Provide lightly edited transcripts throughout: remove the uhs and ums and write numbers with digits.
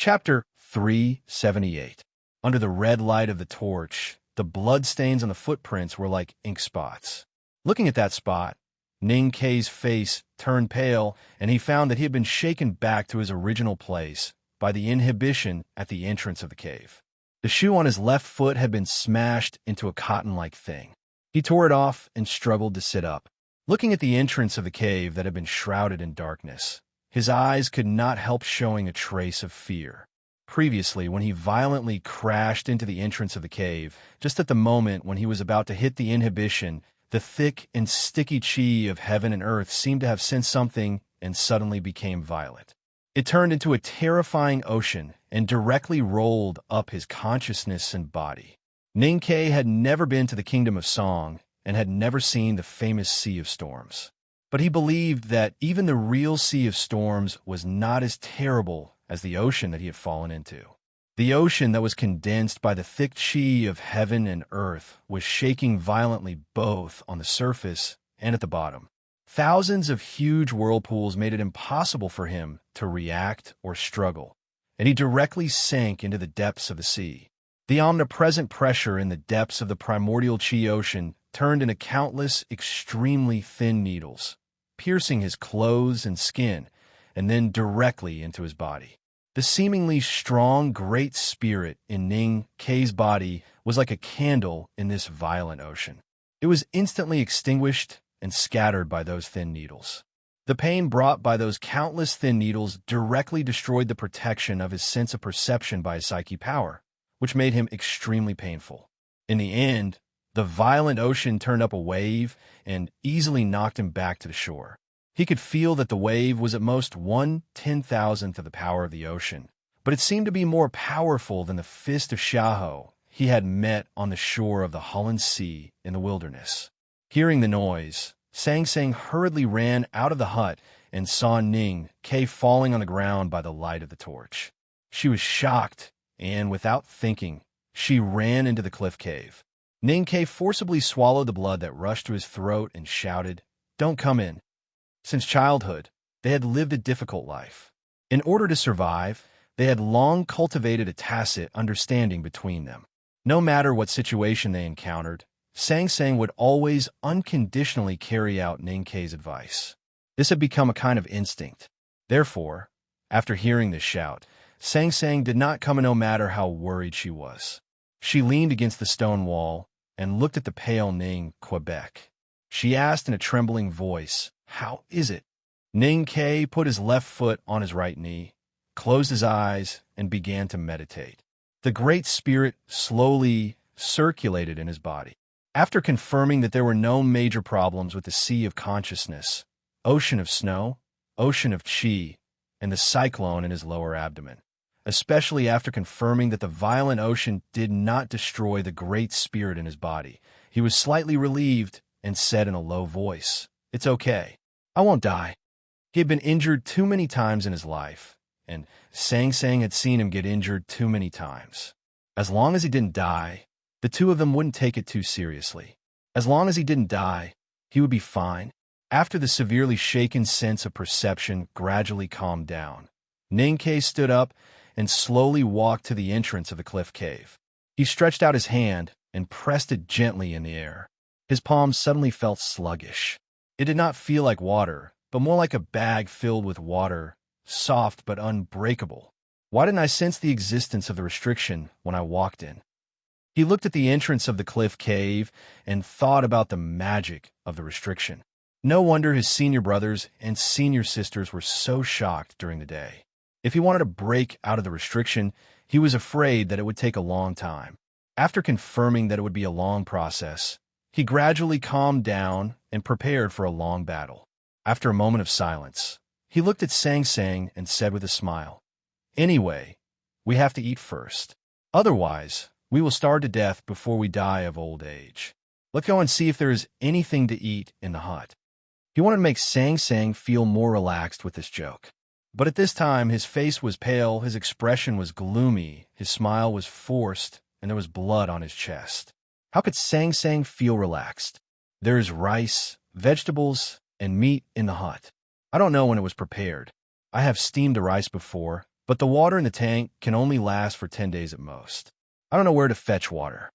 Chapter 378. Under the red light of the torch, the bloodstains on the footprints were like ink spots. Looking at that spot, Ning Kei's face turned pale, and he found that he had been shaken back to his original place by the inhibition at the entrance of the cave. The shoe on his left foot had been smashed into a cotton-like thing. He tore it off and struggled to sit up. Looking at the entrance of the cave that had been shrouded in darkness, his eyes could not help showing a trace of fear. Previously, when he violently crashed into the entrance of the cave, just at the moment when he was about to hit the inhibition, the thick and sticky chi of heaven and earth seemed to have sensed something and suddenly became violent. It turned into a terrifying ocean and directly rolled up his consciousness and body. Ning Kei had never been to the Kingdom of Song and had never seen the famous Sea of Storms. But he believed that even the real Sea of Storms was not as terrible as the ocean that he had fallen into. The ocean that was condensed by the thick chi of heaven and earth was shaking violently both on the surface and at the bottom. Thousands of huge whirlpools made it impossible for him to react or struggle, and he directly sank into the depths of the sea. The omnipresent pressure in the depths of the primordial chi ocean turned into countless extremely thin needles, piercing his clothes and skin, and then directly into his body. The seemingly strong great spirit in Ning Kei's body was like a candle in this violent ocean. It was instantly extinguished and scattered by those thin needles. The pain brought by those countless thin needles directly destroyed the protection of his sense of perception by his psyche power, which made him extremely painful. In the end, the violent ocean turned up a wave and easily knocked him back to the shore. He could feel that the wave was at most 1/10,000th of the power of the ocean, but it seemed to be more powerful than the fist of Xiaohou he had met on the shore of the Holland Sea in the wilderness. Hearing the noise, Sang Sang hurriedly ran out of the hut and saw Ning Kei falling on the ground by the light of the torch. She was shocked, and without thinking, she ran into the cliff cave. Ning Kei forcibly swallowed the blood that rushed to his throat and shouted, "Don't come in." Since childhood, they had lived a difficult life. In order to survive, they had long cultivated a tacit understanding between them. No matter what situation they encountered, Sang Sang would always unconditionally carry out Ning Kei's advice. This had become a kind of instinct. Therefore, after hearing this shout, Sang Sang did not come in no matter how worried she was. She leaned against the stone wall and looked at the pale Ning Quebec. She asked in a trembling voice, "How is it?" Ning Kei put his left foot on his right knee, closed his eyes, and began to meditate. The Great Spirit slowly circulated in his body. After confirming that there were no major problems with the Sea of Consciousness, Ocean of Snow, Ocean of Chi, and the cyclone in his lower abdomen, especially after confirming that the violent ocean did not destroy the Great Spirit in his body, he was slightly relieved and said in a low voice, "It's okay. I won't die." He had been injured too many times in his life, and Sang Sang had seen him get injured too many times. As long as he didn't die, the two of them wouldn't take it too seriously. As long as he didn't die, he would be fine. After the severely shaken sense of perception gradually calmed down, Ning Kei stood up and slowly walked to the entrance of the cliff cave. He stretched out his hand and pressed it gently in the air. His palms suddenly felt sluggish. It did not feel like water, but more like a bag filled with water, soft but unbreakable. Why didn't I sense the existence of the restriction when I walked in? He looked at the entrance of the cliff cave and thought about the magic of the restriction. No wonder his senior brothers and senior sisters were so shocked during the day. If he wanted to break out of the restriction, he was afraid that it would take a long time. After confirming that it would be a long process, he gradually calmed down and prepared for a long battle. After a moment of silence, he looked at Sang Sang and said with a smile, "Anyway, we have to eat first. Otherwise, we will starve to death before we die of old age. Let's go and see if there is anything to eat in the hut." He wanted to make Sang Sang feel more relaxed with this joke. But at this time, his face was pale, his expression was gloomy, his smile was forced, and there was blood on his chest. How could Sang Sang feel relaxed? There is rice, vegetables, and meat in the hut. I don't know when it was prepared. I have steamed the rice before, but the water in the tank can only last for 10 days at most. I don't know where to fetch water.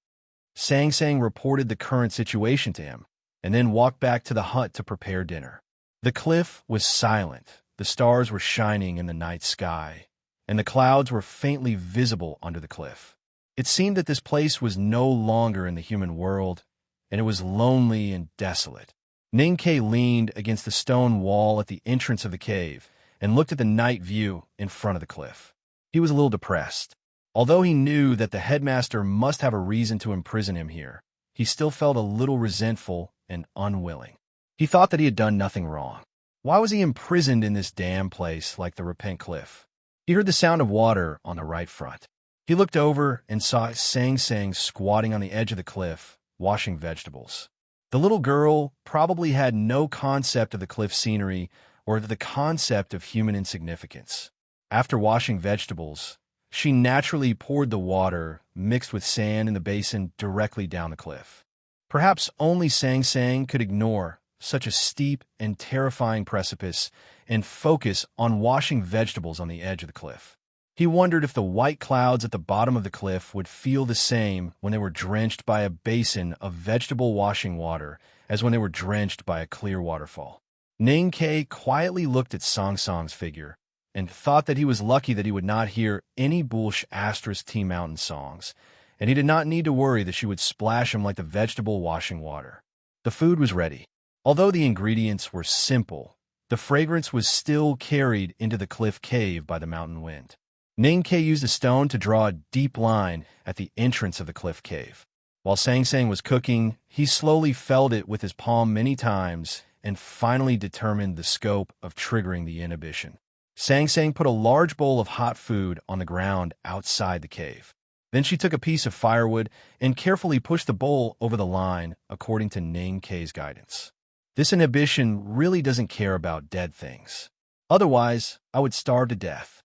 Sang Sang reported the current situation to him, and then walked back to the hut to prepare dinner. The cliff was silent, the stars were shining in the night sky, and the clouds were faintly visible under the cliff. It seemed that this place was no longer in the human world, and it was lonely and desolate. Ninkei leaned against the stone wall at the entrance of the cave and looked at the night view in front of the cliff. He was a little depressed. Although he knew that the headmaster must have a reason to imprison him here, he still felt a little resentful and unwilling. He thought that he had done nothing wrong. Why was he imprisoned in this damn place like the Repent Cliff? He heard the sound of water on the right front. He looked over and saw Sang Sang squatting on the edge of the cliff, washing vegetables. The little girl probably had no concept of the cliff scenery or the concept of human insignificance. After washing vegetables, she naturally poured the water, mixed with sand in the basin, directly down the cliff. Perhaps only Sang Sang could ignore such a steep and terrifying precipice and focus on washing vegetables on the edge of the cliff. He wondered if the white clouds at the bottom of the cliff would feel the same when they were drenched by a basin of vegetable washing water as when they were drenched by a clear waterfall. Ning Kei quietly looked at Song Song's figure and thought that he was lucky that he would not hear any Bulsh Asterisk Tea Mountain songs, and he did not need to worry that she would splash him like the vegetable washing water. The food was ready. Although the ingredients were simple, the fragrance was still carried into the cliff cave by the mountain wind. Ning Kei used a stone to draw a deep line at the entrance of the cliff cave. While Sang Sang was cooking, he slowly felt it with his palm many times and finally determined the scope of triggering the inhibition. Sang Sang put a large bowl of hot food on the ground outside the cave. Then she took a piece of firewood and carefully pushed the bowl over the line according to Ning Kei's guidance. This inhibition really doesn't care about dead things. Otherwise, I would starve to death.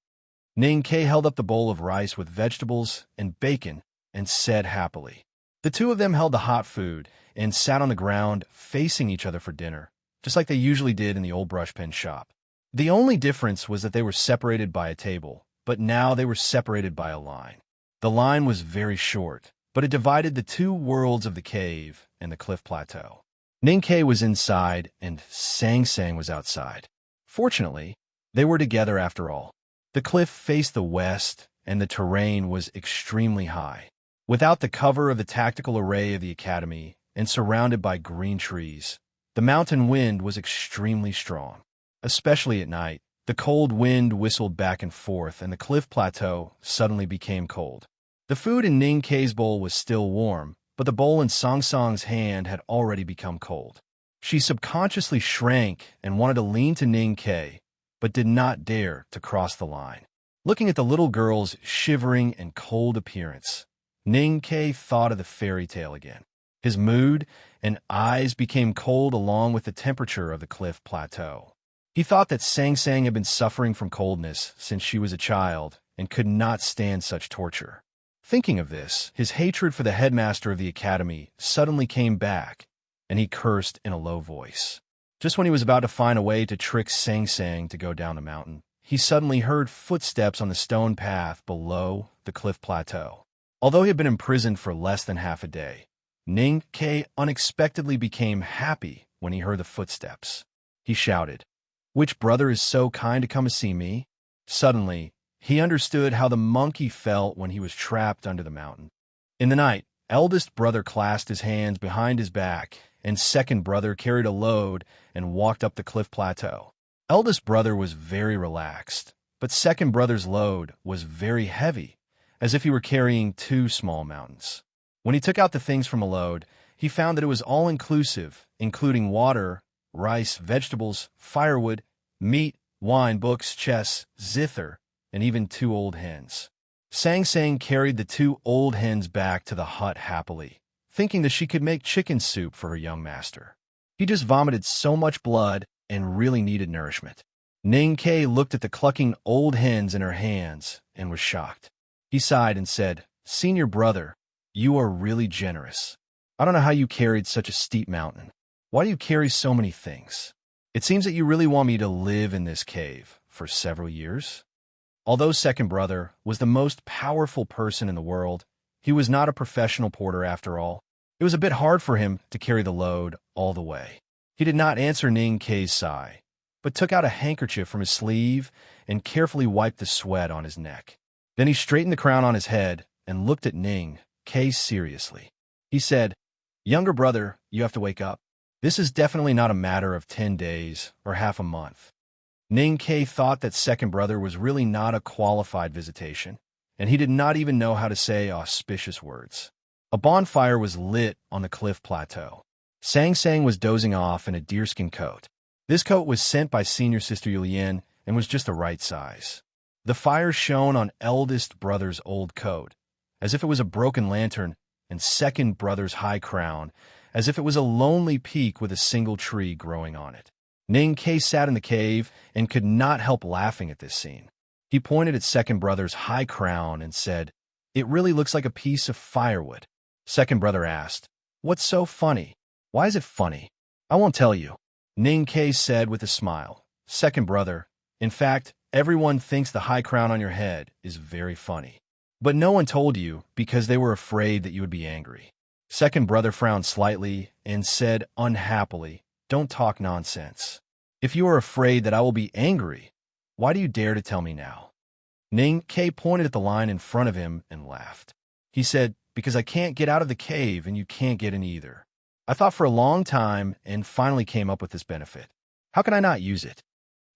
Ning Kei held up the bowl of rice with vegetables and bacon and said happily. The two of them held the hot food and sat on the ground facing each other for dinner, just like they usually did in the old brushpen shop. The only difference was that they were separated by a table, but now they were separated by a line. The line was very short, but it divided the two worlds of the cave and the cliff plateau. Ning Kei was inside and Sang Sang was outside. Fortunately, they were together after all. The cliff faced the west and the terrain was extremely high. Without the cover of the tactical array of the academy and surrounded by green trees, the mountain wind was extremely strong. Especially at night, the cold wind whistled back and forth and the cliff plateau suddenly became cold. The food in Ning Kei's bowl was still warm, but the bowl in Song Song's hand had already become cold. She subconsciously shrank and wanted to lean to Ning Kei, but did not dare to cross the line. Looking at the little girl's shivering and cold appearance, Ning Kei thought of the fairy tale again. His mood and eyes became cold along with the temperature of the cliff plateau. He thought that Sang Sang had been suffering from coldness since she was a child and could not stand such torture. Thinking of this, his hatred for the headmaster of the academy suddenly came back, and he cursed in a low voice. Just when he was about to find a way to trick Sang Sang to go down the mountain, he suddenly heard footsteps on the stone path below the cliff plateau. Although he had been imprisoned for less than half a day, Ning Kei unexpectedly became happy when he heard the footsteps. He shouted, "Which brother is so kind to come to see me?" Suddenly, he understood how the monkey felt when he was trapped under the mountain. In the night, eldest brother clasped his hands behind his back, and second brother carried a load and walked up the cliff plateau. Eldest brother was very relaxed, but second brother's load was very heavy, as if he were carrying two small mountains. When he took out the things from a load, he found that it was all-inclusive, including water, rice, vegetables, firewood, meat, wine, books, chess, zither, and even two old hens. Sang Sang carried the two old hens back to the hut happily, thinking that she could make chicken soup for her young master. He just vomited so much blood and really needed nourishment. Ning Kei looked at the clucking old hens in her hands and was shocked. He sighed and said, "Senior brother, you are really generous. I don't know how you carried such a steep mountain. Why do you carry so many things? It seems that you really want me to live in this cave for several years." Although second brother was the most powerful person in the world, he was not a professional porter after all. It was a bit hard for him to carry the load all the way. He did not answer Ning Kei's sigh, but took out a handkerchief from his sleeve and carefully wiped the sweat on his neck. Then he straightened the crown on his head and looked at Ning Kei seriously. He said, "Younger brother, you have to wake up. This is definitely not a matter of 10 days or half a month." Ning Kei thought that second brother was really not a qualified visitation, and he did not even know how to say auspicious words. A bonfire was lit on the cliff plateau. Sang Sang was dozing off in a deerskin coat. This coat was sent by senior sister Yulian and was just the right size. The fire shone on eldest brother's old coat, as if it was a broken lantern, and second brother's high crown, as if it was a lonely peak with a single tree growing on it. Ning Kei sat in the cave and could not help laughing at this scene. He pointed at second brother's high crown and said, "It really looks like a piece of firewood." Second brother asked, "What's so funny? Why is it funny?" "I won't tell you," Ning Kei said with a smile. "Second brother, in fact, everyone thinks the high crown on your head is very funny. But no one told you because they were afraid that you would be angry." Second brother frowned slightly and said unhappily, "Don't talk nonsense. If you are afraid that I will be angry, why do you dare to tell me now?" Ning Kei pointed at the line in front of him and laughed. He said, "Because I can't get out of the cave and you can't get in either. I thought for a long time and finally came up with this benefit. How can I not use it?"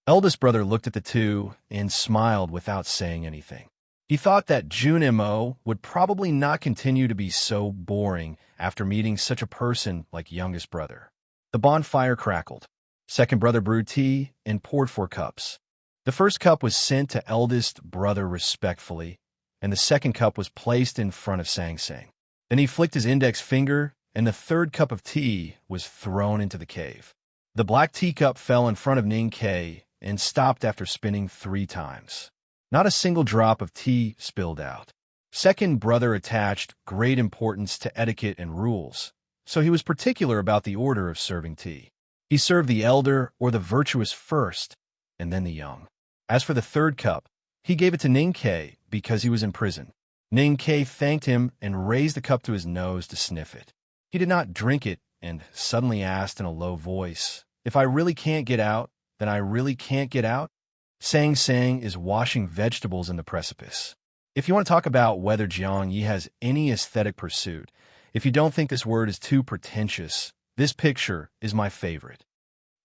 Eldest brother looked at the two and smiled without saying anything. He thought that Junimo would probably not continue to be so boring after meeting such a person like youngest brother. The bonfire crackled. Second brother brewed tea and poured 4 cups. The first cup was sent to eldest brother respectfully, and the second cup was placed in front of Sang Sang. Then he flicked his index finger, and the third cup of tea was thrown into the cave. The black teacup fell in front of Ning Kei and stopped after spinning 3 times. Not a single drop of tea spilled out. Second brother attached great importance to etiquette and rules, so he was particular about the order of serving tea. He served the elder or the virtuous first, and then the young. As for the third cup, he gave it to Ning Kei because he was in prison. Ning Kei thanked him and raised the cup to his nose to sniff it. He did not drink it and suddenly asked in a low voice, "If I really can't get out, then I really can't get out?" Sang Sang is washing vegetables in the precipice. If you want to talk about whether Jiang Yi has any aesthetic pursuit, if you don't think this word is too pretentious, this picture is my favorite.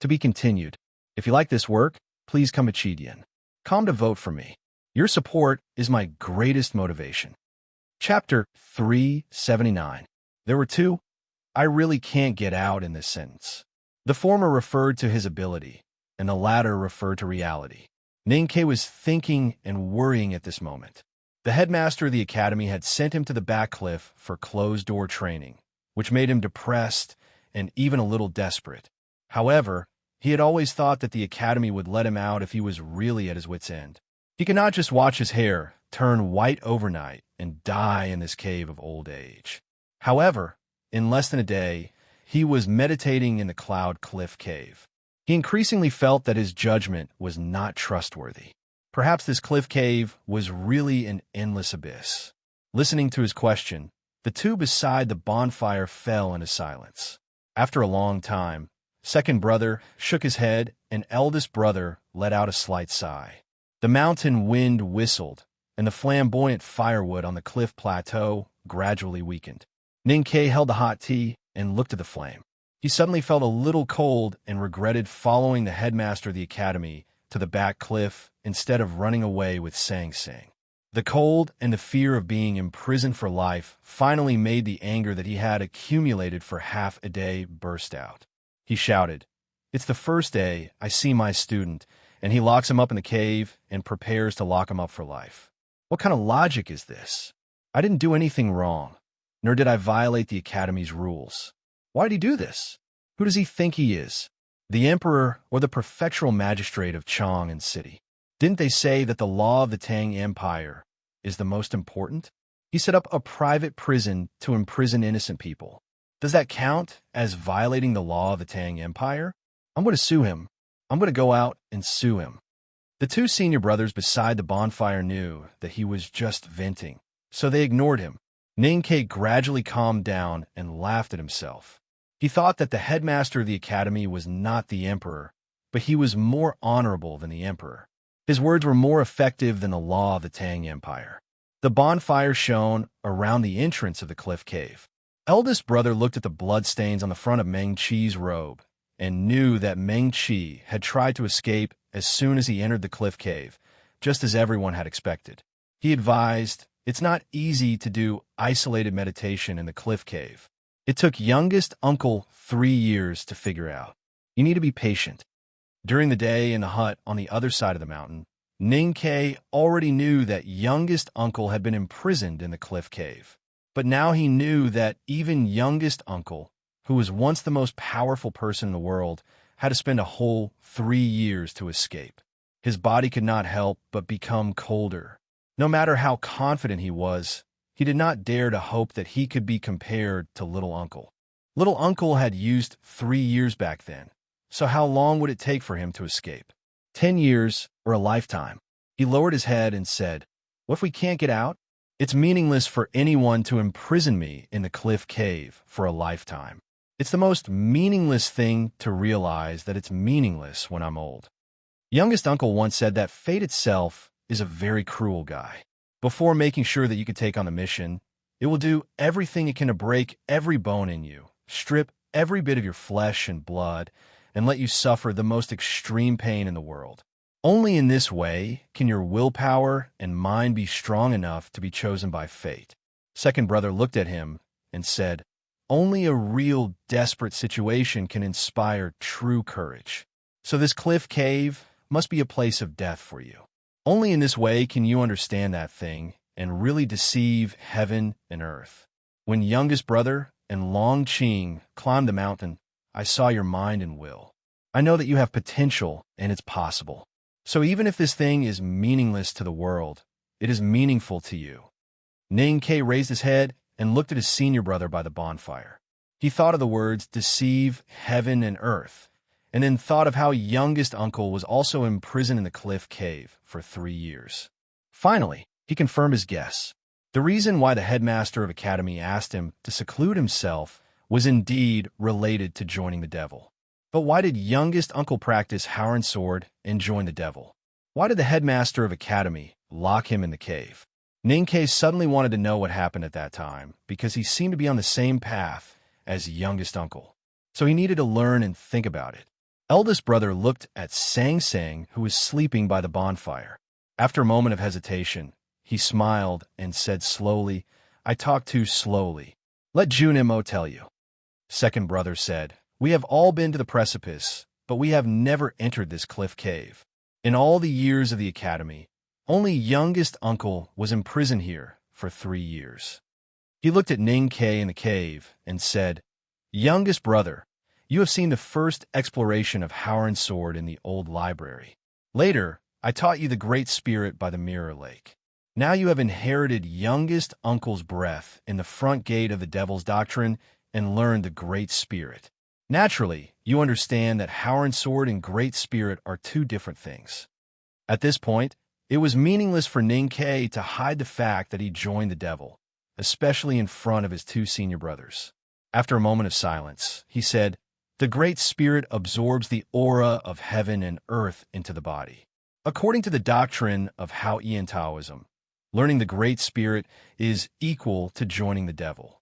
To be continued. If you like this work, please come to Chidian. Come to vote for me. Your support is my greatest motivation. Chapter 379. There were 2. I really can't get out in this sentence. The former referred to his ability, and the latter referred to reality. Ning Kei was thinking and worrying at this moment. The headmaster of the academy had sent him to the back cliff for closed-door training, which made him depressed and even a little desperate. However, he had always thought that the academy would let him out if he was really at his wit's end. He could not just watch his hair turn white overnight and die in this cave of old age. However, in less than a day, he was meditating in the Cloud Cliff Cave. He increasingly felt that his judgment was not trustworthy. Perhaps this cliff cave was really an endless abyss. Listening to his question, the 2 beside the bonfire fell into silence. After a long time, second brother shook his head and eldest brother let out a slight sigh. The mountain wind whistled, and the flamboyant firewood on the cliff plateau gradually weakened. Ning Kei held the hot tea and looked at the flame. He suddenly felt a little cold and regretted following the headmaster of the academy to the back cliff instead of running away with Sang Sang. The cold and the fear of being imprisoned for life finally made the anger that he had accumulated for half a day burst out. He shouted, "It's the first day I see my student, and he locks him up in the cave and prepares to lock him up for life. What kind of logic is this? I didn't do anything wrong, nor did I violate the academy's rules. Why did he do this? Who does he think he is? The emperor or the prefectural magistrate of Chang'an City? Didn't they say that the law of the Tang Empire is the most important? He set up a private prison to imprison innocent people. Does that count as violating the law of the Tang Empire? I'm going to sue him. I'm going to go out and sue him." The two senior brothers beside the bonfire knew that he was just venting, so they ignored him. Ninkei gradually calmed down and laughed at himself. He thought that the headmaster of the academy was not the emperor, but he was more honorable than the emperor. His words were more effective than the law of the Tang Empire. The bonfire shone around the entrance of the cliff cave. Eldest brother looked at the bloodstains on the front of Meng Qi's robe and knew that Meng Qi had tried to escape as soon as he entered the cliff cave, just as everyone had expected. He advised, "It's not easy to do isolated meditation in the cliff cave. It took youngest uncle 3 years to figure out. You need to be patient." During the day in the hut on the other side of the mountain, Ninkei already knew that youngest uncle had been imprisoned in the cliff cave. But now he knew that even youngest uncle, who was once the most powerful person in the world, had to spend a whole 3 years to escape. His body could not help but become colder. No matter how confident he was, he did not dare to hope that he could be compared to little uncle. Little uncle had used 3 years back then, so how long would it take for him to escape? 10 years or a lifetime? He lowered his head and said, "What if we can't get out? It's meaningless for anyone to imprison me in the cliff cave for a lifetime. It's the most meaningless thing to realize that it's meaningless when I'm old." Youngest uncle once said that fate itself is a very cruel guy. Before making sure that you can take on the mission, it will do everything it can to break every bone in you, strip every bit of your flesh and blood, and let you suffer the most extreme pain in the world. Only in this way can your willpower and mind be strong enough to be chosen by fate. Second brother looked at him and said, "Only a real desperate situation can inspire true courage. So this cliff cave must be a place of death for you. Only in this way can you understand that thing and really deceive heaven and earth. When youngest brother and Long Qing climbed the mountain, I saw your mind and will. I know that you have potential and it's possible. So even if this thing is meaningless to the world, it is meaningful to you." Ninkei raised his head and looked at his senior brother by the bonfire. He thought of the words deceive heaven and earth, and then thought of how youngest uncle was also imprisoned in the cliff cave for 3 years. Finally, he confirmed his guess. The reason why the headmaster of academy asked him to seclude himself was indeed related to joining the devil. But why did youngest uncle practice Howren sword and join the devil? Why did the headmaster of academy lock him in the cave? Ninkei suddenly wanted to know what happened at that time, because he seemed to be on the same path as youngest uncle. So he needed to learn and think about it. Eldest brother looked at Sang Sang, who was sleeping by the bonfire. After a moment of hesitation, he smiled and said slowly, "I talk too slowly. Let Junimo tell you." Second brother said, "We have all been to the precipice, but we have never entered this cliff cave. In all the years of the academy, only youngest uncle was imprisoned here for 3 years." He looked at Ninkei in the cave and said, "Youngest brother, you have seen the first exploration of Howren sword in the old library. Later, I taught you the Great Spirit by the Mirror Lake. Now you have inherited youngest uncle's breath in the front gate of the Devil's Doctrine and learned the Great Spirit. Naturally, you understand that Howren sword and Great Spirit are two different things." At this point, it was meaningless for Ninkei to hide the fact that he joined the devil, especially in front of his two senior brothers. After a moment of silence, he said, "The Great Spirit absorbs the aura of heaven and earth into the body. According to the doctrine of Hao-Ian Taoism, learning the Great Spirit is equal to joining the devil."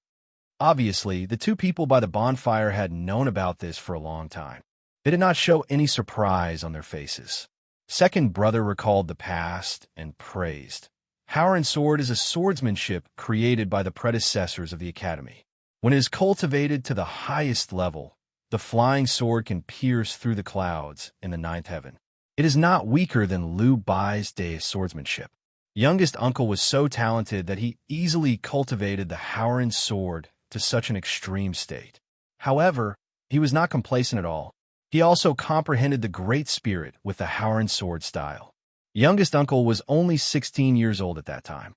Obviously, the two people by the bonfire had known about this for a long time. They did not show any surprise on their faces. Second brother recalled the past and praised. Howren sword is a swordsmanship created by the predecessors of the academy. When it is cultivated to the highest level, the flying sword can pierce through the clouds in the ninth heaven. It is not weaker than Liu Bai's day swordsmanship. Youngest uncle was so talented that he easily cultivated the Howren sword to such an extreme state. However, he was not complacent at all. He also comprehended the Great Spirit with the Howren sword style. Youngest uncle was only 16 years old at that time.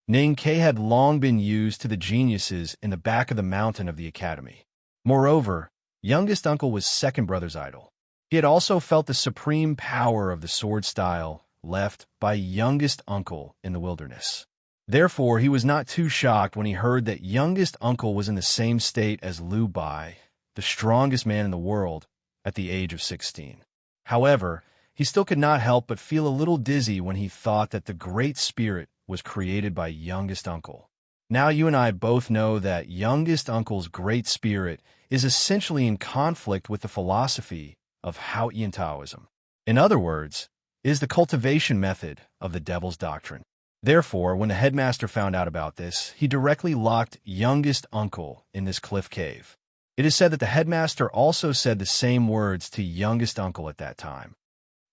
Ninkei had long been used to the geniuses in the back of the mountain of the academy. Moreover, youngest uncle was second brother's idol. He had also felt the supreme power of the sword style left by youngest uncle in the wilderness. Therefore, he was not too shocked when he heard that youngest uncle was in the same state as Liu Bai, the strongest man in the world, at the age of 16. However, he still could not help but feel a little dizzy when he thought that the Great Spirit was created by youngest uncle. Now you and I both know that youngest uncle's Great Spirit is essentially in conflict with the philosophy of Haotian Taoism. In other words, is the cultivation method of the devil's doctrine. Therefore, when the headmaster found out about this, he directly locked youngest uncle in this cliff cave. It is said that the headmaster also said the same words to youngest uncle at that time.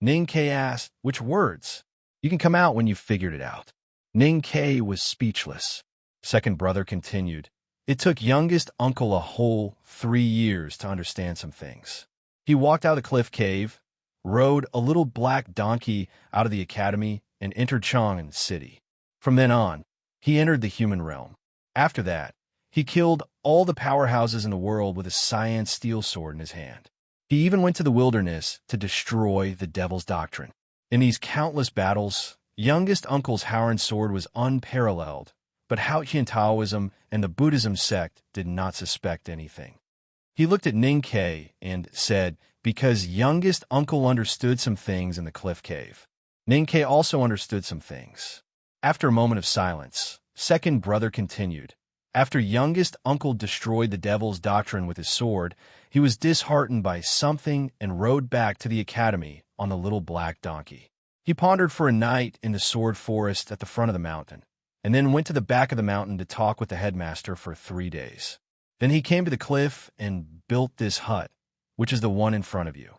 Ning Ke asked, "Which words?" "You can come out when you've figured it out." Ning Ke was speechless. Second brother continued, "It took youngest uncle a whole 3 years to understand some things. He walked out of the cliff cave, rode a little black donkey out of the academy, and entered Chang'an City. From then on, he entered the human realm. After that, he killed all the powerhouses in the world with a cyan steel sword in his hand. He even went to the wilderness to destroy the devil's doctrine. In these countless battles, youngest uncle's Haoran sword was unparalleled, but Haotian Taoism and the Buddhism sect did not suspect anything." He looked at Ning Ke and said, "Because youngest uncle understood some things in the cliff cave. Ning Ke also understood some things." After a moment of silence, second brother continued, "After youngest uncle destroyed the devil's doctrine with his sword, he was disheartened by something and rode back to the academy on the little black donkey. He pondered for a night in the sword forest at the front of the mountain, and then went to the back of the mountain to talk with the headmaster for 3 days. Then he came to the cliff and built this hut, which is the one in front of you.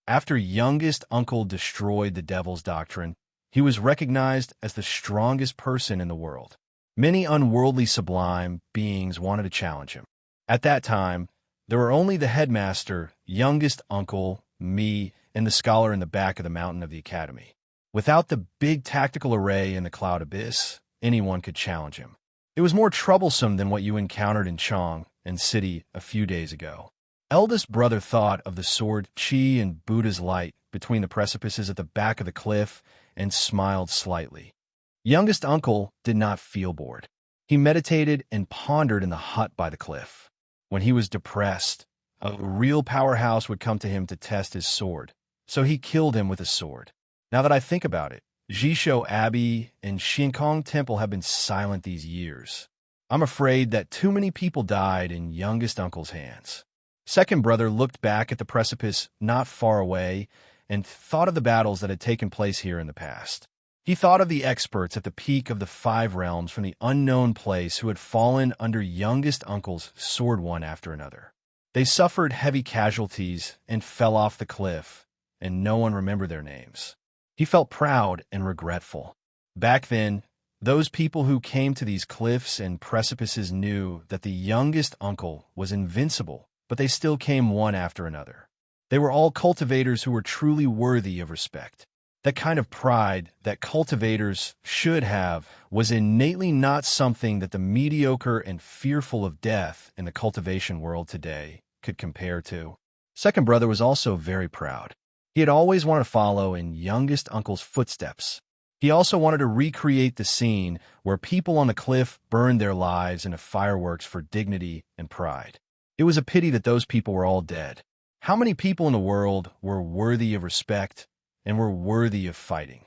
After youngest uncle destroyed the devil's doctrine, he was recognized as the strongest person in the world. Many unworldly sublime beings wanted to challenge him. At that time, there were only the headmaster, youngest uncle, me, and the scholar in the back of the mountain of the academy. Without the big tactical array in the cloud abyss, anyone could challenge him. It was more troublesome than what you encountered in Chang'an City a few days ago. Eldest brother thought of the sword Qi and Buddha's light between the precipices at the back of the cliff and smiled slightly. Youngest uncle did not feel bored. He meditated and pondered in the hut by the cliff. When he was depressed, a real powerhouse would come to him to test his sword, so he killed him with a sword. Now that I think about it, Jishou Abbey and Xiankong Temple have been silent these years. I'm afraid that too many people died in youngest uncle's hands." Second brother looked back at the precipice not far away and thought of the battles that had taken place here in the past. He thought of the experts at the peak of the 5 realms from the unknown place who had fallen under youngest uncle's sword one after another. They suffered heavy casualties and fell off the cliff, and no one remembered their names. He felt proud and regretful. Back then, those people who came to these cliffs and precipices knew that the youngest uncle was invincible, but they still came one after another. They were all cultivators who were truly worthy of respect. That kind of pride that cultivators should have was innately not something that the mediocre and fearful of death in the cultivation world today could compare to. Second brother was also very proud. He had always wanted to follow in youngest uncle's footsteps. He also wanted to recreate the scene where people on the cliff burned their lives into fireworks for dignity and pride. It was a pity that those people were all dead. How many people in the world were worthy of respect and were worthy of fighting?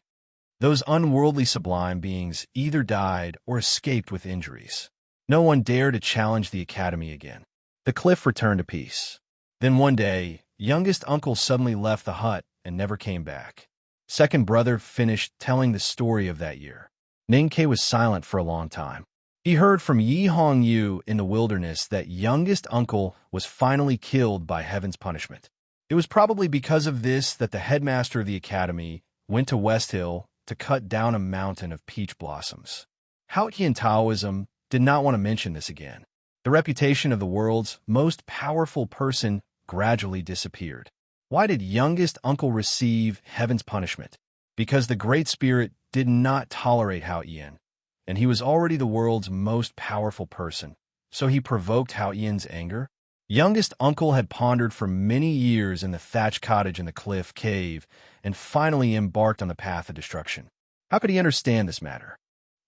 Those unworldly sublime beings either died or escaped with injuries. No one dared to challenge the academy again. The cliff returned to peace. Then one day, youngest uncle suddenly left the hut and never came back. Second brother finished telling the story of that year. Ning Ke was silent for a long time. He heard from Yi Hong Yu in the wilderness that youngest uncle was finally killed by heaven's punishment. It was probably because of this that the headmaster of the academy went to West Hill to cut down a mountain of peach blossoms. Haotian Taoism did not want to mention this again. The reputation of the world's most powerful person gradually disappeared. Why did youngest uncle receive heaven's punishment? Because the Great Spirit did not tolerate Haotian, and he was already the world's most powerful person, so he provoked Haotian's anger? Youngest uncle had pondered for many years in the thatched cottage in the cliff cave and finally embarked on the path of destruction. How could he understand this matter?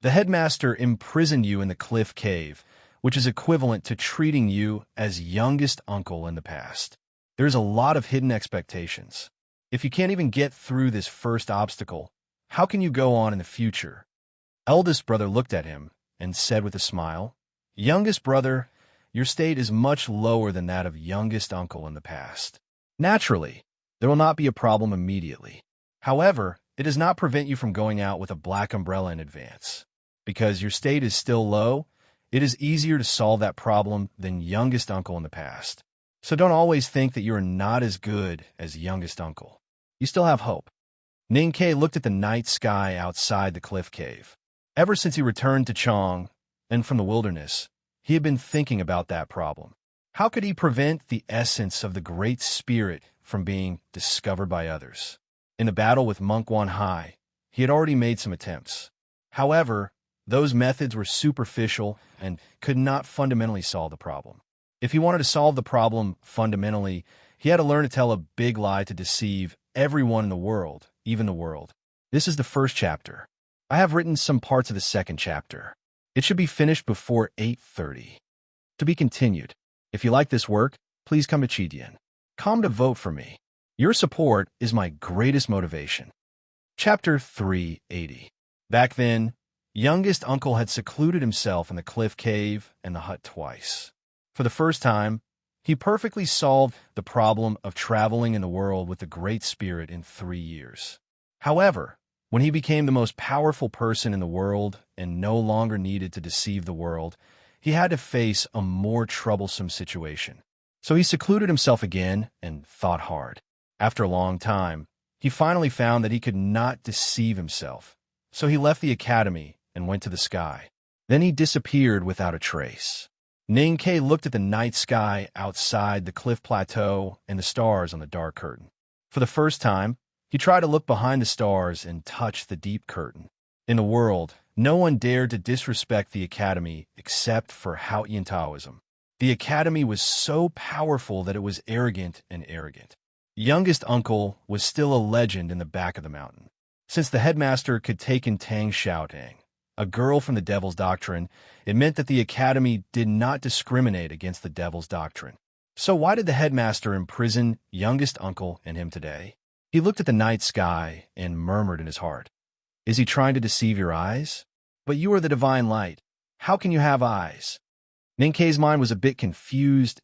The headmaster imprisoned you in the cliff cave, which is equivalent to treating you as youngest uncle in the past. There's a lot of hidden expectations. If you can't even get through this first obstacle, how can you go on in the future? Eldest brother looked at him and said with a smile, "Youngest brother, your state is much lower than that of youngest uncle in the past. Naturally, there will not be a problem immediately. However, it does not prevent you from going out with a black umbrella in advance. Because your state is still low, it is easier to solve that problem than youngest uncle in the past. So don't always think that you are not as good as youngest uncle. You still have hope." Ninkei looked at the night sky outside the cliff cave. Ever since he returned to Chong and from the wilderness, he had been thinking about that problem. How could he prevent the essence of the Great Spirit from being discovered by others? In the battle with Monk Wan Hai, he had already made some attempts. However, those methods were superficial and could not fundamentally solve the problem. If he wanted to solve the problem fundamentally, he had to learn to tell a big lie to deceive everyone in the world, even the world. This is the first chapter. I have written some parts of the second chapter. It should be finished before 8:30. To be continued. If you like this work, please come to Chidian. Come to vote for me. Your support is my greatest motivation. Chapter 380. Back then, youngest uncle had secluded himself in the cliff cave and the hut twice. For the first time, he perfectly solved the problem of traveling in the world with the Great Spirit in 3 years. However, when he became the most powerful person in the world and no longer needed to deceive the world, he had to face a more troublesome situation. So he secluded himself again and thought hard. After a long time, he finally found that he could not deceive himself. So he left the academy and went to the sky. Then he disappeared without a trace. Ninkei looked at the night sky outside the cliff plateau and the stars on the dark curtain. For the first time, he tried to look behind the stars and touch the deep curtain. In the world, no one dared to disrespect the academy except for Haotian Taoism. The academy was so powerful that it was arrogant and arrogant. Youngest uncle was still a legend in the back of the mountain. Since the headmaster could take in Tang Xiaotang, a girl from the Devil's Doctrine, it meant that the academy did not discriminate against the Devil's Doctrine. So why did the headmaster imprison youngest uncle and him today? He looked at the night sky and murmured in his heart, "Is he trying to deceive your eyes? But you are the divine light. How can you have eyes?" Ninkei's mind was a bit confused.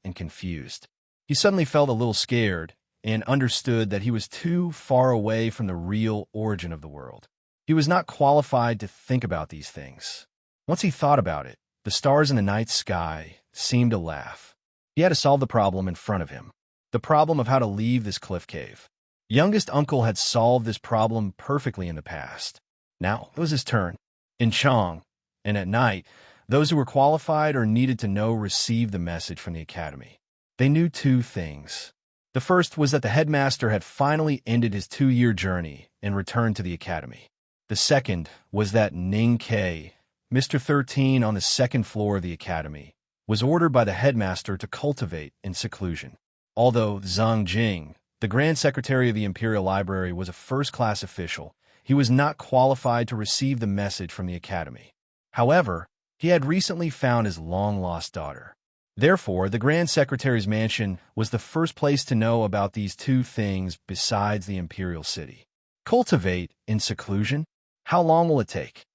He suddenly felt a little scared and understood that he was too far away from the real origin of the world. He was not qualified to think about these things. Once he thought about it, the stars in the night sky seemed to laugh. He had to solve the problem in front of him, the problem of how to leave this cliff cave. Youngest uncle had solved this problem perfectly in the past. Now it was his turn. In Chong, and at night, those who were qualified or needed to know received the message from the academy. They knew 2 things. The first was that the headmaster had finally ended his 2-year journey and returned to the academy. The second was that Ninkei, Mr. 13 on the 2nd floor of the academy, was ordered by the headmaster to cultivate in seclusion. Although Zhang Jing, the Grand Secretary of the Imperial Library, was a first-class official, he was not qualified to receive the message from the academy. However, he had recently found his long-lost daughter. Therefore, the Grand Secretary's mansion was the first place to know about these 2 things besides the Imperial City. Cultivate in seclusion? How long will it take?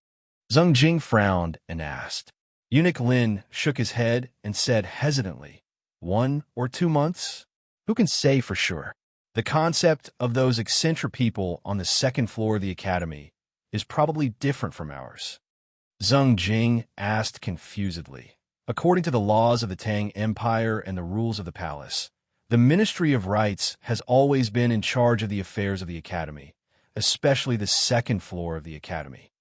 Zhang Jing frowned and asked. Eunuch Lin shook his head and said hesitantly, 1 or 2 months? Who can say for sure? The concept of those eccentric people on the 2nd floor of the academy is probably different from ours. Zhang Jing asked confusedly. According to the laws of the Tang Empire and the rules of the palace, the Ministry of Rites has always been in charge of the affairs of the academy, especially the 2nd floor of the academy.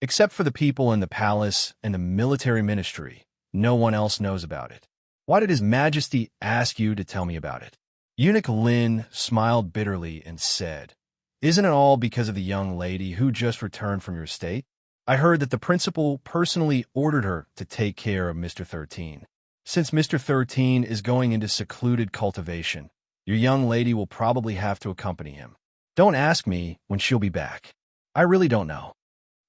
Except for the people in the palace and the military ministry, no one else knows about it. Why did His Majesty ask you to tell me about it? Eunuch Lin smiled bitterly and said, "Isn't it all because of the young lady who just returned from your state? I heard that the principal personally ordered her to take care of Mr. 13. Since Mr. 13 is going into secluded cultivation, your young lady will probably have to accompany him. Don't ask me when she'll be back. I really don't know."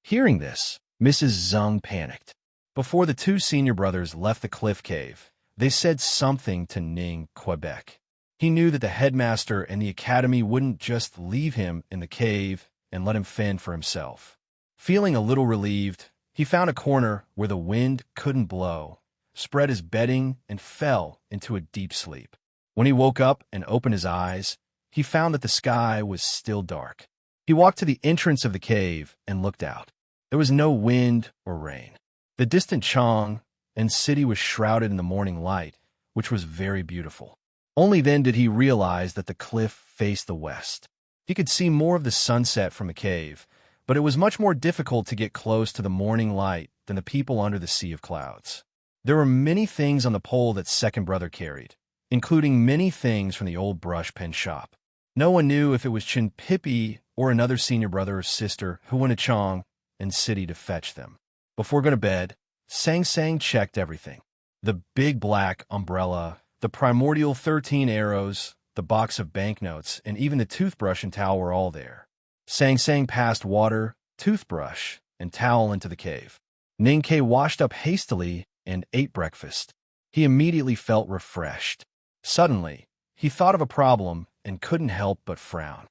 Hearing this, Mrs. Zung panicked. Before the two senior brothers left the cliff cave, they said something to Ning Quebec. He knew that the headmaster and the academy wouldn't just leave him in the cave and let him fend for himself. Feeling a little relieved, he found a corner where the wind couldn't blow, spread his bedding, and fell into a deep sleep. When he woke up and opened his eyes, he found that the sky was still dark. He walked to the entrance of the cave and looked out. There was no wind or rain. The distant Chang and city was shrouded in the morning light, which was very beautiful. Only then did he realize that the cliff faced the west. He could see more of the sunset from the cave, but it was much more difficult to get close to the morning light than the people under the sea of clouds. There were many things on the pole that second brother carried, including many things from the old brush pen shop. No one knew if it was Chin Pippi or another senior brother or sister who went to Chang and city to fetch them. Before going to bed, Sang Sang checked everything. The big black umbrella, the primordial 13 arrows, the box of banknotes, and even the toothbrush and towel were all there. Sang Sang passed water, toothbrush, and towel into the cave. Ning Ke washed up hastily and ate breakfast. He immediately felt refreshed. Suddenly, he thought of a problem and couldn't help but frown.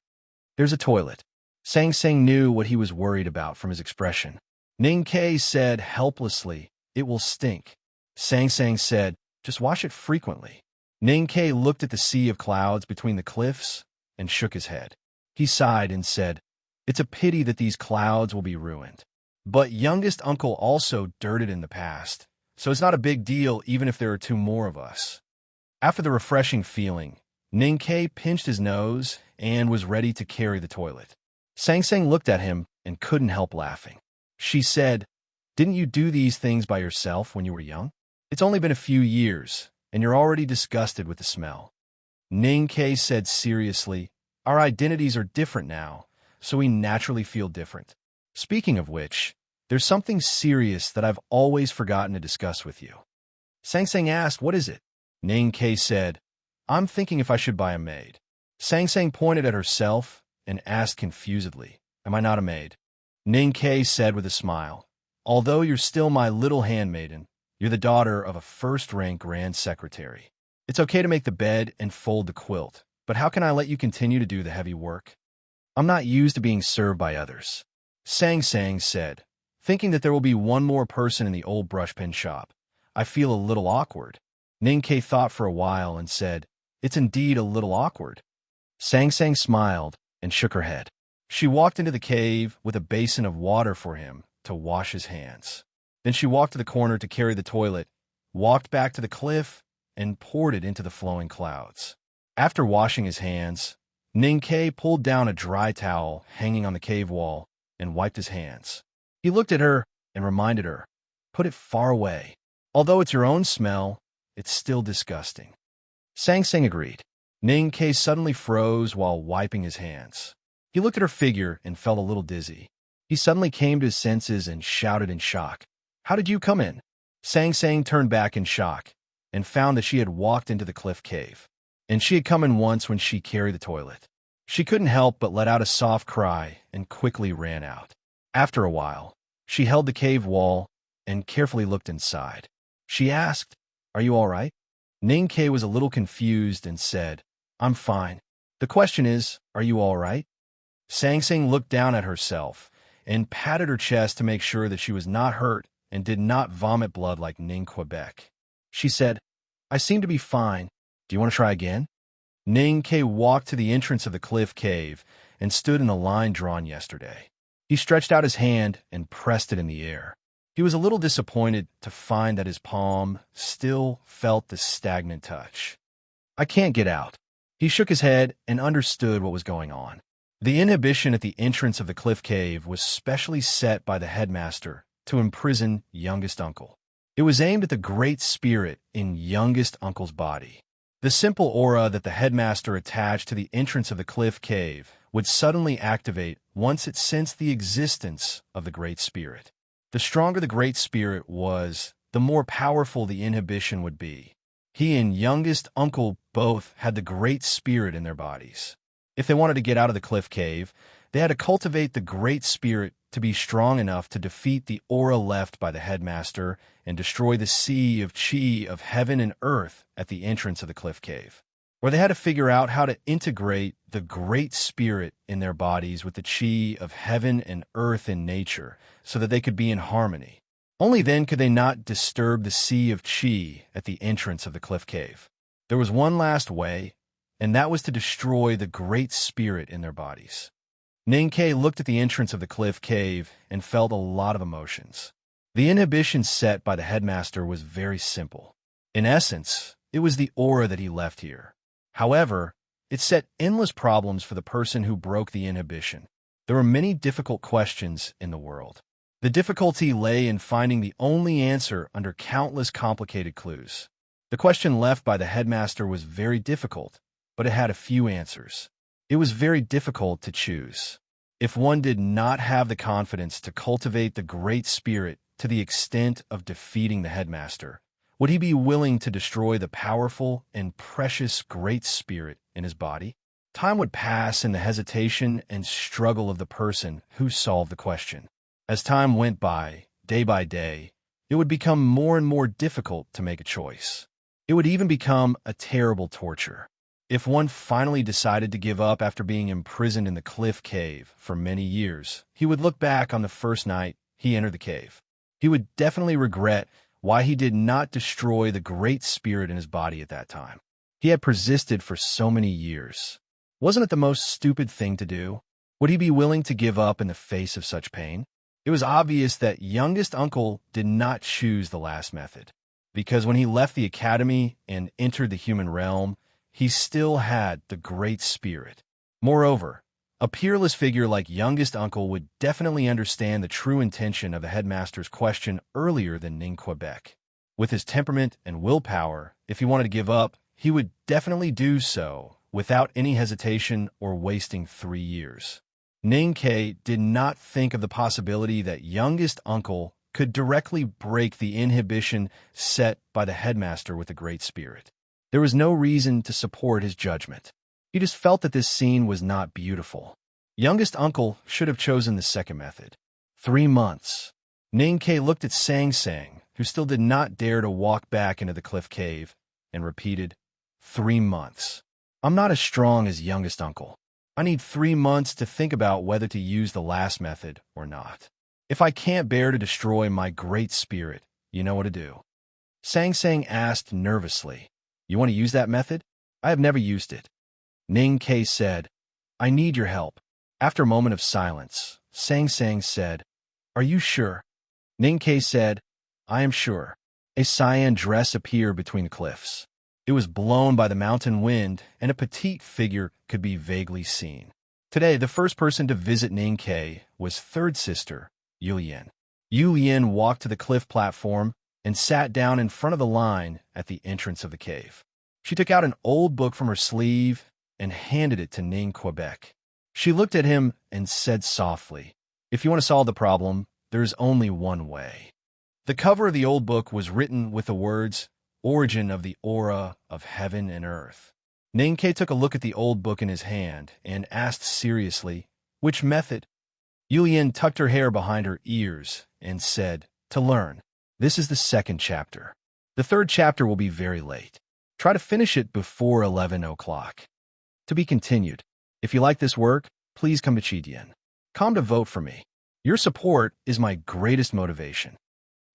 "There's a toilet." Sang Sang knew what he was worried about from his expression. Ning Ke said helplessly, "It will stink." Sang Sang said, "Just wash it frequently." Ning Ke looked at the sea of clouds between the cliffs and shook his head. He sighed and said, "It's a pity that these clouds will be ruined. But youngest uncle also dirted in the past, so it's not a big deal even if there are two more of us." After the refreshing feeling, Ning Ke pinched his nose and was ready to carry the toilet. Sang Sang looked at him and couldn't help laughing. She said, "Didn't you do these things by yourself when you were young? It's only been a few years, and you're already disgusted with the smell." Ning Ke said seriously, "Our identities are different now, so we naturally feel different. Speaking of which, there's something serious that I've always forgotten to discuss with you." Sang Sang asked, "What is it?" Ning Ke said, "I'm thinking if I should buy a maid." Sang Sang pointed at herself and asked confusedly, "Am I not a maid?" Ning Ke said with a smile, "Although you're still my little handmaiden, you're the daughter of a first-rank grand secretary. It's okay to make the bed and fold the quilt, but how can I let you continue to do the heavy work? I'm not used to being served by others." Sang Sang said, "Thinking that there will be one more person in the old brush pen shop, I feel a little awkward." Ning Ke thought for a while and said, "It's indeed a little awkward." Sang Sang smiled and shook her head. She walked into the cave with a basin of water for him to wash his hands. Then she walked to the corner to carry the toilet, walked back to the cliff, and poured it into the flowing clouds. After washing his hands, Ning Ke pulled down a dry towel hanging on the cave wall and wiped his hands. He looked at her and reminded her, "Put it far away. Although it's your own smell, it's still disgusting." Sang Sang agreed. Ning Ke suddenly froze while wiping his hands. He looked at her figure and felt a little dizzy. He suddenly came to his senses and shouted in shock, "How did you come in?" Sang Sang turned back in shock and found that she had walked into the cliff cave, and she had come in once when she carried the toilet. She couldn't help but let out a soft cry and quickly ran out. After a while, she held the cave wall and carefully looked inside. She asked, "Are you all right?" Ning Ke was a little confused and said, "I'm fine. The question is, are you all right?" Sang Sang looked down at herself and patted her chest to make sure that she was not hurt and did not vomit blood like Ning Quebec. She said, "I seem to be fine. Do you want to try again?" Ning Ke walked to the entrance of the cliff cave and stood in the line drawn yesterday. He stretched out his hand and pressed it in the air. He was a little disappointed to find that his palm still felt the stagnant touch. "I can't get out." He shook his head and understood what was going on. The inhibition at the entrance of the cliff cave was specially set by the headmaster to imprison youngest uncle. It was aimed at the great spirit in youngest uncle's body. The simple aura that the headmaster attached to the entrance of the cliff cave would suddenly activate once it sensed the existence of the great spirit. The stronger the great spirit was, the more powerful the inhibition would be. He and youngest uncle both had the Great Spirit in their bodies. If they wanted to get out of the cliff cave, they had to cultivate the Great Spirit to be strong enough to defeat the aura left by the headmaster and destroy the sea of chi of heaven and earth at the entrance of the cliff cave. Or they had to figure out how to integrate the Great Spirit in their bodies with the chi of heaven and earth in nature so that they could be in harmony. Only then could they not disturb the sea of chi at the entrance of the cliff cave. There was one last way, and that was to destroy the Great Spirit in their bodies. Ninkei looked at the entrance of the cliff cave and felt a lot of emotions. The inhibition set by the headmaster was very simple. In essence, it was the aura that he left here. However, it set endless problems for the person who broke the inhibition. There were many difficult questions in the world. The difficulty lay in finding the only answer under countless complicated clues. The question left by the headmaster was very difficult, but it had a few answers. It was very difficult to choose. If one did not have the confidence to cultivate the Great Spirit to the extent of defeating the headmaster, would he be willing to destroy the powerful and precious Great Spirit in his body? Time would pass in the hesitation and struggle of the person who solved the question. As time went by day, it would become more and more difficult to make a choice. It would even become a terrible torture. If one finally decided to give up after being imprisoned in the cliff cave for many years, he would look back on the first night he entered the cave. He would definitely regret why he did not destroy the Great Spirit in his body at that time. He had persisted for so many years. Wasn't it the most stupid thing to do? Would he be willing to give up in the face of such pain? It was obvious that youngest uncle did not choose the last method, because when he left the academy and entered the human realm, he still had the Great Spirit. Moreover, a peerless figure like youngest uncle would definitely understand the true intention of the headmaster's question earlier than Ning Quebec. With his temperament and willpower, if he wanted to give up, he would definitely do so without any hesitation or wasting 3 years. Ninkei did not think of the possibility that youngest uncle could directly break the inhibition set by the headmaster with the Great Spirit. There was no reason to support his judgment. He just felt that this scene was not beautiful. Youngest uncle should have chosen the second method. 3 months. Ninkei looked at Sang Sang, who still did not dare to walk back into the cliff cave, and repeated, 3 months. I'm not as strong as youngest uncle. I need 3 months to think about whether to use the last method or not. If I can't bear to destroy my Great Spirit, you know what to do. Sang Sang asked nervously, You want to use that method? I have never used it. Ninkei said, I need your help. After a moment of silence, Sang Sang said, Are you sure? Ninkei said, I am sure. A cyan dress appeared between the cliffs. It was blown by the mountain wind, and a petite figure could be vaguely seen. Today, the first person to visit Ninkei was third sister, Yulian. Yulian walked to the cliff platform and sat down in front of the line at the entrance of the cave. She took out an old book from her sleeve and handed it to Ning Quebec. She looked at him and said softly, If you want to solve the problem, there is only one way. The cover of the old book was written with the words, Origin of the Aura of Heaven and Earth. Ninkei took a look at the old book in his hand and asked seriously, Which method? Yulian tucked her hair behind her ears and said, To learn. This is the second chapter. The third chapter will be very late. Try to finish it before 11 o'clock. To be continued. If you like this work, please come to Chidian. Come to vote for me. Your support is my greatest motivation.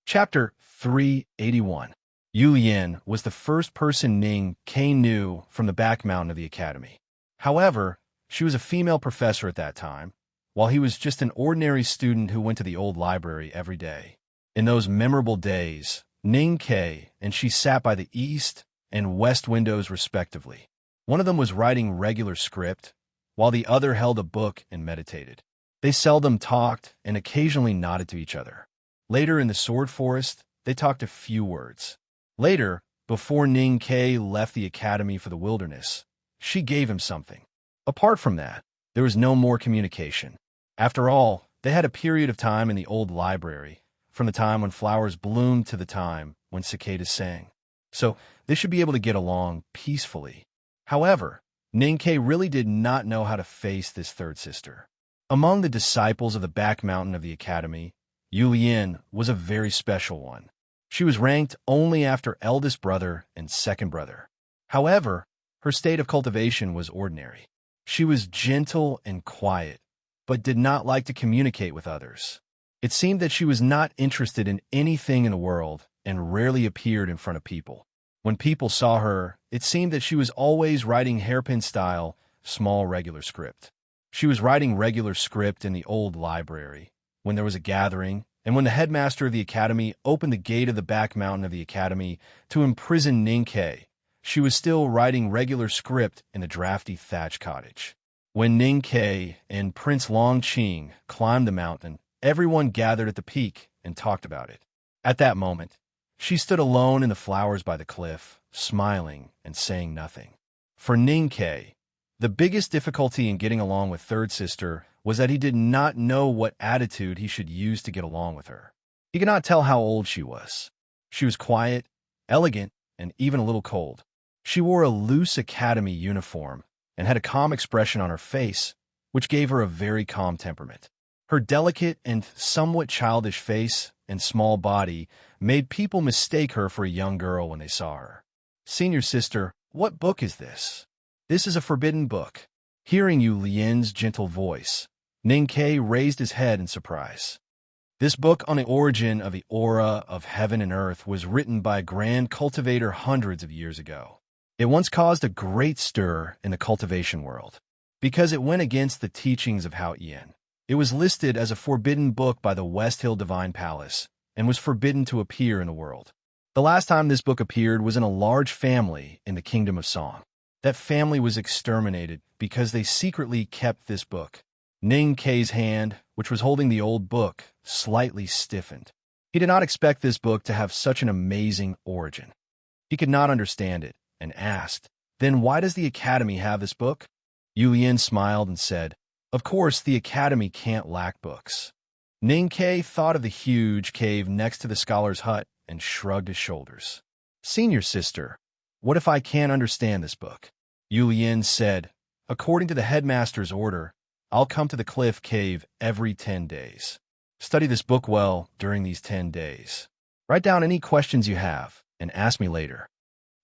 Chapter 381. Yulian was the first person Ning Kei knew from the back mountain of the academy. However, she was a female professor at that time, while he was just an ordinary student who went to the old library every day. In those memorable days, Ning Kei and she sat by the east and west windows respectively. One of them was writing regular script, while the other held a book and meditated. They seldom talked and occasionally nodded to each other. Later in the sword forest, they talked a few words. Later, before Ning Kei left the academy for the wilderness, she gave him something. Apart from that, there was no more communication. After all, they had a period of time in the old library from the time when flowers bloomed to the time when cicadas sang. So they should be able to get along peacefully. However, Ninkei really did not know how to face this third sister. Among the disciples of the back mountain of the academy, Yulian was a very special one. She was ranked only after eldest brother and second brother. However, her state of cultivation was ordinary. She was gentle and quiet, but did not like to communicate with others. It seemed that she was not interested in anything in the world and rarely appeared in front of people. When people saw her, it seemed that she was always writing hairpin-style, small regular script. She was writing regular script in the old library, when there was a gathering, and when the headmaster of the academy opened the gate of the back mountain of the academy to imprison Ninkei, she was still writing regular script in the drafty thatch cottage. When Ninkei and Prince Longqing climbed the mountain, everyone gathered at the peak and talked about it. At that moment, she stood alone in the flowers by the cliff, smiling and saying nothing. For Ninkei, the biggest difficulty in getting along with third sister was that he did not know what attitude he should use to get along with her. He could not tell how old she was. She was quiet, elegant, and even a little cold. She wore a loose academy uniform and had a calm expression on her face, which gave her a very calm temperament. Her delicate and somewhat childish face and small body made people mistake her for a young girl when they saw her. "Senior sister, what book is this?" "This is a forbidden book." Hearing Yu Lian's gentle voice, Ninkei raised his head in surprise. This book on the origin of the aura of heaven and earth was written by a grand cultivator hundreds of years ago. It once caused a great stir in the cultivation world. Because it went against the teachings of Hao Yan, it was listed as a forbidden book by the West Hill Divine Palace and was forbidden to appear in the world. The last time this book appeared was in a large family in the Kingdom of Song. That family was exterminated because they secretly kept this book. Ninkei's hand, which was holding the old book, slightly stiffened. He did not expect this book to have such an amazing origin. He could not understand it and asked, "Then why does the Academy have this book?" Yulian smiled and said, "Of course, the Academy can't lack books." Ninkei thought of the huge cave next to the scholar's hut and shrugged his shoulders. "Senior sister, what if I can't understand this book?" Yulian said, "According to the headmaster's order, I'll come to the cliff cave every 10 days. Study this book well during these 10 days. Write down any questions you have and ask me later."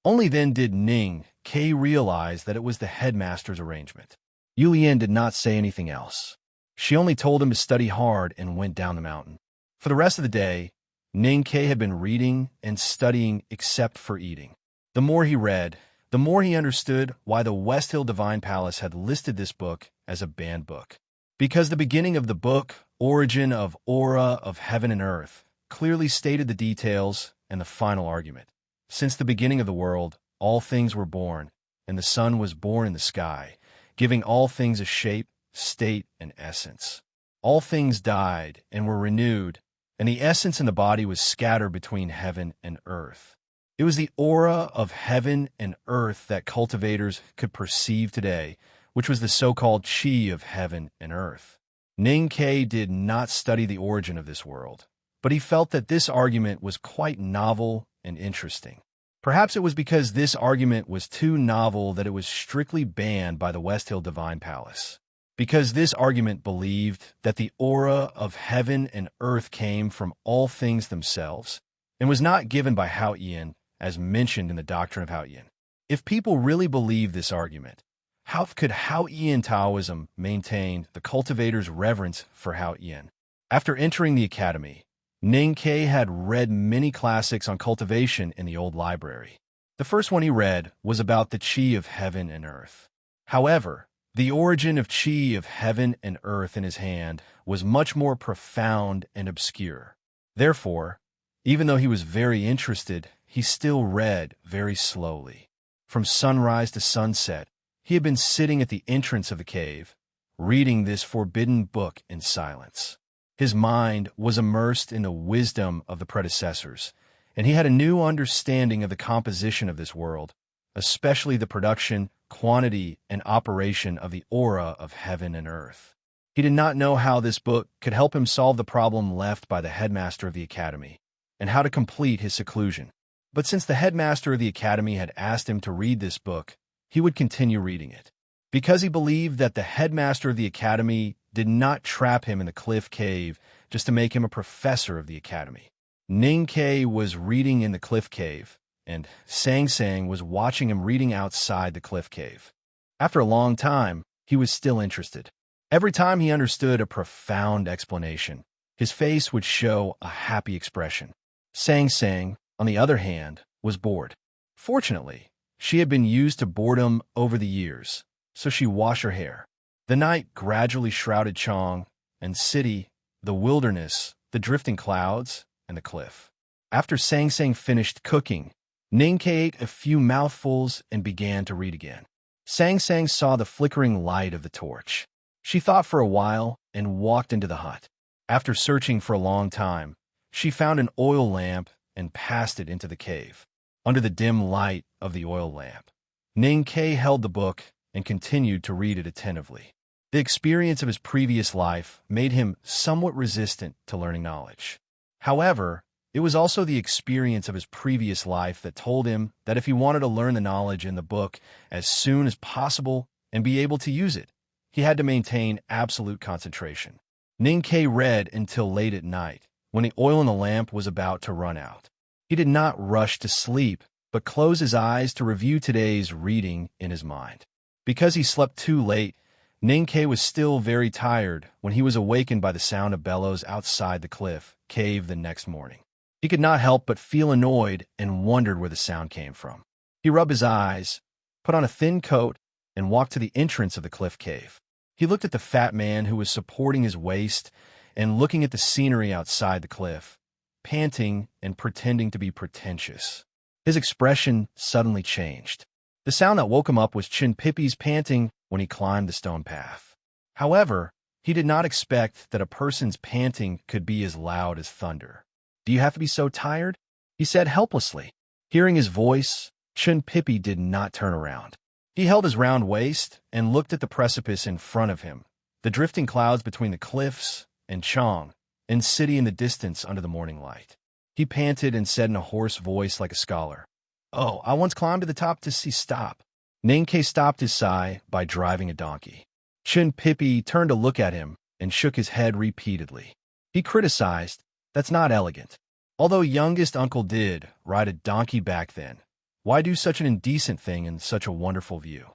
Only then did Ninkei realize that it was the headmaster's arrangement. Yulian did not say anything else. She only told him to study hard and went down the mountain. For the rest of the day, Ninkei had been reading and studying except for eating. The more he read, the more he understood why the West Hill Divine Palace had listed this book as a banned book. Because the beginning of the book, Origin of Aura of Heaven and Earth, clearly stated the details and the final argument. Since the beginning of the world, all things were born, and the sun was born in the sky, giving all things a shape, state, and essence. All things died and were renewed, and the essence in the body was scattered between heaven and earth. It was the aura of heaven and earth that cultivators could perceive today, which was the so-called chi of heaven and earth. Ninkei did not study the origin of this world, but he felt that this argument was quite novel and interesting. Perhaps it was because this argument was too novel that it was strictly banned by the West Hill Divine Palace. Because this argument believed that the aura of heaven and earth came from all things themselves and was not given by Hao Yan, as mentioned in the doctrine of Hao Yan. If people really believed this argument, how could Hao Yan Taoism maintain the cultivator's reverence for Hao Yan? After entering the academy, Ninkei had read many classics on cultivation in the old library. The first one he read was about the chi of heaven and earth. However, the origin of chi of heaven and earth in his hand was much more profound and obscure. Therefore, even though he was very interested, he still read very slowly. From sunrise to sunset, he had been sitting at the entrance of the cave, reading this forbidden book in silence. His mind was immersed in the wisdom of the predecessors, and he had a new understanding of the composition of this world, especially the production, quantity, and operation of the aura of heaven and earth. He did not know how this book could help him solve the problem left by the headmaster of the academy, and how to complete his seclusion. But since the headmaster of the academy had asked him to read this book, he would continue reading it. Because he believed that the headmaster of the academy did not trap him in the cliff cave just to make him a professor of the academy. Ning-Kei was reading in the cliff cave, and Sang-Sang was watching him reading outside the cliff cave. After a long time, he was still interested. Every time he understood a profound explanation, his face would show a happy expression. Sang-Sang, on the other hand, was bored. Fortunately, she had been used to boredom over the years, so she washed her hair. The night gradually shrouded Chang and city, the wilderness, the drifting clouds, and the cliff. After Sang-Sang finished cooking, Ning-Kei ate a few mouthfuls and began to read again. Sang-Sang saw the flickering light of the torch. She thought for a while and walked into the hut. After searching for a long time, she found an oil lamp and passed it into the cave. Under the dim light of the oil lamp, Ning-Kei held the book and continued to read it attentively. The experience of his previous life made him somewhat resistant to learning knowledge. However, it was also the experience of his previous life that told him that if he wanted to learn the knowledge in the book as soon as possible and be able to use it, he had to maintain absolute concentration. Ning-Kei read until late at night, when the oil in the lamp was about to run out. He did not rush to sleep, but closed his eyes to review today's reading in his mind. Because he slept too late, Ning-Kei was still very tired when he was awakened by the sound of bellows outside the cliff cave the next morning. He could not help but feel annoyed and wondered where the sound came from. He rubbed his eyes, put on a thin coat, and walked to the entrance of the cliff cave. He looked at the fat man who was supporting his waist and looking at the scenery outside the cliff, panting and pretending to be pretentious. His expression suddenly changed. The sound that woke him up was Chin-Pippy's panting when he climbed the stone path. However, he did not expect that a person's panting could be as loud as thunder. "Do you have to be so tired?" he said helplessly. Hearing his voice, Chin-Pippy did not turn around. He held his round waist and looked at the precipice in front of him, the drifting clouds between the cliffs, and Chang, and city in the distance under the morning light. He panted and said in a hoarse voice like a scholar, "Oh, I once climbed to the top to see stop." Ning-Kei stopped his sigh by driving a donkey. Chin-Pippy turned to look at him and shook his head repeatedly. He criticized, "That's not elegant. Although youngest uncle did ride a donkey back then, why do such an indecent thing in such a wonderful view?"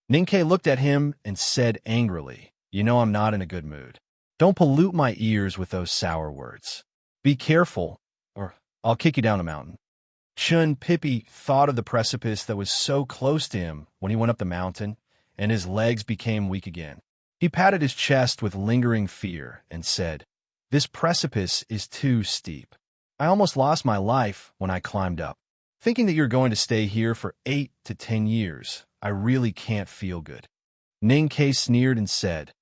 Ning-Kei looked at him and said angrily, "You know I'm not in a good mood. Don't pollute my ears with those sour words. Be careful, or I'll kick you down the mountain." Chin-Pippy thought of the precipice that was so close to him when he went up the mountain, and his legs became weak again. He patted his chest with lingering fear and said, "This precipice is too steep. I almost lost my life when I climbed up. Thinking that you're going to stay here for 8 to 10 years, I really can't feel good." Ning-Kei sneered and said,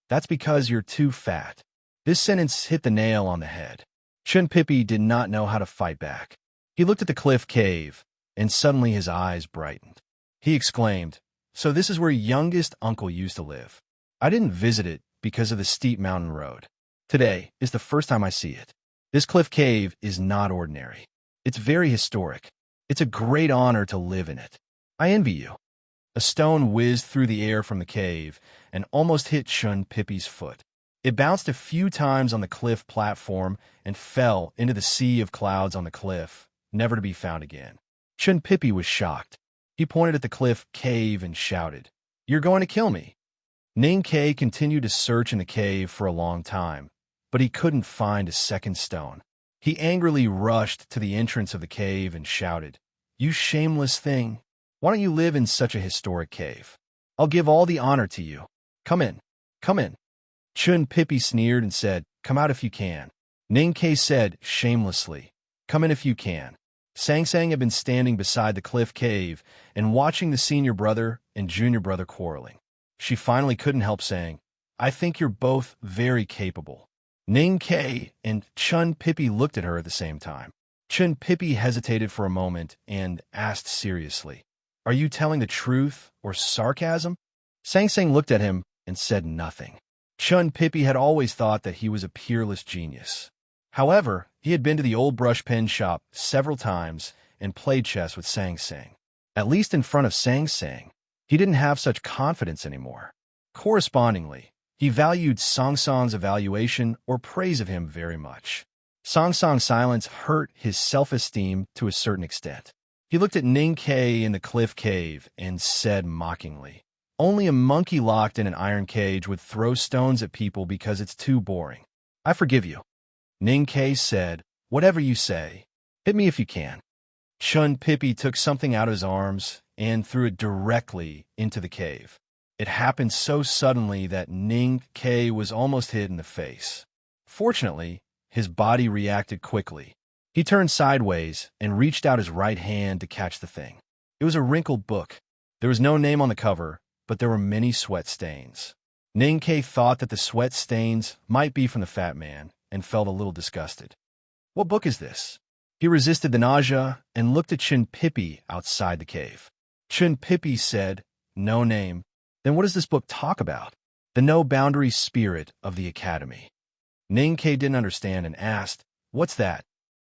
"That's because you're too fat." This sentence hit the nail on the head. Chin-Pippy did not know how to fight back. He looked at the cliff cave, and suddenly his eyes brightened. He exclaimed, "So this is where youngest uncle used to live. I didn't visit it because of the steep mountain road. Today is the first time I see it. This cliff cave is not ordinary. It's very historic. It's a great honor to live in it. I envy you." A stone whizzed through the air from the cave and almost hit Chin-Pippy's foot. It bounced a few times on the cliff platform and fell into the sea of clouds on the cliff, never to be found again. Chin-Pippy was shocked. He pointed at the cliff cave and shouted, "You're going to kill me." Ning-Kei continued to search in the cave for a long time, but he couldn't find a second stone. He angrily rushed to the entrance of the cave and shouted, "You shameless thing! Why don't you live in such a historic cave? I'll give all the honor to you. Come in, come in." Chin-Pippy sneered and said, "Come out if you can." Ning-Kei said shamelessly, "Come in if you can." Sang-Sang had been standing beside the cliff cave and watching the senior brother and junior brother quarreling. She finally couldn't help saying, "I think you're both very capable." Ning-Kei and Chin-Pippy looked at her at the same time. Chin-Pippy hesitated for a moment and asked seriously, "Are you telling the truth or sarcasm?" Sang-Sang looked at him and said nothing. Chun Pippi had always thought that he was a peerless genius. However, he had been to the old brush pen shop several times and played chess with Sang Sang. At least in front of Sang Sang, he didn't have such confidence anymore. Correspondingly, he valued Song Song's evaluation or praise of him very much. Song Song's silence hurt his self-esteem to a certain extent. He looked at Ning Kei in the cliff cave and said mockingly, "Only a monkey locked in an iron cage would throw stones at people because it's too boring. I forgive you." Ning Kei said, "Whatever you say. Hit me if you can." Chun Pippi took something out of his arms and threw it directly into the cave. It happened so suddenly that Ning Kei was almost hit in the face. Fortunately, his body reacted quickly. He turned sideways and reached out his right hand to catch the thing. It was a wrinkled book. There was no name on the cover, but there were many sweat stains. Ning Kei thought that the sweat stains might be from the fat man and felt a little disgusted. "What book is this?" He resisted the nausea and looked at Chun Pippi outside the cave. Chun Pippi said, "No name." "Then what does this book talk about?" "The no-boundary spirit of the academy." Ning Kei didn't understand and asked, "What's that?"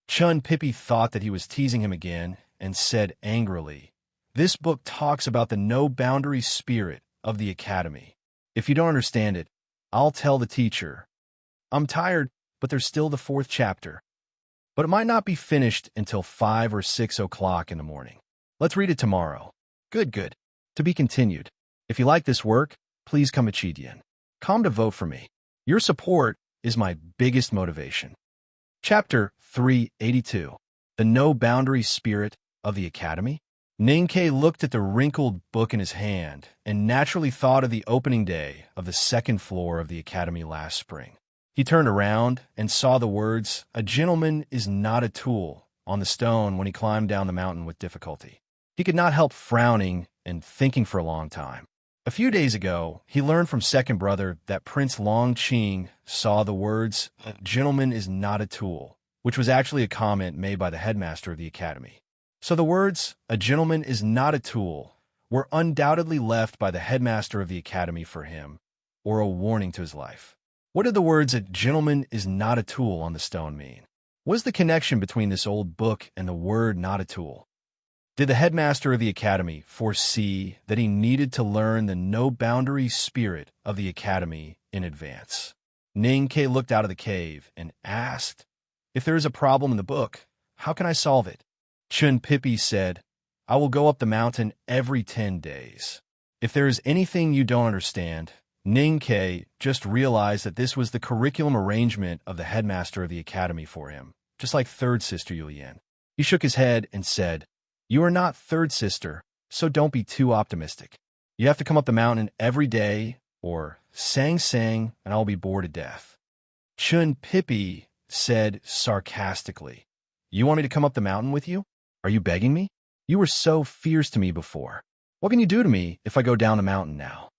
Chun Pippi thought that he was teasing him again and said angrily, "This book talks about the no-boundary spirit of the academy. If you don't understand it, I'll tell the teacher. I'm tired, but there's still the 4th chapter. But it might not be finished until 5 or 6 o'clock in the morning. Let's read it tomorrow." Good. To be continued. If you like this work, please come Chidian. Come to vote for me. Your support is my biggest motivation. Chapter 382. The No-Boundary Spirit of the Academy. Ning Kei looked at the wrinkled book in his hand and naturally thought of the opening day of the 2nd floor of the academy last spring. He turned around and saw the words, "A gentleman is not a tool," on the stone when he climbed down the mountain with difficulty. He could not help frowning and thinking for a long time. A few days ago, he learned from second brother that Prince Long Qing saw the words, "A gentleman is not a tool," which was actually a comment made by the headmaster of the academy. So the words, "A gentleman is not a tool," were undoubtedly left by the headmaster of the academy for him, or a warning to his life. What did the words, "A gentleman is not a tool," on the stone mean? What is the connection between this old book and the word "not a tool"? Did the headmaster of the academy foresee that he needed to learn the no-boundary spirit of the academy in advance? Ning Kei looked out of the cave and asked, "If there is a problem in the book, how can I solve it?" Chun Pippi said, "I will go up the mountain every 10 days. If there is anything you don't understand," Ning Kei just realized that this was the curriculum arrangement of the headmaster of the academy for him, just like third sister Yulian. He shook his head and said, "You are not third sister, so don't be too optimistic. You have to come up the mountain every day, or Sang Sang, and I'll be bored to death." Chun Pippi said sarcastically, "You want me to come up the mountain with you? Are you begging me? You were so fierce to me before. What can you do to me if I go down the mountain now?"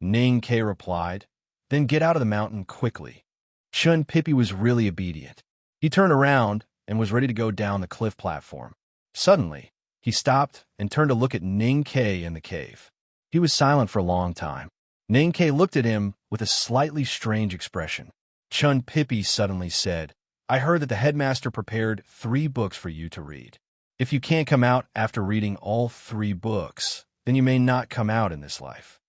Ning Kei replied, "Then get out of the mountain quickly." Chun Pippi was really obedient. He turned around and was ready to go down the cliff platform. Suddenly, he stopped and turned to look at Ning Kei in the cave. He was silent for a long time. Ning Kei looked at him with a slightly strange expression. Chun Pippi suddenly said, "I heard that the headmaster prepared 3 books for you to read. If you can't come out after reading all 3 books, then you may not come out in this life."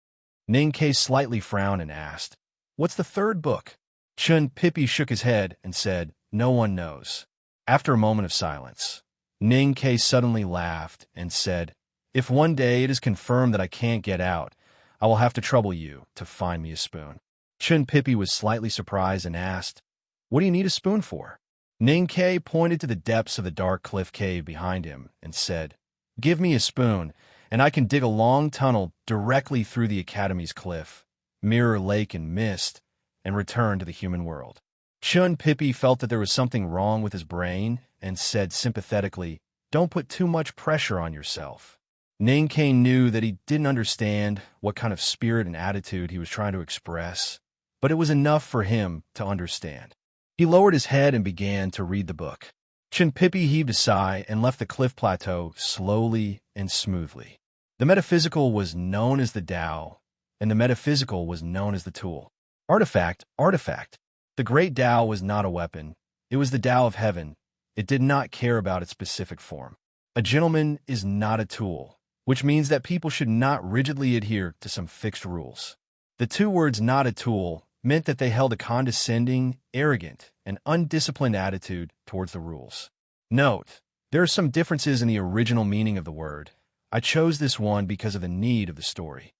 Ning Kei slightly frowned and asked, "What's the 3rd book?" Chun Pippi shook his head and said, "No one knows." After a moment of silence, Ning Kei suddenly laughed and said, "If one day it is confirmed that I can't get out, I will have to trouble you to find me a spoon." Chun Pippi was slightly surprised and asked, "What do you need a spoon for?" Ning Kei pointed to the depths of the dark cliff cave behind him and said, "Give me a spoon, and I can dig a long tunnel directly through the academy's cliff, mirror lake and mist, and return to the human world." Chun Pippi felt that there was something wrong with his brain and said sympathetically, "Don't put too much pressure on yourself." Ning Kei knew that he didn't understand what kind of spirit and attitude he was trying to express, but it was enough for him to understand. He lowered his head and began to read the book. Chun Pippi heaved a sigh and left the cliff plateau slowly and smoothly. The metaphysical was known as the Tao, and the metaphysical was known as the tool. Artifact, artifact. The great Tao was not a weapon. It was the Tao of heaven. It did not care about its specific form. A gentleman is not a tool, which means that people should not rigidly adhere to some fixed rules. The two words "not a tool" meant that they held a condescending, arrogant, and undisciplined attitude towards the rules. Note, there are some differences in the original meaning of the word. I chose this one because of the need of the story.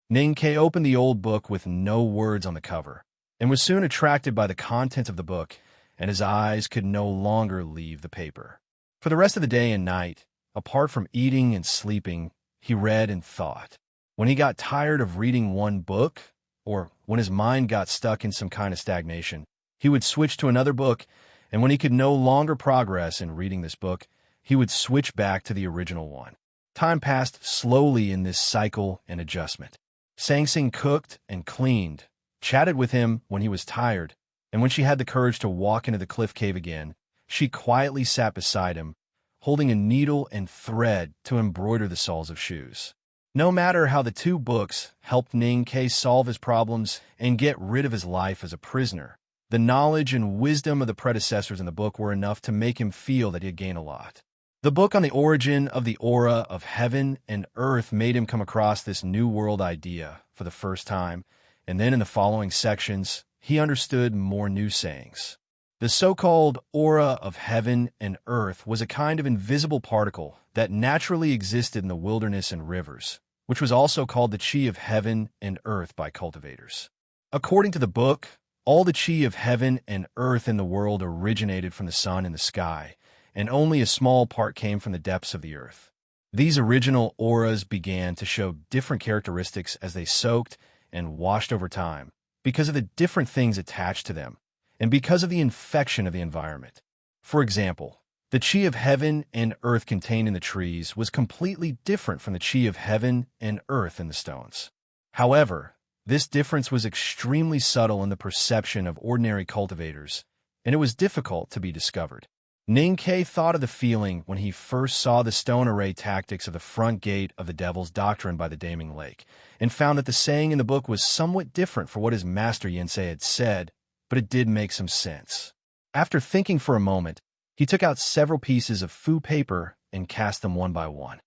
Ninkei opened the old book with no words on the cover, and was soon attracted by the content of the book, and his eyes could no longer leave the paper. For the rest of the day and night, apart from eating and sleeping, he read and thought. When he got tired of reading one book, or when his mind got stuck in some kind of stagnation, he would switch to another book, and when he could no longer progress in reading this book, he would switch back to the original one. Time passed slowly in this cycle and adjustment. Sang Sing cooked and cleaned, chatted with him when he was tired, and when she had the courage to walk into the cliff cave again, she quietly sat beside him, holding a needle and thread to embroider the soles of shoes. No matter how the two books helped Ninkei solve his problems and get rid of his life as a prisoner, the knowledge and wisdom of the predecessors in the book were enough to make him feel that he had gained a lot. The book on the origin of the aura of heaven and earth made him come across this new world idea for the first time, and then in the following sections, he understood more new sayings. The so-called aura of heaven and earth was a kind of invisible particle that naturally existed in the wilderness and rivers, which was also called the chi of heaven and earth by cultivators. According to the book, all the chi of heaven and earth in the world originated from the sun and the sky, and only a small part came from the depths of the earth. These original auras began to show different characteristics as they soaked and washed over time, because of the different things attached to them, and because of the infection of the environment. For example, the chi of heaven and earth contained in the trees was completely different from the chi of heaven and earth in the stones. However, this difference was extremely subtle in the perception of ordinary cultivators, and it was difficult to be discovered. Ninkei thought of the feeling when he first saw the stone array tactics of the front gate of the Devil's Doctrine by the Daming Lake, and found that the saying in the book was somewhat different from what his master Yensei had said, but it did make some sense. After thinking for a moment, he took out several pieces of fu paper and cast them one by one.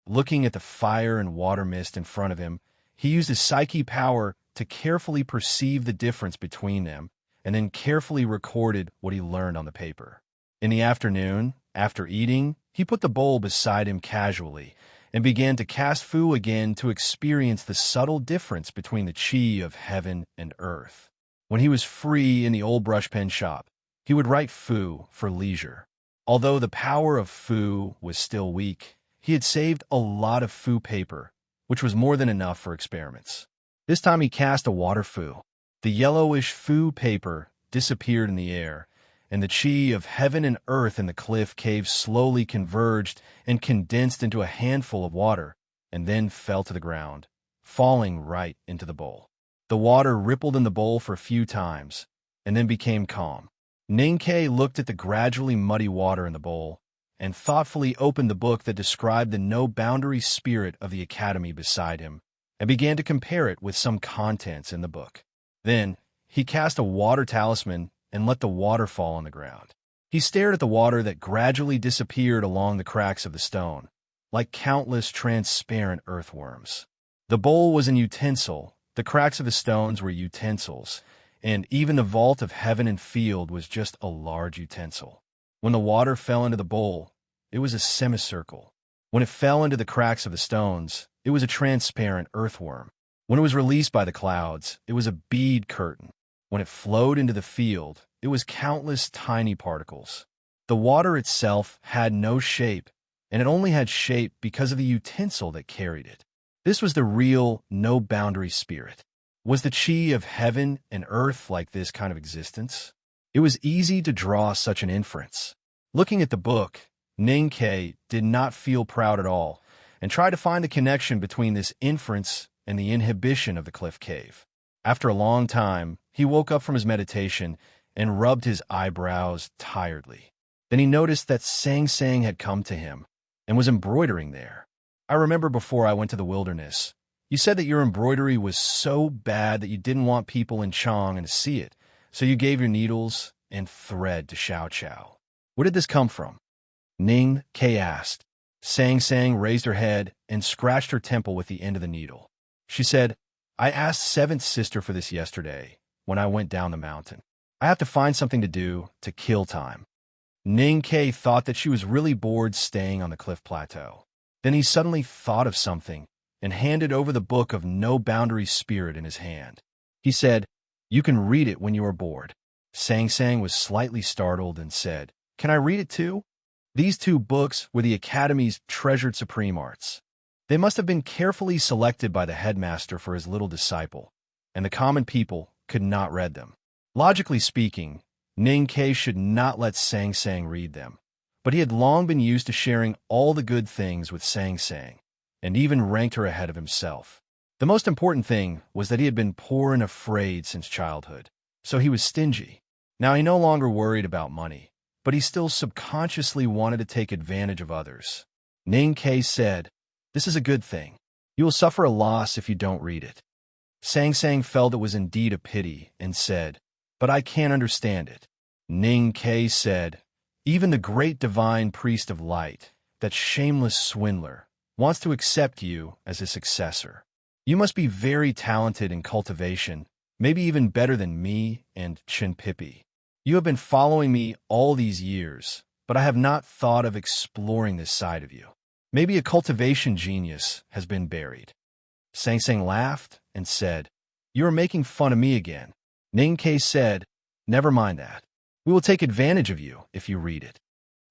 Looking at the fire and water mist in front of him, he used his psyche power to carefully perceive the difference between them, and then carefully recorded what he learned on the paper. In the afternoon, after eating, he put the bowl beside him casually and began to cast fu again to experience the subtle difference between the chi of heaven and earth. When he was free in the old brush pen shop, he would write fu for leisure. Although the power of fu was still weak, he had saved a lot of fu paper, which was more than enough for experiments. This time he cast a water fu. The yellowish fu paper disappeared in the air, and the chi of heaven and earth in the cliff cave slowly converged and condensed into a handful of water, and then fell to the ground, falling right into the bowl. The water rippled in the bowl for a few times, and then became calm. Ninkei looked at the gradually muddy water in the bowl, and thoughtfully opened the book that described the no-boundary spirit of the academy beside him, and began to compare it with some contents in the book. Then, he cast a water talisman and let the water fall on the ground. He stared at the water that gradually disappeared along the cracks of the stone, like countless transparent earthworms. The bowl was an utensil, the cracks of the stones were utensils, and even the vault of heaven and field was just a large utensil. When the water fell into the bowl, it was a semicircle. When it fell into the cracks of the stones, it was a transparent earthworm. When it was released by the clouds, it was a bead curtain. When it flowed into the field, it was countless tiny particles. The water itself had no shape, and it only had shape because of the utensil that carried it. This was the real, no-boundary spirit. Was the chi of heaven and earth like this kind of existence? It was easy to draw such an inference. Looking at the book, Ninkei did not feel proud at all, and tried to find the connection between this inference and the inhibition of the cliff cave. After a long time, he woke up from his meditation and rubbed his eyebrows tiredly. Then he noticed that Sang Sang had come to him and was embroidering there. I remember before I went to the wilderness, You said that your embroidery was so bad that you didn't want people in Chang'an to see it, so you gave your needles and thread to Xiao Qiao. Where did this come from? Ning Ke asked. Sang Sang raised her head and scratched her temple with the end of the needle. She said, I asked seventh sister for this yesterday when I went down the mountain. I have to find something to do to kill time. Ning Ke thought that she was really bored staying on the cliff plateau. Then he suddenly thought of something and handed over the book of No Boundary Spirit in his hand. He said, You can read it when you are bored. Sang Sang was slightly startled and said, Can I read it too? These two books were the Academy's treasured supreme arts. They must have been carefully selected by the headmaster for his little disciple, and the common people could not read them. Logically speaking, Ning Ke should not let Sang Sang read them, but he had long been used to sharing all the good things with Sang Sang, and even ranked her ahead of himself. The most important thing was that he had been poor and afraid since childhood, so he was stingy. Now he no longer worried about money, but he still subconsciously wanted to take advantage of others. Ning Ke said, This is a good thing. You will suffer a loss if you don't read it. Sang Sang felt it was indeed a pity and said, But I can't understand it. Ning Ke said, Even the great divine priest of light, that shameless swindler, wants to accept you as his successor. You must be very talented in cultivation, maybe even better than me and Chin Pippi. You have been following me all these years, but I have not thought of exploring this side of you. Maybe a cultivation genius has been buried. Sang Sang laughed and said, You are making fun of me again. Ning Ke said, Never mind that. We will take advantage of you if you read it.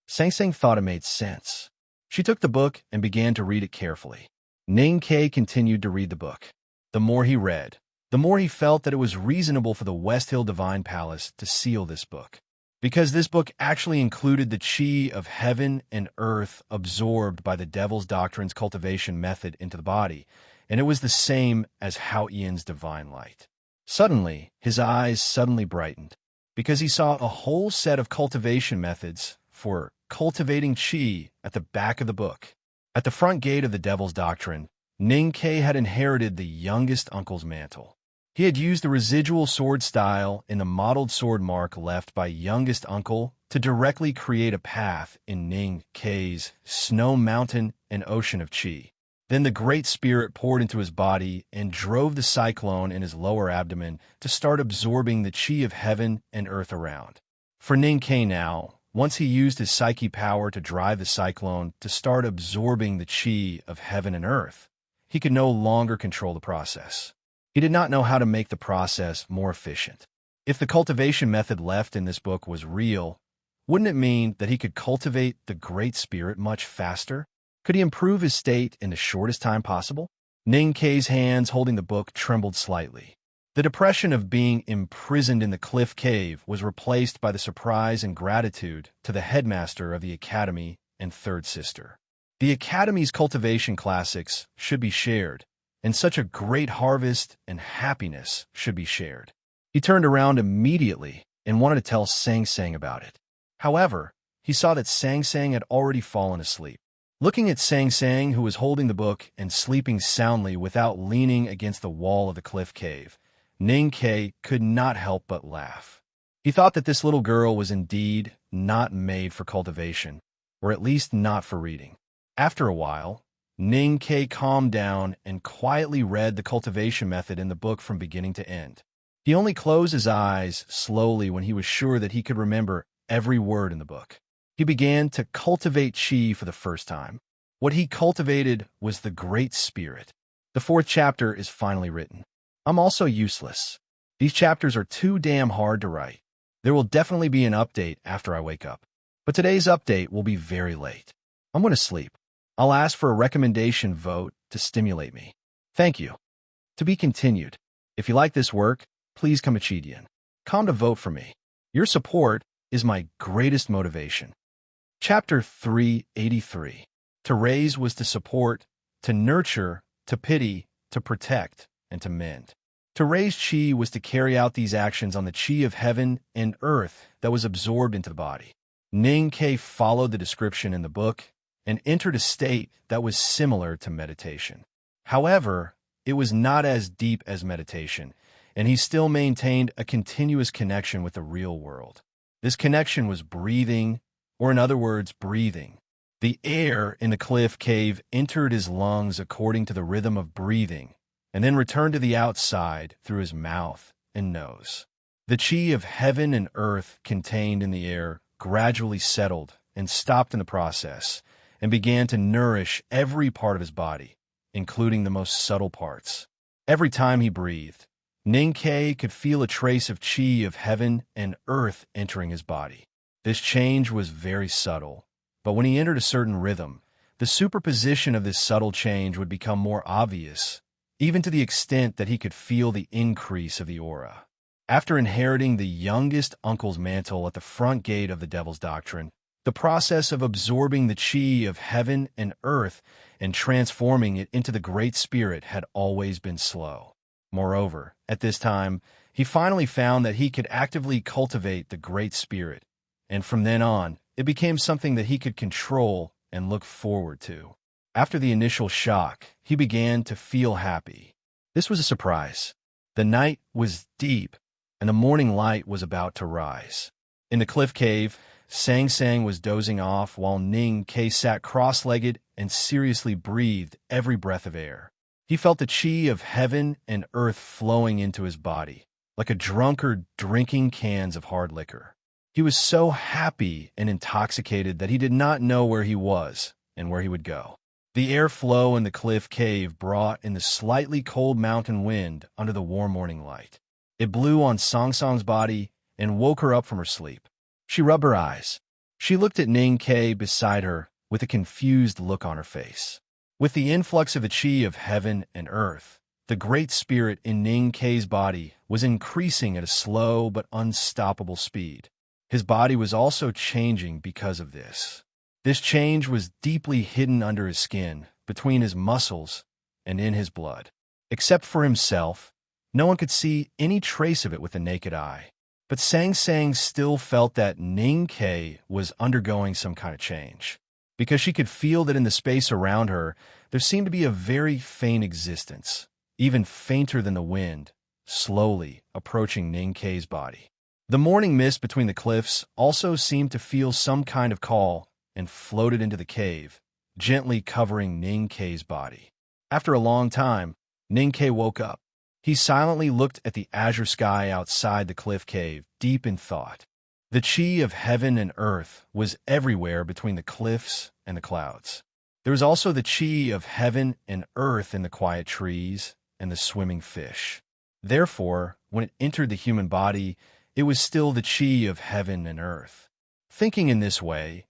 Sang Sang thought it made sense. She took the book and began to read it carefully. Ning Ke continued to read the book. The more he read, the more he felt that it was reasonable for the West Hill Divine Palace to seal this book, because this book actually included the chi of heaven and earth absorbed by the Devil's Doctrine's cultivation method into the body, and it was the same as Hao Yian's divine light. Suddenly, his eyes suddenly brightened, because he saw a whole set of cultivation methods for cultivating chi at the back of the book. At the front gate of the Devil's Doctrine, Ning Ke had inherited the youngest uncle's mantle. He had used the residual sword style in the modeled sword mark left by youngest uncle to directly create a path in Ning Ke's snow mountain and ocean of chi. Then the Great Spirit poured into his body and drove the cyclone in his lower abdomen to start absorbing the chi of heaven and earth around. For Ning Ke now, once he used his psyche power to drive the cyclone to start absorbing the chi of heaven and earth, he could no longer control the process. He did not know how to make the process more efficient. If the cultivation method left in this book was real, wouldn't it mean that he could cultivate the Great Spirit much faster? Could he improve his state in the shortest time possible? Ning Ke's hands holding the book trembled slightly. The depression of being imprisoned in the cliff cave was replaced by the surprise and gratitude to the headmaster of the academy and third sister. The academy's cultivation classics should be shared, and such a great harvest and happiness should be shared. He turned around immediately and wanted to tell Sang Sang about it. However, he saw that Sang Sang had already fallen asleep. Looking at Sang Sang, who was holding the book and sleeping soundly without leaning against the wall of the cliff cave, Ning Ke could not help but laugh. He thought that this little girl was indeed not made for cultivation, or at least not for reading. After a while, Ning Ke calmed down and quietly read the cultivation method in the book from beginning to end. He only closed his eyes slowly when he was sure that he could remember every word in the book. He began to cultivate chi for the first time. What he cultivated was the Great Spirit. The 4th chapter is finally written. I'm also useless. These chapters are too damn hard to write. There will definitely be an update after I wake up. But today's update will be very late. I'm going to sleep. I'll ask for a recommendation vote to stimulate me. Thank you. To be continued. If you like this work, please come to vote for me. Your support is my greatest motivation. Chapter 383. To raise was to support, to nurture, to pity, to protect, and to mend. To raise chi was to carry out these actions on the chi of heaven and earth that was absorbed into the body. Ning Ke followed the description in the book and entered a state that was similar to meditation. However, it was not as deep as meditation, and he still maintained a continuous connection with the real world. This connection was breathing, or in other words, breathing. The air in the cliff cave entered his lungs according to the rhythm of breathing, and then returned to the outside through his mouth and nose. The chi of heaven and earth contained in the air gradually settled and stopped in the process, and began to nourish every part of his body, including the most subtle parts. Every time he breathed, Ninkei could feel a trace of chi of heaven and earth entering his body. This change was very subtle, but when he entered a certain rhythm, the superposition of this subtle change would become more obvious, even to the extent that he could feel the increase of the aura. After inheriting the youngest uncle's mantle at the front gate of the Devil's Doctrine, the process of absorbing the chi of heaven and earth and transforming it into the Great Spirit had always been slow. Moreover, at this time, he finally found that he could actively cultivate the Great Spirit, and from then on, it became something that he could control and look forward to. After the initial shock, he began to feel happy. This was a surprise. The night was deep, and the morning light was about to rise. In the cliff cave, Sang Sang was dozing off while Ning Kei sat cross-legged and seriously breathed every breath of air. He felt the chi of heaven and earth flowing into his body, like a drunkard drinking cans of hard liquor. He was so happy and intoxicated that he did not know where he was and where he would go. The airflow in the cliff cave brought in the slightly cold mountain wind under the warm morning light. It blew on Sang Sang's body and woke her up from her sleep. She rubbed her eyes. She looked at Ning Kei beside her with a confused look on her face. With the influx of the chi of heaven and earth, the Great Spirit in Ning Kei's body was increasing at a slow but unstoppable speed. His body was also changing because of this. This change was deeply hidden under his skin, between his muscles, and in his blood. Except for himself, no one could see any trace of it with the naked eye. But Sang Sang still felt that Ning Kei was undergoing some kind of change, because she could feel that in the space around her, there seemed to be a very faint existence, even fainter than the wind, slowly approaching Ning Kei's body. The morning mist between the cliffs also seemed to feel some kind of call and floated into the cave, gently covering Ning Kei's body. After a long time, Ning Kei woke up. He silently looked at the azure sky outside the cliff cave, deep in thought. The chi of heaven and earth was everywhere between the cliffs and the clouds. There was also the chi of heaven and earth in the quiet trees and the swimming fish. Therefore, when it entered the human body, it was still the chi of heaven and earth. Thinking in this way,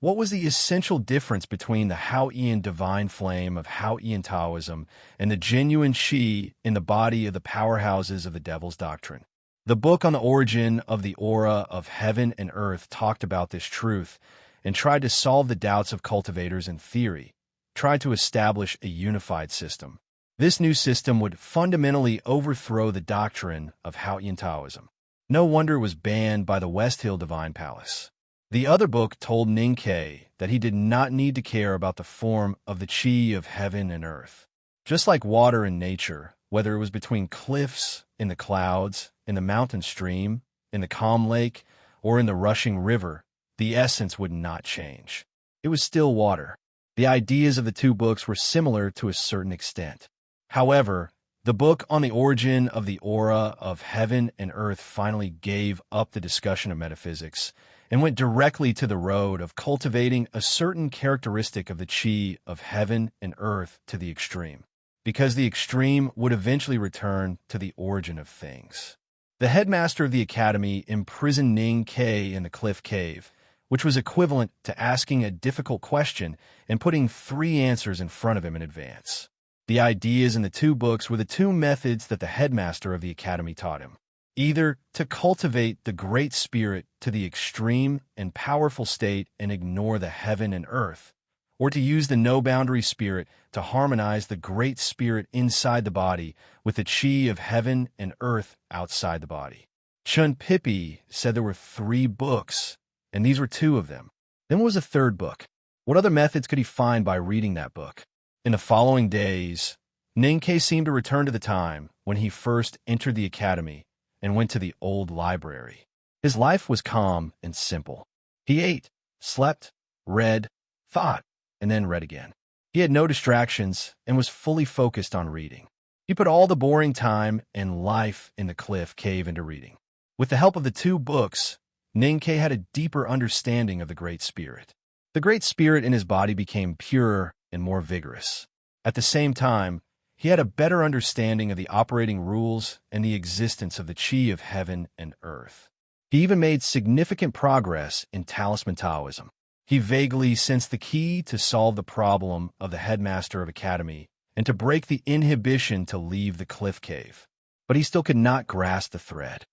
what was the essential difference between the Hao-Ian divine flame of Hao-Ian Taoism and the genuine chi in the body of the powerhouses of the Devil's Doctrine? The book on the origin of the aura of heaven and earth talked about this truth and tried to solve the doubts of cultivators in theory, tried to establish a unified system. This new system would fundamentally overthrow the doctrine of Hao-Ian Taoism. No wonder it was banned by the West Hill Divine Palace. The other book told Ning Kei that he did not need to care about the form of the chi of heaven and earth. Just like water in nature, whether it was between cliffs, in the clouds, in the mountain stream, in the calm lake, or in the rushing river, the essence would not change. It was still water. The ideas of the two books were similar to a certain extent. However, the book on the origin of the aura of heaven and earth finally gave up the discussion of metaphysics and went directly to the road of cultivating a certain characteristic of the chi of heaven and earth to the extreme, because the extreme would eventually return to the origin of things. The headmaster of the academy imprisoned Ning Kei in the cliff cave, which was equivalent to asking a difficult question and putting 3 answers in front of him in advance. The ideas in the two books were the 2 methods that the headmaster of the academy taught him. Either to cultivate the Great Spirit to the extreme and powerful state and ignore the heaven and earth, or to use the no-boundary spirit to harmonize the Great Spirit inside the body with the chi of heaven and earth outside the body. Chun Pippi said there were 3 books, and these were 2 of them. Then what was the 3rd book? What other methods could he find by reading that book? In the following days, Ninkei seemed to return to the time when he first entered the academy and went to the old library. His life was calm and simple. He ate, slept, read, thought, and then read again. He had no distractions and was fully focused on reading. He put all the boring time and life in the cliff cave into reading. With the help of the 2 books, Ninkei had a deeper understanding of the Great Spirit. The Great Spirit in his body became purer and more vigorous. At the same time, he had a better understanding of the operating rules and the existence of the chi of heaven and earth. He even made significant progress in talisman Taoism. He vaguely sensed the key to solve the problem of the headmaster of academy and to break the inhibition to leave the cliff cave. But he still could not grasp the thread.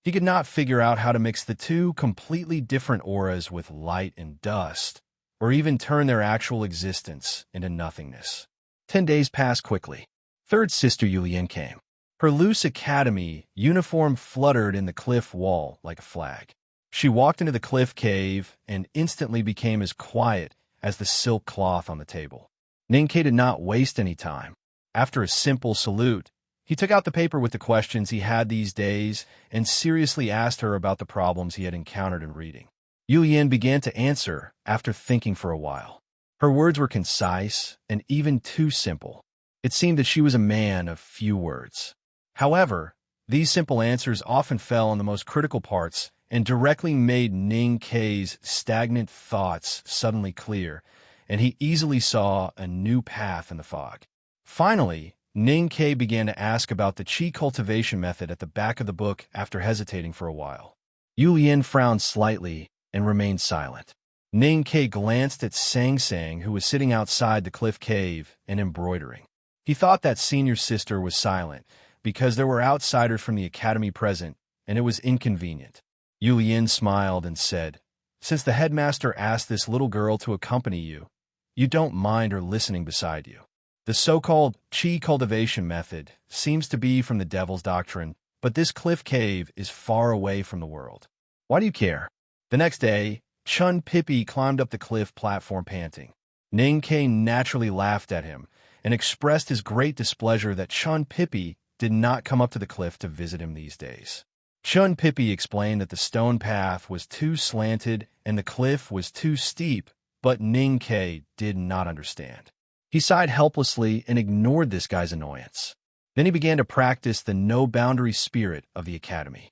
He could not figure out how to mix the 2 completely different auras with light and dust, or even turn their actual existence into nothingness. 10 days passed quickly. Third sister Yulian came. Her loose academy uniform fluttered in the cliff wall like a flag. She walked into the cliff cave and instantly became as quiet as the silk cloth on the table. Ninkei did not waste any time. After a simple salute, he took out the paper with the questions he had these days and seriously asked her about the problems he had encountered in reading. Yulian began to answer after thinking for a while. Her words were concise and even too simple. It seemed that she was a man of few words. However, these simple answers often fell on the most critical parts and directly made Ninkei's stagnant thoughts suddenly clear, and he easily saw a new path in the fog. Finally, Ninkei began to ask about the qi cultivation method at the back of the book after hesitating for a while. Yulian frowned slightly and remained silent. Ninkei glanced at Sang Sang, who was sitting outside the cliff cave and embroidering. He thought that senior sister was silent because there were outsiders from the academy present, and it was inconvenient. Yulian smiled and said, "Since the headmaster asked this little girl to accompany you, you don't mind her listening beside you. The so-called qi cultivation method seems to be from the devil's doctrine, but this cliff cave is far away from the world. Why do you care?" The next day, Chun Pippi climbed up the cliff platform panting. Ninkei naturally laughed at him and expressed his great displeasure that Chun Pippi did not come up to the cliff to visit him these days. Chun Pippi explained that the stone path was too slanted and the cliff was too steep, but Ninkei did not understand. He sighed helplessly and ignored this guy's annoyance. Then he began to practice the no-boundary spirit of the academy.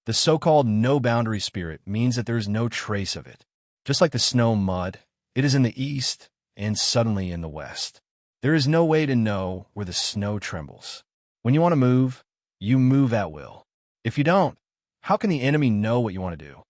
The so-called no-boundary spirit means that there is no trace of it. Just like the snow mud, it is in the east and suddenly in the west. There is no way to know where the snow trembles. When you want to move, you move at will. If you don't, how can the enemy know what you want to do?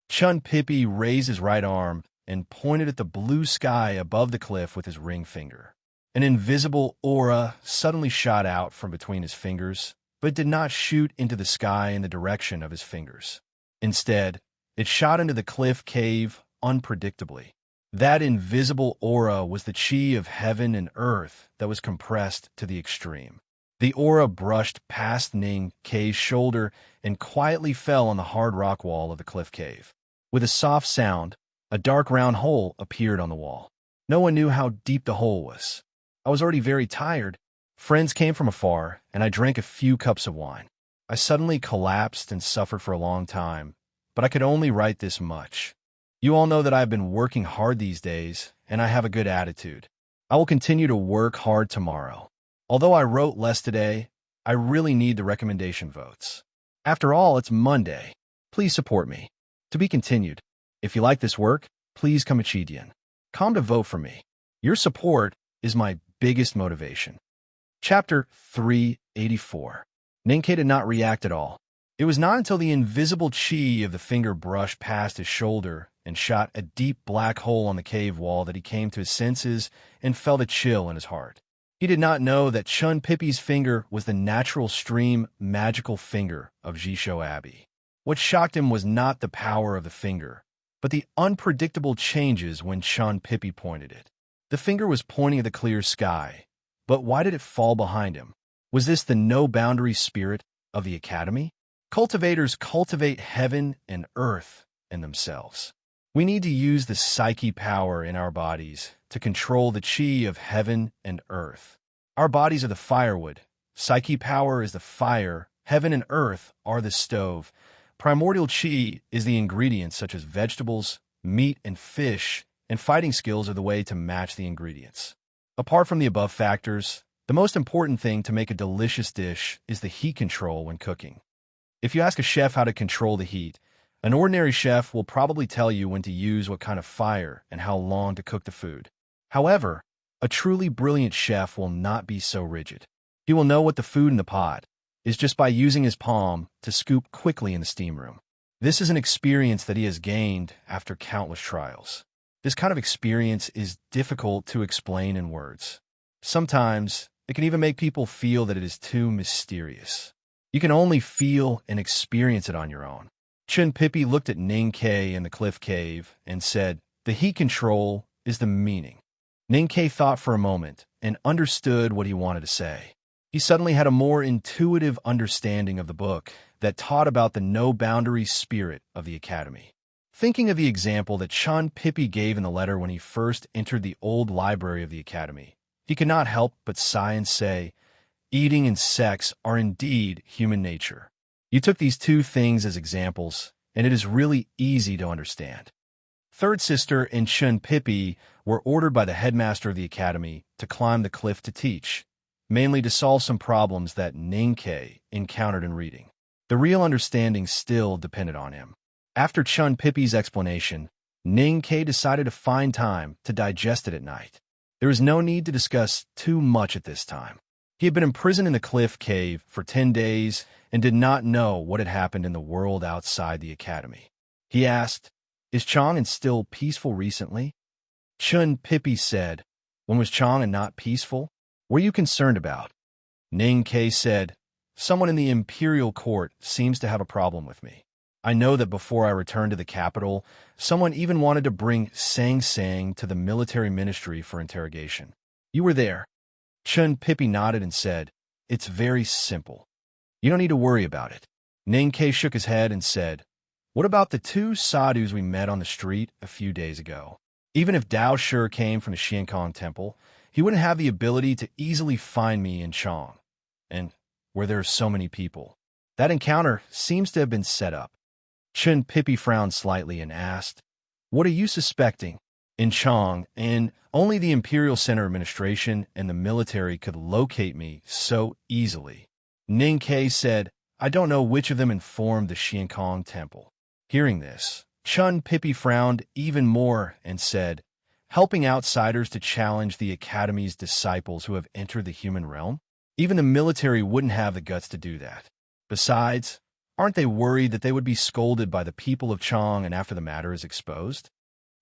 Chun Pippi raised his right arm and pointed at the blue sky above the cliff with his ring finger. An invisible aura suddenly shot out from between his fingers, but did not shoot into the sky in the direction of his fingers. Instead, it shot into the cliff cave unpredictably. That invisible aura was the chi of heaven and earth that was compressed to the extreme. The aura brushed past Ninkei's shoulder and quietly fell on the hard rock wall of the cliff cave. With a soft sound, a dark round hole appeared on the wall. No one knew how deep the hole was. I was already very tired. Friends came from afar, and I drank a few cups of wine. I suddenly collapsed and suffered for a long time, but I could only write this much. You all know that I have been working hard these days, and I have a good attitude. I will continue to work hard tomorrow. Although I wrote less today, I really need the recommendation votes. After all, it's Monday. Please support me. To be continued. If you like this work, please come Come to vote for me. Your support is my biggest motivation. Chapter 384. Ninkei did not react at all. It was not until the invisible chi of the finger brushed past his shoulder and shot a deep black hole on the cave wall that he came to his senses and felt a chill in his heart. He did not know that Chun Pippi's finger was the natural stream magical finger of Jisho Abbey. What shocked him was not the power of the finger, but the unpredictable changes when Chun Pippi pointed it. The finger was pointing at the clear sky, but why did it fall behind him? Was this the no-boundary spirit of the academy? Cultivators cultivate heaven and earth in themselves. We need to use the psyche power in our bodies to control the chi of heaven and earth. Our bodies are the firewood. Psyche power is the fire. Heaven and earth are the stove. Primordial chi is the ingredients such as vegetables, meat, and fish, and fighting skills are the way to match the ingredients. Apart from the above factors, the most important thing to make a delicious dish is the heat control when cooking. If you ask a chef how to control the heat, an ordinary chef will probably tell you when to use what kind of fire and how long to cook the food. However, a truly brilliant chef will not be so rigid. He will know what the food in the pot is just by using his palm to scoop quickly in the steam room. This is an experience that he has gained after countless trials. This kind of experience is difficult to explain in words. Sometimes, it can even make people feel that it is too mysterious. You can only feel and experience it on your own. Chun Pippi looked at Ning Ke in the cliff cave and said, "The heat control is the meaning." Ning Ke thought for a moment and understood what he wanted to say. He suddenly had a more intuitive understanding of the book that taught about the no-boundary spirit of the academy. Thinking of the example that Chun Pippi gave in the letter when he first entered the old library of the academy, he could not help but sigh and say, "Eating and sex are indeed human nature." You took these two things as examples, and it is really easy to understand. Third Sister and Chun Pippi were ordered by the headmaster of the academy to climb the cliff to teach, mainly to solve some problems that Ning Ke encountered in reading. The real understanding still depended on him. After Chun Pippi's explanation, Ning Ke decided to find time to digest it at night. There is no need to discuss too much at this time. He had been imprisoned in the cliff cave for 10 days and did not know what had happened in the world outside the academy. He asked, "Is Chang'an still peaceful recently?" Chun Pippi said, "When was Chang'an not peaceful? What are you concerned about?" Ning Ke said, "Someone in the imperial court seems to have a problem with me. I know that before I returned to the capital, someone even wanted to bring Sang Sang to the military ministry for interrogation. You were there." Chun Pippi nodded and said, "It's very simple. You don't need to worry about it." Ning Ke shook his head and said, "What about the two sadhus we met on the street a few days ago? Even if Dao Shi came from the Xiankong temple, he wouldn't have the ability to easily find me in Chang, and where there are so many people. That encounter seems to have been set up." Chun Pippi frowned slightly and asked, "What are you suspecting?" "In Chang, and only the Imperial Center Administration and the military could locate me so easily." Ning Ke said, "I don't know which of them informed the Xiankong temple." Hearing this, Chun Pippi frowned even more and said, "Helping outsiders to challenge the Academy's disciples who have entered the human realm? Even the military wouldn't have the guts to do that. Besides, aren't they worried that they would be scolded by the people of Chang and after the matter is exposed?"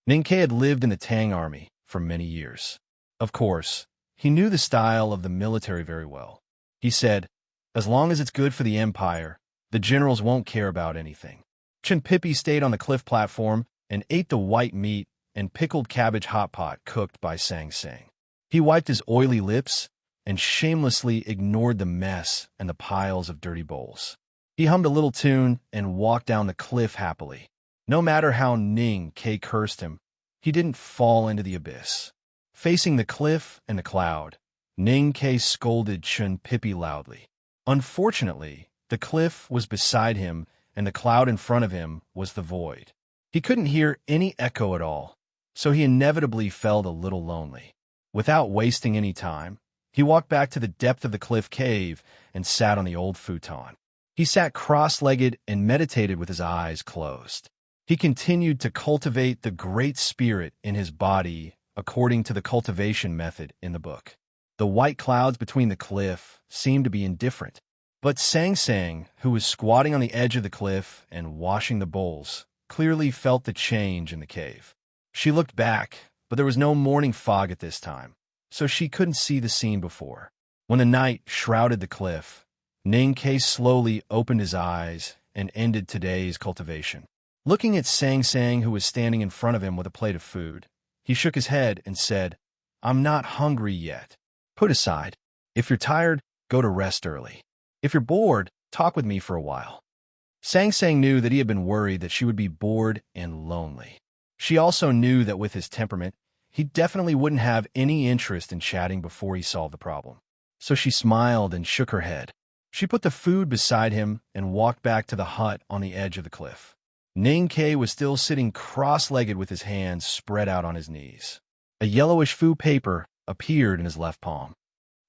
Ning Ke had lived in the Tang army for many years. Of course, he knew the style of the military very well. He said, "As long as it's good for the empire, the generals won't care about anything." Chun Pippi stayed on the cliff platform and ate the white meat and pickled cabbage hot pot cooked by Sang Sang. He wiped his oily lips and shamelessly ignored the mess and the piles of dirty bowls. He hummed a little tune and walked down the cliff happily. No matter how Ning Ke cursed him, he didn't fall into the abyss. Facing the cliff and the cloud, Ning Ke scolded Chun Pippi loudly. Unfortunately, the cliff was beside him and the cloud in front of him was the void. He couldn't hear any echo at all, so he inevitably felt a little lonely. Without wasting any time, he walked back to the depth of the cliff cave and sat on the old futon. He sat cross-legged and meditated with his eyes closed. He continued to cultivate the great spirit in his body according to the cultivation method in the book. The white clouds between the cliff seemed to be indifferent. But Sang Sang, who was squatting on the edge of the cliff and washing the bowls, clearly felt the change in the cave. She looked back, but there was no morning fog at this time, so she couldn't see the scene before. When the night shrouded the cliff, Ning Ke slowly opened his eyes and ended today's cultivation. Looking at Sang Sang, who was standing in front of him with a plate of food, he shook his head and said, "I'm not hungry yet. Put aside. If you're tired, go to rest early. If you're bored, talk with me for a while." Sang Sang knew that he had been worried that she would be bored and lonely. She also knew that with his temperament, he definitely wouldn't have any interest in chatting before he solved the problem. So she smiled and shook her head. She put the food beside him and walked back to the hut on the edge of the cliff. Ning-Ke was still sitting cross-legged with his hands spread out on his knees. A yellowish fu paper appeared in his left palm.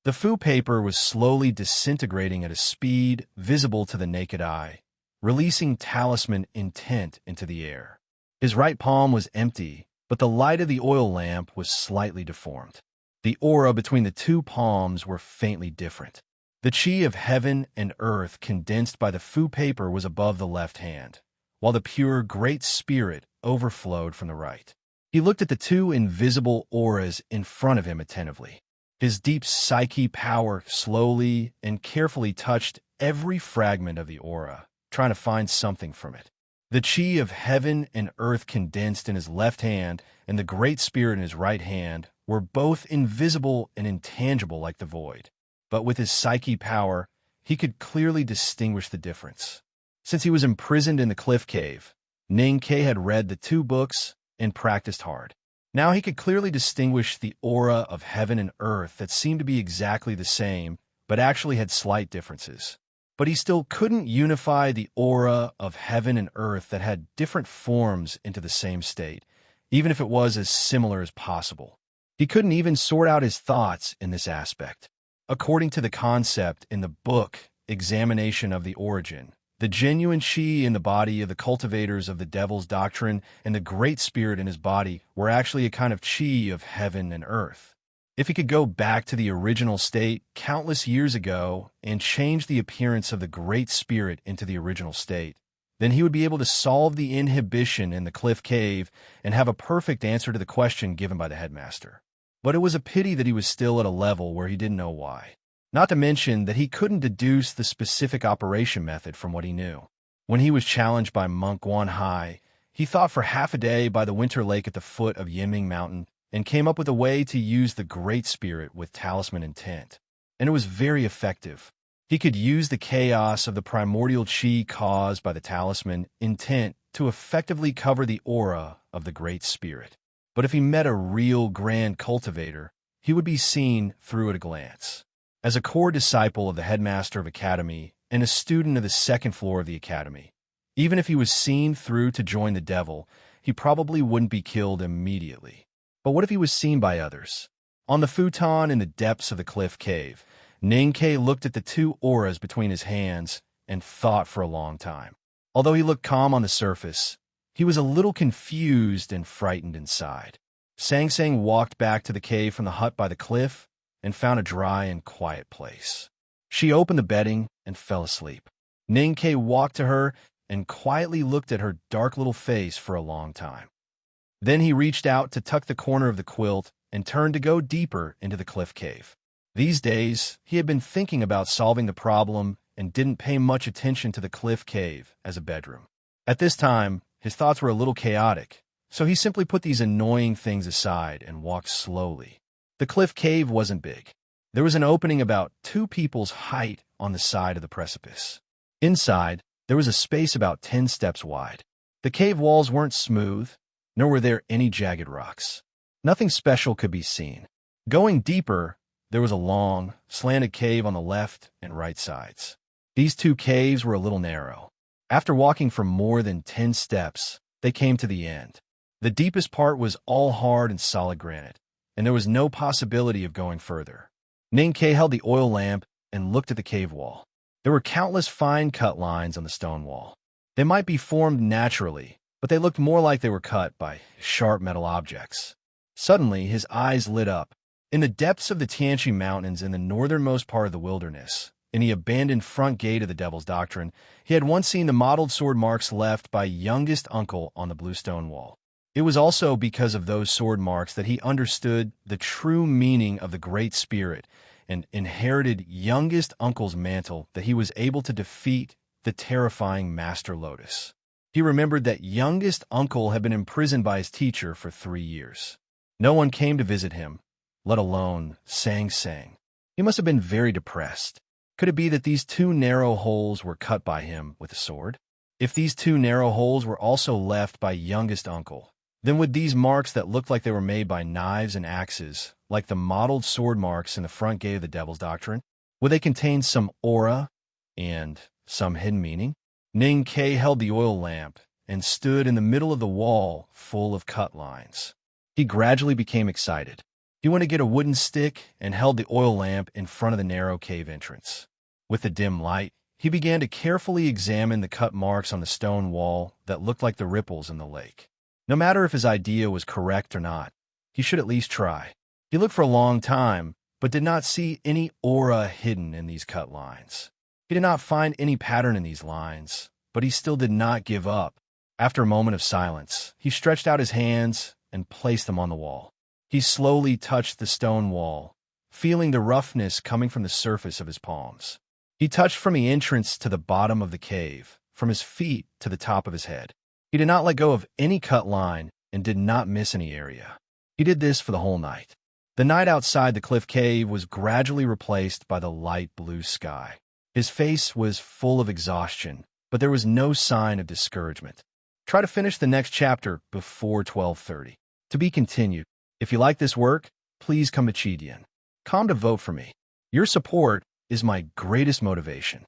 The fu paper was slowly disintegrating at a speed visible to the naked eye, releasing talisman intent into the air. His right palm was empty, but the light of the oil lamp was slightly deformed. The aura between the two palms were faintly different. The chi of heaven and earth condensed by the fu paper was above the left hand, while the pure Great Spirit overflowed from the right. He looked at the two invisible auras in front of him attentively. His deep psyche power slowly and carefully touched every fragment of the aura, trying to find something from it. The chi of heaven and earth condensed in his left hand and the Great Spirit in his right hand were both invisible and intangible like the void. But with his psyche power, he could clearly distinguish the difference. Since he was imprisoned in the cliff cave, Ning-Ke had read the two books and practiced hard. Now he could clearly distinguish the aura of heaven and earth that seemed to be exactly the same, but actually had slight differences. But he still couldn't unify the aura of heaven and earth that had different forms into the same state, even if it was as similar as possible. He couldn't even sort out his thoughts in this aspect. According to the concept in the book, Examination of the Origin, the genuine chi in the body of the cultivators of the devil's doctrine and the Great Spirit in his body were actually a kind of chi of heaven and earth. If he could go back to the original state countless years ago and change the appearance of the Great Spirit into the original state, then he would be able to solve the inhibition in the cliff cave and have a perfect answer to the question given by the headmaster. But it was a pity that he was still at a level where he didn't know why. Not to mention that he couldn't deduce the specific operation method from what he knew. When he was challenged by Monk Guanhai, he thought for half a day by the winter lake at the foot of Yiming Mountain and came up with a way to use the Great Spirit with talisman intent. And it was very effective. He could use the chaos of the primordial chi caused by the talisman intent to effectively cover the aura of the Great Spirit. But if he met a real grand cultivator, he would be seen through at a glance. As a core disciple of the headmaster of academy and a student of the second floor of the academy, even if he was seen through to join the devil, he probably wouldn't be killed immediately. But what if he was seen by others? On the futon in the depths of the cliff cave, Ning-Ke looked at the two auras between his hands and thought for a long time. Although he looked calm on the surface, he was a little confused and frightened inside. Sang-Sang walked back to the cave from the hut by the cliff and found a dry and quiet place. She opened the bedding and fell asleep. Ning-Ke walked to her and quietly looked at her dark little face for a long time. Then he reached out to tuck the corner of the quilt and turned to go deeper into the cliff cave. These days, he had been thinking about solving the problem and didn't pay much attention to the cliff cave as a bedroom. At this time, his thoughts were a little chaotic, so he simply put these annoying things aside and walked slowly. The cliff cave wasn't big. There was an opening about 2 people's height on the side of the precipice. Inside, there was a space about 10 steps wide. The cave walls weren't smooth, nor were there any jagged rocks. Nothing special could be seen. Going deeper, there was a long, slanted cave on the left and right sides. These 2 caves were a little narrow. After walking for more than 10 steps, they came to the end. The deepest part was all hard and solid granite, and there was no possibility of going further. Ning-Ke held the oil lamp and looked at the cave wall. There were countless fine cut lines on the stone wall. They might be formed naturally, but they looked more like they were cut by sharp metal objects. Suddenly, his eyes lit up. In the depths of the Tianchi Mountains in the northernmost part of the wilderness, in the abandoned front gate of the Devil's Doctrine, he had once seen the mottled sword marks left by youngest uncle on the blue stone wall. It was also because of those sword marks that he understood the true meaning of the Great Spirit and inherited youngest uncle's mantle that he was able to defeat the terrifying Master Lotus. He remembered that youngest uncle had been imprisoned by his teacher for 3 years. No one came to visit him, let alone Sang-Sang. He must have been very depressed. Could it be that these 2 narrow holes were cut by him with a sword? If these 2 narrow holes were also left by youngest uncle, then would these marks that looked like they were made by knives and axes like the mottled sword marks in the front gate of the Devil's Doctrine? Would they contain some aura and some hidden meaning? Ning Ke held the oil lamp and stood in the middle of the wall full of cut lines. He gradually became excited. He went to get a wooden stick and held the oil lamp in front of the narrow cave entrance. With the dim light, he began to carefully examine the cut marks on the stone wall that looked like the ripples in the lake. No matter if his idea was correct or not, he should at least try. He looked for a long time, but did not see any aura hidden in these cut lines. He did not find any pattern in these lines, but he still did not give up. After a moment of silence, he stretched out his hands and placed them on the wall. He slowly touched the stone wall, feeling the roughness coming from the surface of his palms. He touched from the entrance to the bottom of the cave, from his feet to the top of his head. He did not let go of any cut line and did not miss any area. He did this for the whole night. The night outside the cliff cave was gradually replaced by the light blue sky. His face was full of exhaustion, but there was no sign of discouragement. Try to finish the next chapter before 12:30. To be continued. If you like this work, please come to Chidian. Come to vote for me. Your support is my greatest motivation.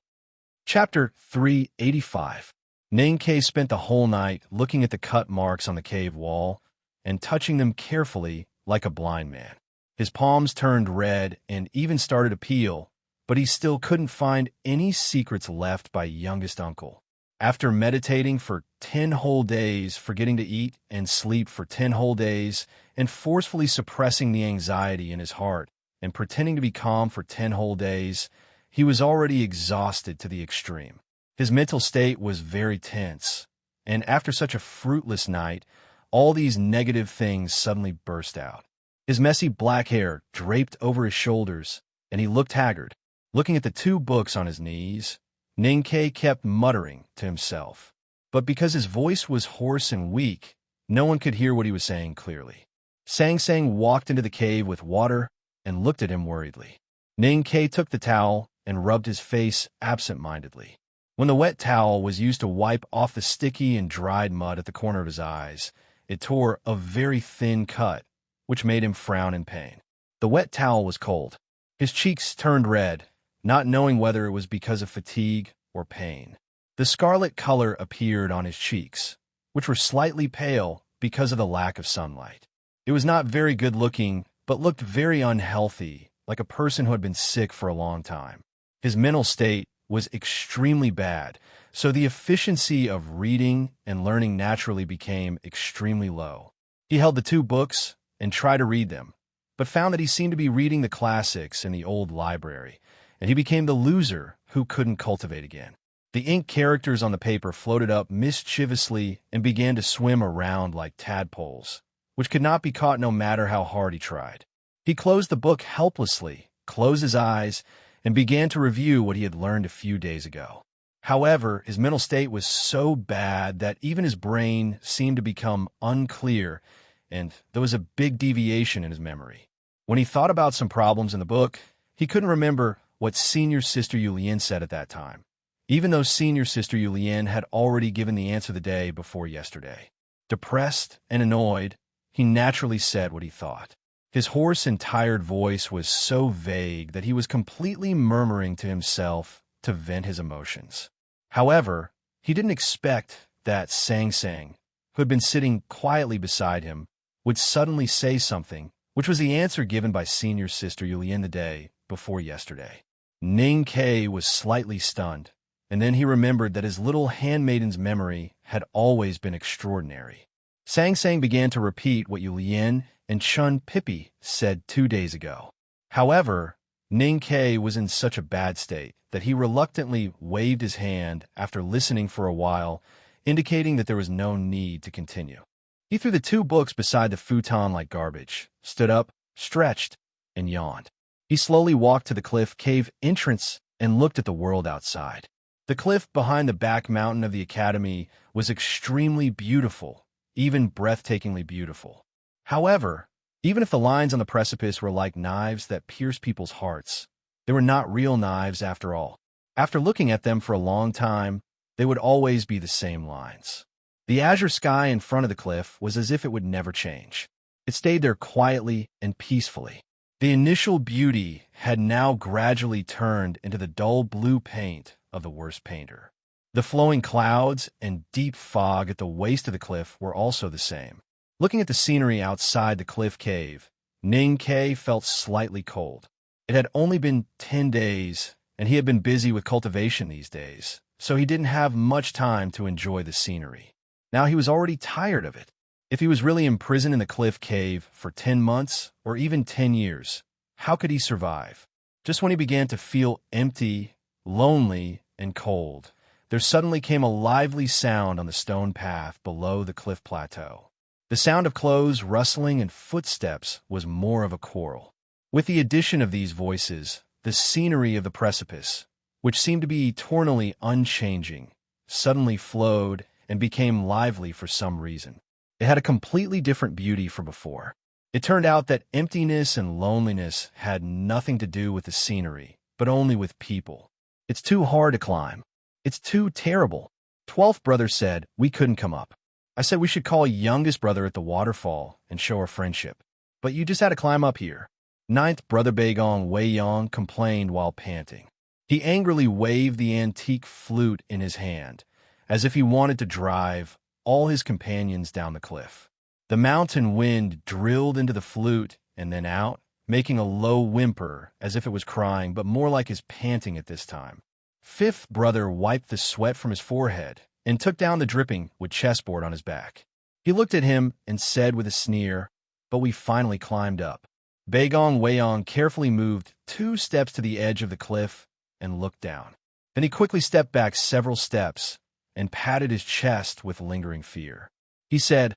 Chapter 385. Ning Ke spent the whole night looking at the cut marks on the cave wall and touching them carefully like a blind man. His palms turned red and even started to peel, but he still couldn't find any secrets left by youngest uncle. After meditating for 10 whole days, forgetting to eat and sleep for 10 whole days, and forcefully suppressing the anxiety in his heart, and pretending to be calm for 10 whole days, he was already exhausted to the extreme. His mental state was very tense, and after such a fruitless night, all these negative things suddenly burst out. His messy black hair draped over his shoulders, and he looked haggard. Looking at the 2 books on his knees, Ning Ke kept muttering to himself. But because his voice was hoarse and weak, no one could hear what he was saying clearly. Sang Sang walked into the cave with water and looked at him worriedly. Ning Ke took the towel and rubbed his face absent-mindedly. When the wet towel was used to wipe off the sticky and dried mud at the corner of his eyes, it tore a very thin cut, which made him frown in pain. The wet towel was cold. His cheeks turned red, not knowing whether it was because of fatigue or pain. The scarlet color appeared on his cheeks, which were slightly pale because of the lack of sunlight. It was not very good-looking, but looked very unhealthy, like a person who had been sick for a long time. His mental state was extremely bad, so the efficiency of reading and learning naturally became extremely low. He held the 2 books and tried to read them, but found that he seemed to be reading the classics in the old library, and he became the loser who couldn't cultivate again. The ink characters on the paper floated up mischievously and began to swim around like tadpoles, which could not be caught no matter how hard he tried. He closed the book helplessly, closed his eyes, and began to review what he had learned a few days ago. However, his mental state was so bad that even his brain seemed to become unclear, and there was a big deviation in his memory. When he thought about some problems in the book, he couldn't remember what Senior Sister Yulien said at that time, even though Senior Sister Yulien had already given the answer the day before yesterday. Depressed and annoyed, he naturally said what he thought. His hoarse and tired voice was so vague that he was completely murmuring to himself to vent his emotions. However, he didn't expect that Sang Sang, who had been sitting quietly beside him, would suddenly say something, which was the answer given by Senior Sister Yulien the day before yesterday. Ning Ke was slightly stunned, and then he remembered that his little handmaiden's memory had always been extraordinary. Sang Sang began to repeat what Yulien and Chun Pippi said 2 days ago. However, Ning Ke was in such a bad state that he reluctantly waved his hand after listening for a while, indicating that there was no need to continue. He threw the 2 books beside the futon like garbage, stood up, stretched, and yawned. He slowly walked to the cliff cave entrance and looked at the world outside. The cliff behind the back mountain of the academy was extremely beautiful, even breathtakingly beautiful. However, even if the lines on the precipice were like knives that pierce people's hearts, they were not real knives after all. After looking at them for a long time, they would always be the same lines. The azure sky in front of the cliff was as if it would never change. It stayed there quietly and peacefully. The initial beauty had now gradually turned into the dull blue paint of the worst painter. The flowing clouds and deep fog at the waist of the cliff were also the same. Looking at the scenery outside the cliff cave, Ning Ke felt slightly cold. It had only been 10 days, and he had been busy with cultivation these days, so he didn't have much time to enjoy the scenery. Now he was already tired of it. If he was really imprisoned in the cliff cave for 10 months or even 10 years, how could he survive? Just when he began to feel empty, lonely, and cold, there suddenly came a lively sound on the stone path below the cliff plateau. The sound of clothes rustling and footsteps was more of a choral. With the addition of these voices, the scenery of the precipice, which seemed to be eternally unchanging, suddenly flowed and became lively for some reason. It had a completely different beauty from before. It turned out that emptiness and loneliness had nothing to do with the scenery, but only with people. It's too hard to climb. It's too terrible. 12th brother said we couldn't come up. I said we should call youngest brother at the waterfall and show our friendship. But you just had to climb up here. 9th brother Beigong Weiyong complained while panting. He angrily waved the antique flute in his hand, as if he wanted to drive all his companions down the cliff. The mountain wind drilled into the flute and then out, making a low whimper as if it was crying, but more like his panting at this time. 5th brother wiped the sweat from his forehead and took down the dripping wood chessboard on his back. He looked at him and said with a sneer, "But we finally climbed up." Beigong Weiyong carefully moved 2 steps to the edge of the cliff and looked down. Then he quickly stepped back several steps and patted his chest with lingering fear. He said,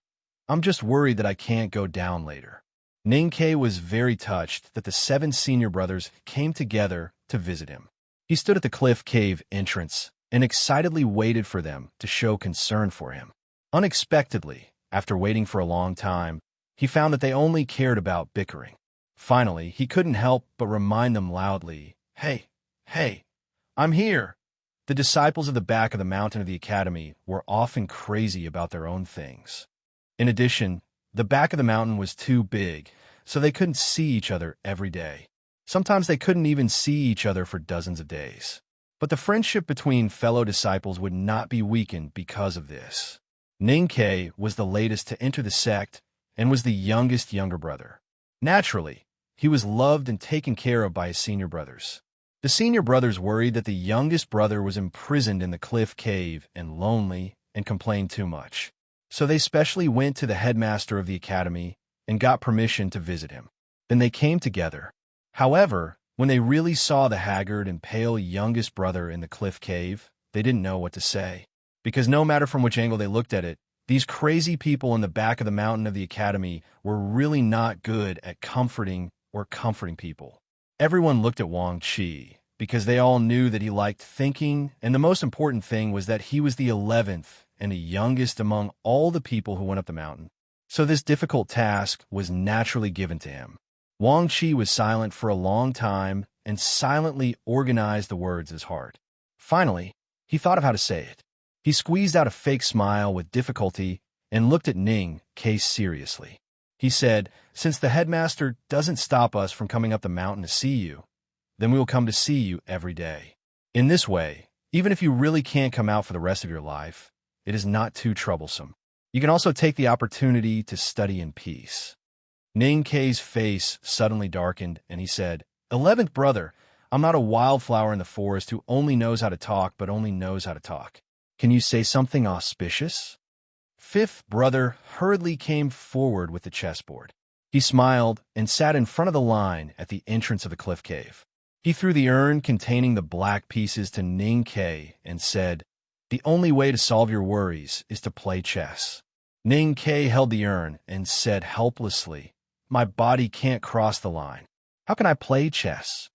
"I'm just worried that I can't go down later." Ning Ke was very touched that the 7 senior brothers came together to visit him. He stood at the cliff cave entrance and excitedly waited for them to show concern for him. Unexpectedly, after waiting for a long time, he found that they only cared about bickering. Finally, he couldn't help but remind them loudly, Hey, I'm here." The disciples of the back of the mountain of the academy were often crazy about their own things. In addition, the back of the mountain was too big, so they couldn't see each other every day. Sometimes they couldn't even see each other for dozens of days. But the friendship between fellow disciples would not be weakened because of this. Ning Ke was the latest to enter the sect and was the youngest younger brother. Naturally, he was loved and taken care of by his senior brothers. The senior brothers worried that the youngest brother was imprisoned in the cliff cave and lonely and complained too much. So they specially went to the headmaster of the academy and got permission to visit him. Then they came together. However, when they really saw the haggard and pale youngest brother in the cliff cave, they didn't know what to say. Because no matter from which angle they looked at it, these crazy people in the back of the mountain of the academy were really not good at comforting people. Everyone looked at Wang Qi because they all knew that he liked thinking, and the most important thing was that he was the 11th and the youngest among all the people who went up the mountain. So this difficult task was naturally given to him. Wang Qi was silent for a long time and silently organized the words in his heart. Finally, he thought of how to say it. He squeezed out a fake smile with difficulty and looked at Ning Ke seriously. He said, "Since the headmaster doesn't stop us from coming up the mountain to see you, then we will come to see you every day. In this way, even if you really can't come out for the rest of your life, it is not too troublesome. You can also take the opportunity to study in peace." Ning Ke's face suddenly darkened, and he said, 11th brother, I'm not a wildflower in the forest who only knows how to talk but only knows how to talk. Can you say something auspicious? 5th brother hurriedly came forward with the chessboard. He smiled and sat in front of the line at the entrance of the cliff cave. He threw the urn containing the black pieces to Ning Ke and said, "The only way to solve your worries is to play chess." Ning Ke held the urn and said helplessly, "My body can't cross the line. How can I play chess?"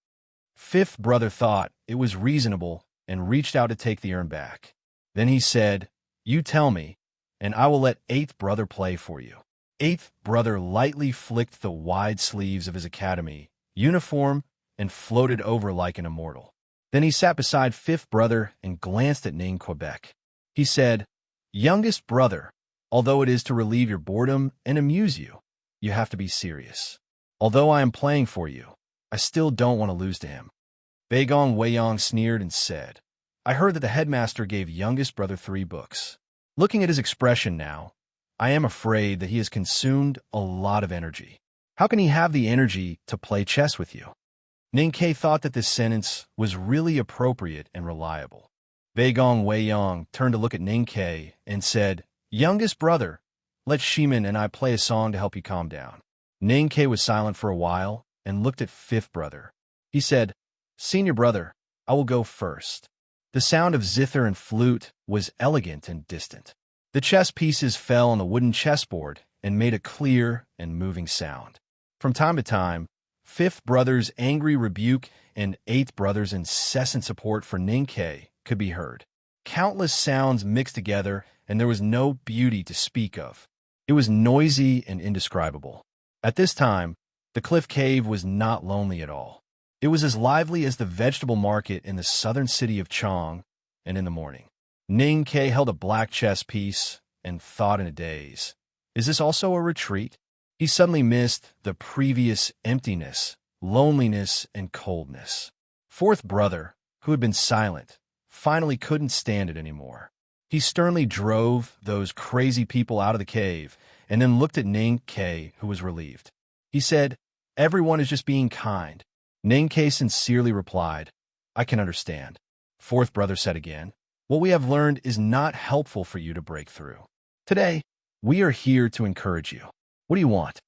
5th brother thought it was reasonable and reached out to take the urn back. Then he said, "You tell me, and I will let 8th brother play for you." 8th brother lightly flicked the wide sleeves of his academy uniform and floated over like an immortal. Then he sat beside 5th brother and glanced at Ning Quebec. He said, "Youngest brother, although it is to relieve your boredom and amuse you, you have to be serious. Although I am playing for you, I still don't want to lose to him. Bagong Weiyang sneered and said, I heard that the headmaster gave youngest brother 3 books. Looking at his expression now, I am afraid that he has consumed a lot of energy. How can he have the energy to play chess with you? Ning Ke thought that this sentence was really appropriate and reliable. Bagong Weiyang turned to look at Ning Ke and said, Youngest brother, let Shimin and I play a song to help you calm down. Ning Ke was silent for a while and looked at fifth brother. He said, Senior brother, I will go first. The sound of zither and flute was elegant and distant. The chess pieces fell on the wooden chessboard and made a clear and moving sound. From time to time, fifth brother's angry rebuke and eighth brother's incessant support for Ning Ke could be heard. Countless sounds mixed together, and there was no beauty to speak of. It was noisy and indescribable. At this time, the cliff cave was not lonely at all. It was as lively as the vegetable market in the southern city of Chong, and in the morning. Ning Ke held a black chess piece and thought in a daze. Is this also a retreat? He suddenly missed the previous emptiness, loneliness, and coldness. Fourth brother, who had been silent, finally couldn't stand it anymore. He sternly drove those crazy people out of the cave and then looked at Ning Ke, who was relieved. He said, Everyone is just being kind. Ning Ke sincerely replied, I can understand. Fourth brother said again, What we have learned is not helpful for you to break through. Today, we are here to encourage you. What do you want?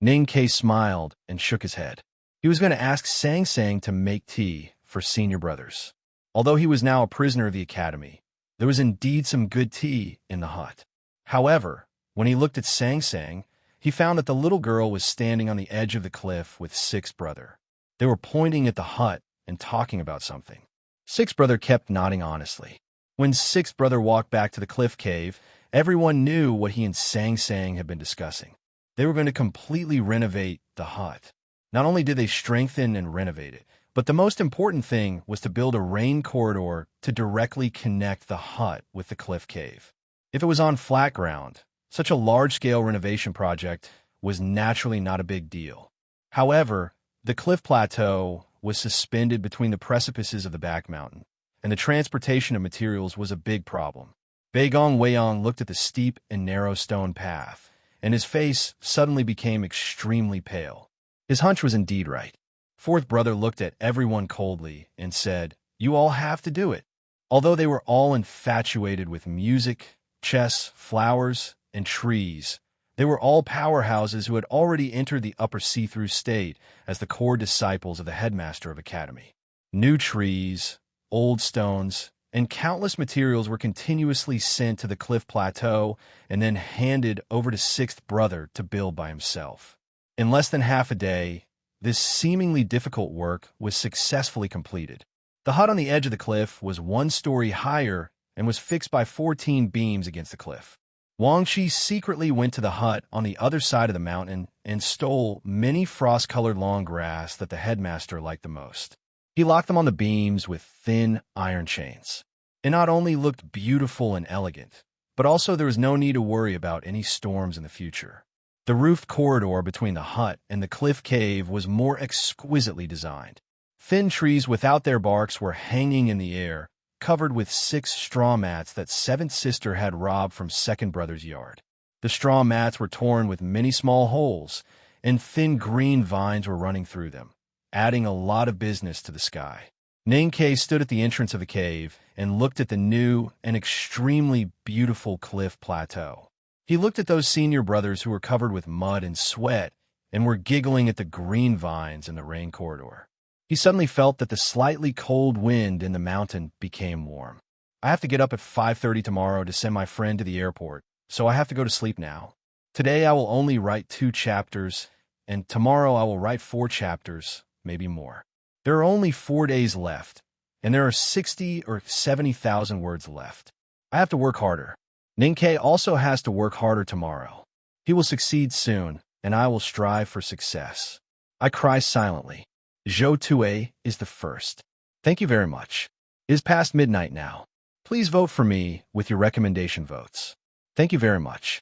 Ning Ke smiled and shook his head. He was going to ask Sang Sang to make tea for senior brothers. Although he was now a prisoner of the academy, there was indeed some good tea in the hut. However, when he looked at Sang Sang, he found that the little girl was standing on the edge of the cliff with sixth brother. They were pointing at the hut and talking about something. Sixth brother kept nodding honestly. When sixth brother walked back to the cliff cave, everyone knew what he and Sang Sang had been discussing. They were going to completely renovate the hut. Not only did they strengthen and renovate it, but the most important thing was to build a rain corridor to directly connect the hut with the cliff cave. If it was on flat ground, such a large-scale renovation project was naturally not a big deal. However, the cliff plateau was suspended between the precipices of the back mountain, and the transportation of materials was a big problem. Bagong Weiyang looked at the steep and narrow stone path, and his face suddenly became extremely pale. His hunch was indeed right. Fourth brother looked at everyone coldly and said, You all have to do it. Although they were all infatuated with music, chess, flowers, and trees, they were all powerhouses who had already entered the upper see-through state as the core disciples of the headmaster of academy. New trees, old stones, and countless materials were continuously sent to the cliff plateau and then handed over to sixth brother to build by himself. In less than half a day, this seemingly difficult work was successfully completed. The hut on the edge of the cliff was 1 story higher and was fixed by 14 beams against the cliff. Wang Shi secretly went to the hut on the other side of the mountain and stole many frost-colored long grass that the headmaster liked the most. He locked them on the beams with thin iron chains. It not only looked beautiful and elegant, but also there was no need to worry about any storms in the future. The roofed corridor between the hut and the cliff cave was more exquisitely designed. Thin trees without their barks were hanging in the air, covered with 6 straw mats that seventh sister had robbed from second brother's yard. The straw mats were torn with many small holes, and thin green vines were running through them, adding a lot of business to the sky. Ning Ke stood at the entrance of the cave and looked at the new and extremely beautiful cliff plateau. He looked at those senior brothers who were covered with mud and sweat and were giggling at the green vines in the rain corridor. He suddenly felt that the slightly cold wind in the mountain became warm. I have to get up at 5:30 tomorrow to send my friend to the airport, so I have to go to sleep now. Today I will only write 2 chapters, and tomorrow I will write 4 chapters, maybe more. There are only 4 days left, and there are 60 or 70,000 words left. I have to work harder. Ning Ke also has to work harder tomorrow. He will succeed soon, and I will strive for success. I cry silently. Zhou Tue is the first. Thank you very much. It is past midnight now. Please vote for me with your recommendation votes. Thank you very much.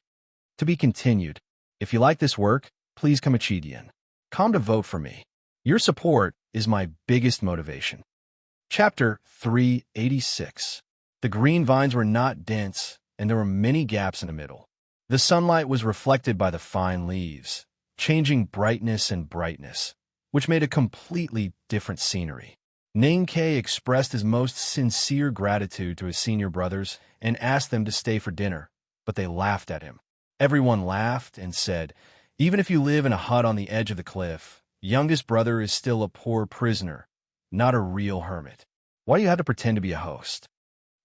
To be continued. If you like this work, please come a Chidian. Come to vote for me. Your support is my biggest motivation. Chapter 386. The green vines were not dense, and there were many gaps in the middle. The sunlight was reflected by the fine leaves, changing brightness and brightness, which made a completely different scenery. Ninkei expressed his most sincere gratitude to his senior brothers and asked them to stay for dinner, but they laughed at him. Everyone laughed and said, "Even if you live in a hut on the edge of the cliff, youngest brother is still a poor prisoner, not a real hermit. Why do you have to pretend to be a host?"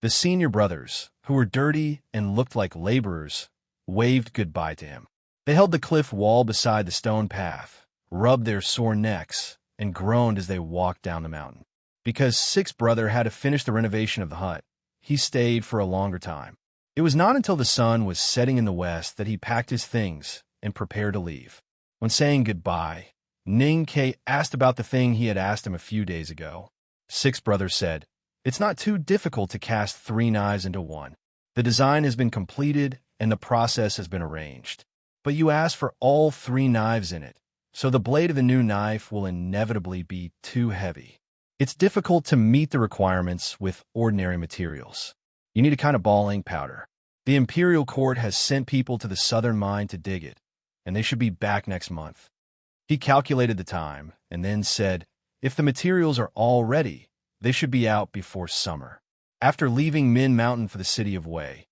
The senior brothers, who were dirty and looked like laborers, waved goodbye to him. They held the cliff wall beside the stone path, rubbed their sore necks, and groaned as they walked down the mountain. Because sixth brother had to finish the renovation of the hut, he stayed for a longer time. It was not until the sun was setting in the west that he packed his things and prepared to leave. When saying goodbye, Ninkei asked about the thing he had asked him a few days ago. Sixth brother said, "It's not too difficult to cast 3 knives into one. The design has been completed and the process has been arranged. But you asked for all 3 knives in it, so the blade of the new knife will inevitably be too heavy. It's difficult to meet the requirements with ordinary materials. You need a kind of ball ink powder. The Imperial Court has sent people to the southern mine to dig it, and they should be back next month." He calculated the time and then said, "If the materials are all ready, they should be out before summer." After leaving Min Mountain for the city of Wei,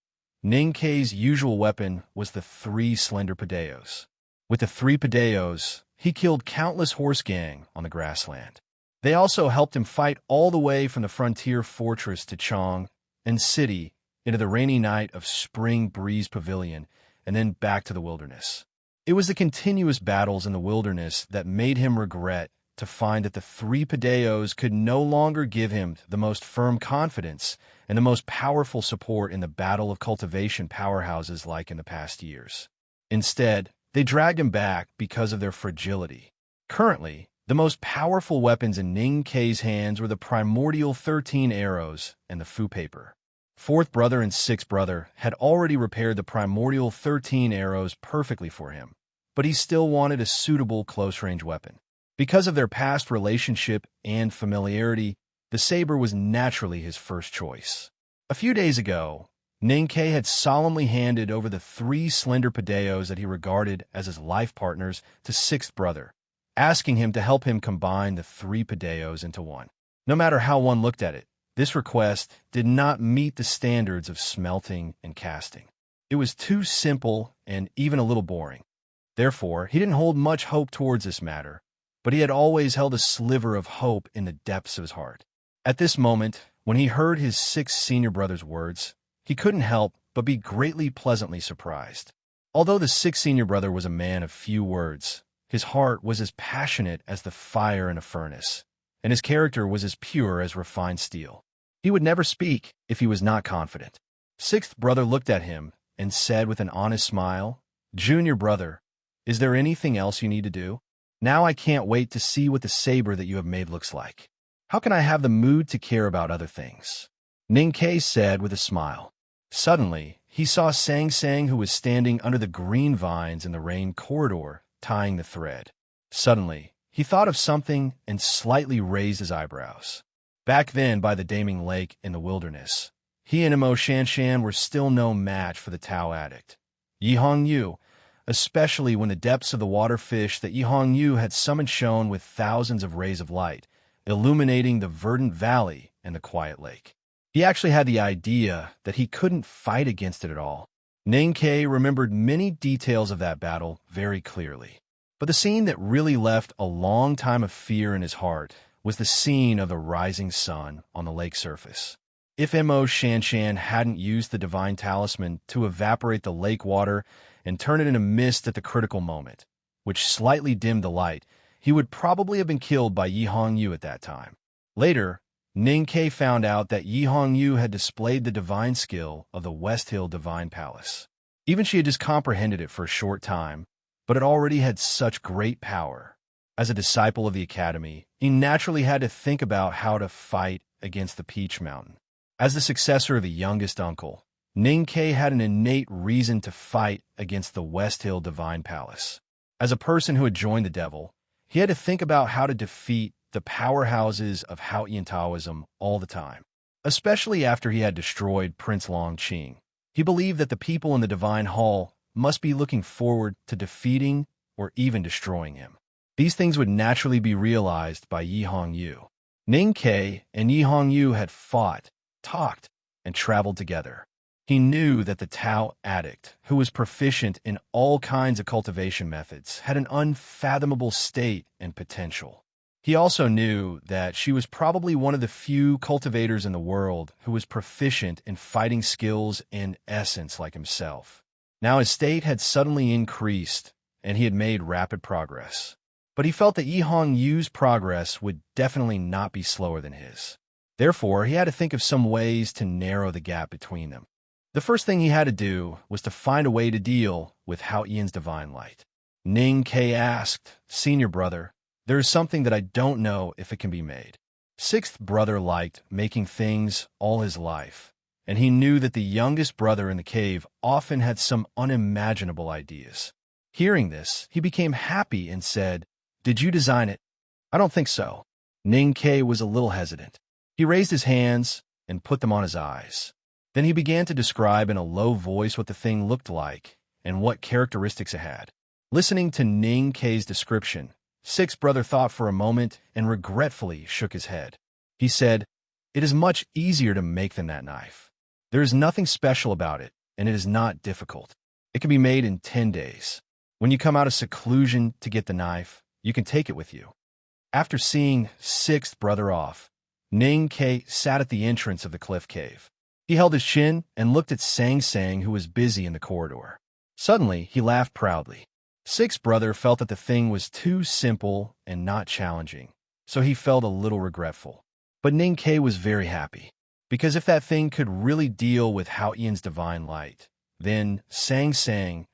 Ninkei's usual weapon was the 3 slender padeos. With the 3 padeos, he killed countless horse gang on the grassland. They also helped him fight all the way from the frontier fortress to Chong and city into the rainy night of Spring Breeze Pavilion and then back to the wilderness. It was the continuous battles in the wilderness that made him regret to find that the 3 padeos could no longer give him the most firm confidence and the most powerful support in the battle of cultivation powerhouses like in the past years. Instead, they dragged him back because of their fragility. Currently, the most powerful weapons in Ninkei's hands were the primordial 13 arrows and the fu paper. Fourth brother and sixth brother had already repaired the primordial 13 arrows perfectly for him, but he still wanted a suitable close-range weapon. Because of their past relationship and familiarity, the saber was naturally his first choice. A few days ago, Ninkei had solemnly handed over the 3 slender padeos that he regarded as his life partners to sixth brother, asking him to help him combine the 3 padeos into one. No matter how one looked at it, this request did not meet the standards of smelting and casting. It was too simple and even a little boring. Therefore, he didn't hold much hope towards this matter, but he had always held a sliver of hope in the depths of his heart. At this moment, when he heard his 6 senior brother's words, he couldn't help but be greatly pleasantly surprised. Although the 6th senior brother was a man of few words, his heart was as passionate as the fire in a furnace, and his character was as pure as refined steel. He would never speak if he was not confident. Sixth brother looked at him and said with an honest smile, "Junior brother, is there anything else you need to do? Now I can't wait to see what the saber that you have made looks like. How can I have the mood to care about other things?" Ninkei said with a smile. Suddenly, he saw Sang Sang, who was standing under the green vines in the rain corridor, tying the thread. Suddenly, he thought of something and slightly raised his eyebrows. Back then, by the Daming Lake in the wilderness, he and Imo Shanshan were still no match for the Tao addict, Yi Hongyu, especially when the depths of the water fish that Yi Hongyu had summoned shone with thousands of rays of light, illuminating the verdant valley and the quiet lake. He actually had the idea that he couldn't fight against it at all. Ninkei remembered many details of that battle very clearly. But the scene that really left a long time of fear in his heart was the scene of the rising sun on the lake surface. If Imo Shanshan hadn't used the divine talisman to evaporate the lake water and turn it into mist at the critical moment, which slightly dimmed the light, he would probably have been killed by Yi Hongyu at that time. Later, Ninkei found out that Yi Hongyu had displayed the divine skill of the West Hill Divine Palace. Even she had just comprehended it for a short time, but it already had such great power. As a disciple of the Academy, he naturally had to think about how to fight against the Peach Mountain. As the successor of the youngest uncle, Ninkei had an innate reason to fight against the West Hill Divine Palace. As a person who had joined the devil, he had to think about how to defeat the powerhouses of Haotian Taoism all the time, especially after he had destroyed Prince Longqing. He believed that the people in the Divine Hall must be looking forward to defeating or even destroying him. These things would naturally be realized by Yi Hongyu. Ning Ke and Yi Hongyu had fought, talked, and traveled together. He knew that the Tao addict, who was proficient in all kinds of cultivation methods, had an unfathomable state and potential. He also knew that she was probably one of the few cultivators in the world who was proficient in fighting skills in essence like himself. Now his state had suddenly increased, and he had made rapid progress. But he felt that Yi Hongyu's progress would definitely not be slower than his. Therefore, he had to think of some ways to narrow the gap between them. The first thing he had to do was to find a way to deal with Haotian's divine light. Ning Ke asked, "Senior brother, there is something that I don't know if it can be made." Sixth brother liked making things all his life, and he knew that the youngest brother in the cave often had some unimaginable ideas. Hearing this, he became happy and said, "Did you design it?" "I don't think so." Ning Ke was a little hesitant. He raised his hands and put them on his eyes. Then he began to describe in a low voice what the thing looked like and what characteristics it had. Listening to Ning Ke's description, Sixth brother thought for a moment and regretfully shook his head. He said, "It is much easier to make than that knife. There is nothing special about it, and it is not difficult. It can be made in 10 days. When you come out of seclusion to get the knife, you can take it with you." After seeing sixth brother off, Ning Ke sat at the entrance of the cliff cave. He held his chin and looked at Sang Sang, who was busy in the corridor. Suddenly, he laughed proudly. Sixth brother felt that the thing was too simple and not challenging, so he felt a little regretful. But Ning Ke was very happy, because if that thing could really deal with Haotian's divine light, then Sang Sang,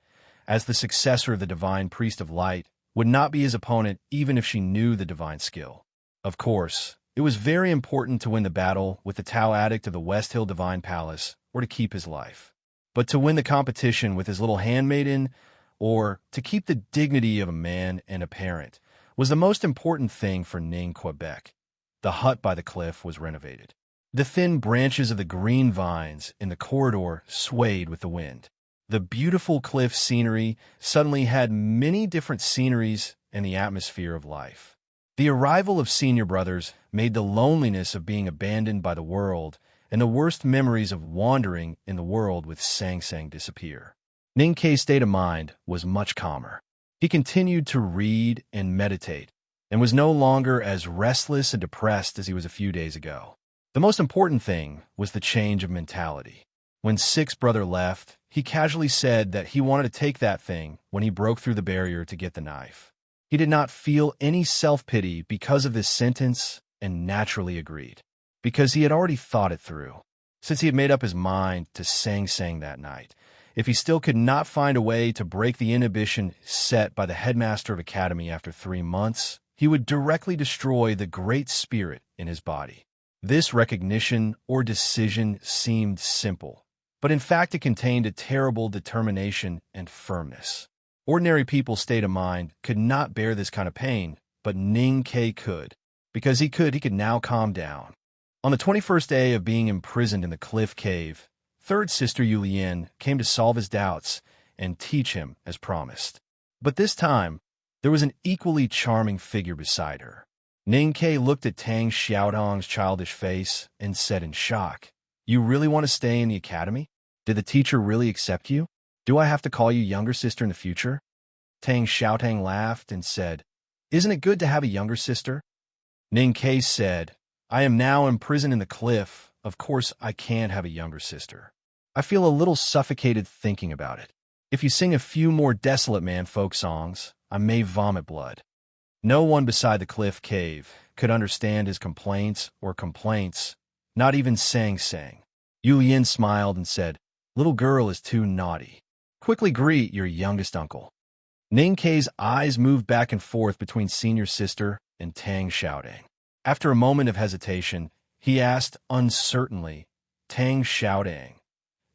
as the successor of the divine priest of light, would not be his opponent even if she knew the divine skill. Of course, it was very important to win the battle with the Tao addict of the West Hill Divine Palace or to keep his life. But to win the competition with his little handmaiden or to keep the dignity of a man and a parent was the most important thing for Ning Quebec. The hut by the cliff was renovated. The thin branches of the green vines in the corridor swayed with the wind. The beautiful cliff scenery suddenly had many different sceneries and the atmosphere of life. The arrival of senior brothers made the loneliness of being abandoned by the world and the worst memories of wandering in the world with Sang Sang disappear. Ning Ke's state of mind was much calmer. He continued to read and meditate and was no longer as restless and depressed as he was a few days ago. The most important thing was the change of mentality. When sixth brother left, he casually said that he wanted to take that thing when he broke through the barrier to get the knife. He did not feel any self-pity because of this sentence and naturally agreed, because he had already thought it through. Since he had made up his mind to Sang Sang that night, if he still could not find a way to break the inhibition set by the headmaster of academy after 3 months, he would directly destroy the great spirit in his body. This recognition or decision seemed simple, but in fact it contained a terrible determination and firmness. Ordinary people's state of mind could not bear this kind of pain, but Ning Ke could. Because he could now calm down. On the 21st day of being imprisoned in the cliff cave, third sister Yulian came to solve his doubts and teach him as promised. But this time, there was an equally charming figure beside her. Ning Ke looked at Tang Xiaodong's childish face and said in shock, "You really want to stay in the academy? Did the teacher really accept you? Do I have to call you younger sister in the future?" Tang Xiaotang laughed and said, "Isn't it good to have a younger sister?" Ning Ke said, "I am now imprisoned in the cliff. Of course I can't have a younger sister. I feel a little suffocated thinking about it. If you sing a few more Desolate Man folk songs, I may vomit blood." No one beside the cliff cave could understand his complaints, not even Sang Sang. Yulian smiled and said, "Little girl is too naughty. Quickly greet your youngest uncle." Ning Ke's eyes moved back and forth between senior sister and Tang Xiaodang. After a moment of hesitation, he asked uncertainly, "Tang Xiaodang,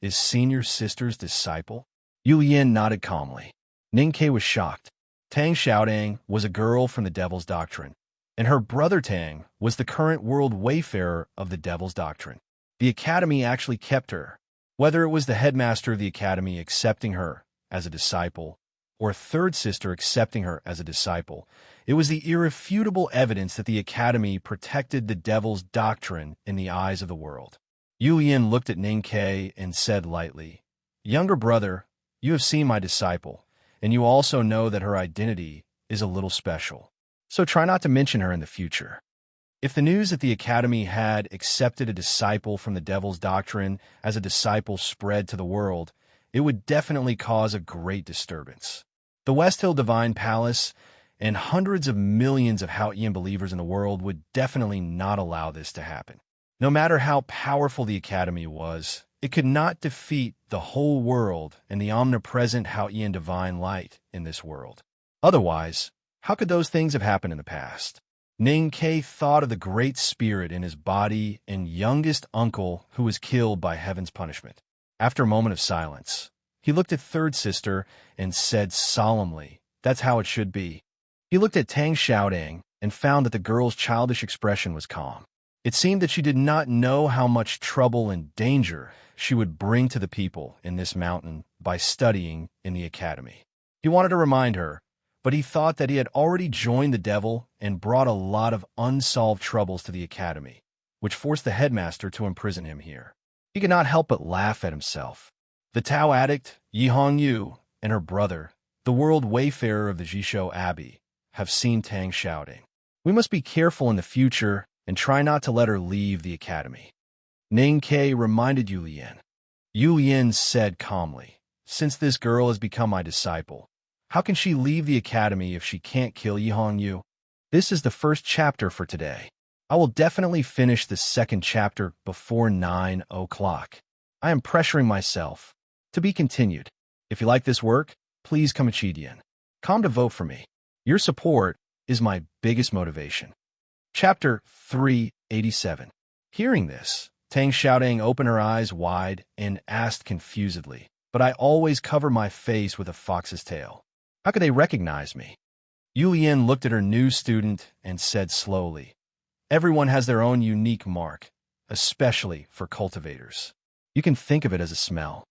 is senior sister's disciple?" Yulian nodded calmly. Ning Ke was shocked. Tang Xiaodang was a girl from the Devil's Doctrine, and her brother Tang was the current world wayfarer of the Devil's Doctrine. The academy actually kept her. Whether it was the headmaster of the academy accepting her as a disciple, or third sister accepting her as a disciple, it was the irrefutable evidence that the academy protected the Devil's Doctrine in the eyes of the world. Yu Lian looked at Ning Ke and said lightly, "Younger brother, you have seen my disciple, and you also know that her identity is a little special. So try not to mention her in the future." If the news that the academy had accepted a disciple from the Devil's Doctrine as a disciple spread to the world, it would definitely cause a great disturbance. The West Hill Divine Palace and hundreds of millions of Haotian believers in the world would definitely not allow this to happen. No matter how powerful the academy was, it could not defeat the whole world and the omnipresent Haotian divine light in this world. Otherwise, how could those things have happened in the past? Ning Ke thought of the great spirit in his body and youngest uncle who was killed by heaven's punishment. After a moment of silence, he looked at third sister and said solemnly, "That's how it should be." He looked at Tang Xiaodang and found that the girl's childish expression was calm. It seemed that she did not know how much trouble and danger she would bring to the people in this mountain by studying in the academy. He wanted to remind her, but he thought that he had already joined the devil and brought a lot of unsolved troubles to the academy, which forced the headmaster to imprison him here. He could not help but laugh at himself. The Tao addict, Yi Hongyu, and her brother, the world wayfarer of the Jishou Abbey, have seen Tang Xiaodang. We must be careful in the future and try not to let her leave the academy. Ning Ke reminded Yu Lian. Yu Lian said calmly, "Since this girl has become my disciple, how can she leave the academy if she can't kill Yi Hongyu? This is the first chapter for today. I will definitely finish the second chapter before 9 o'clock. I am pressuring myself. To be continued. If you like this work, please come to vote for me. Your support is my biggest motivation." Chapter 387. Hearing this, Tang Xiaodang opened her eyes wide and asked confusedly, "But I always cover my face with a fox's tail. How could they recognize me?" Yu Lian looked at her new student and said slowly, "Everyone has their own unique mark, especially for cultivators. You can think of it as a smell."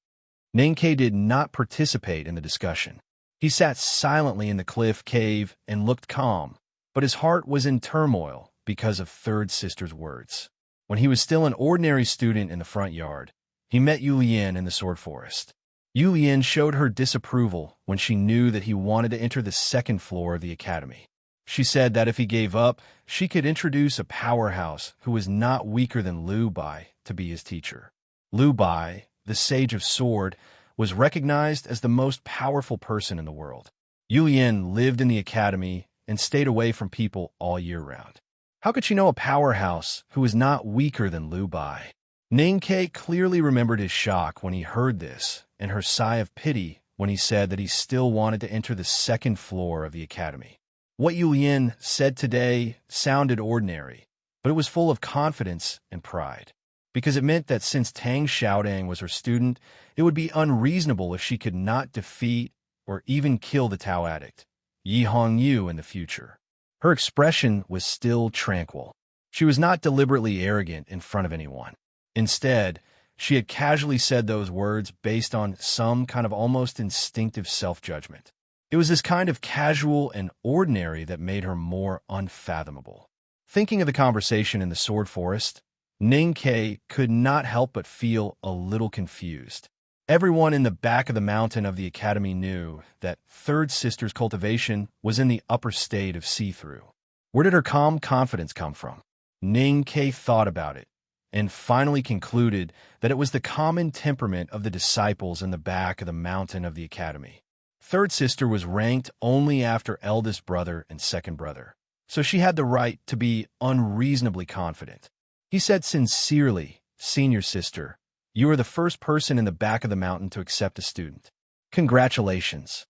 Ning Ke did not participate in the discussion. He sat silently in the cliff cave and looked calm, but his heart was in turmoil because of third sister's words. When he was still an ordinary student in the front yard, he met Yu Lian in the sword forest. Yu Lian showed her disapproval when she knew that he wanted to enter the second floor of the academy. She said that if he gave up, she could introduce a powerhouse who was not weaker than Liu Bai to be his teacher. Liu Bai, the sage of sword, was recognized as the most powerful person in the world. Yu Lian lived in the academy and stayed away from people all year round. How could she know a powerhouse who was not weaker than Liu Bai? Ning Ke clearly remembered his shock when he heard this and her sigh of pity when he said that he still wanted to enter the second floor of the academy. What Yu Lian said today sounded ordinary, but it was full of confidence and pride, because it meant that since Tang Xiaodang was her student, it would be unreasonable if she could not defeat or even kill the Tao addict, Yi Hongyu, in the future. Her expression was still tranquil. She was not deliberately arrogant in front of anyone. Instead, she had casually said those words based on some kind of almost instinctive self-judgment. It was this kind of casual and ordinary that made her more unfathomable. Thinking of the conversation in the sword forest, Ning Ke could not help but feel a little confused. Everyone in the back of the mountain of the academy knew that third sister's cultivation was in the upper state of see-through. Where did her calm confidence come from? Ning Ke thought about it and finally concluded that it was the common temperament of the disciples in the back of the mountain of the academy. Third sister was ranked only after eldest brother and second brother, so she had the right to be unreasonably confident. He said sincerely, "Senior sister, you are the first person in the back of the mountain to accept a student. Congratulations."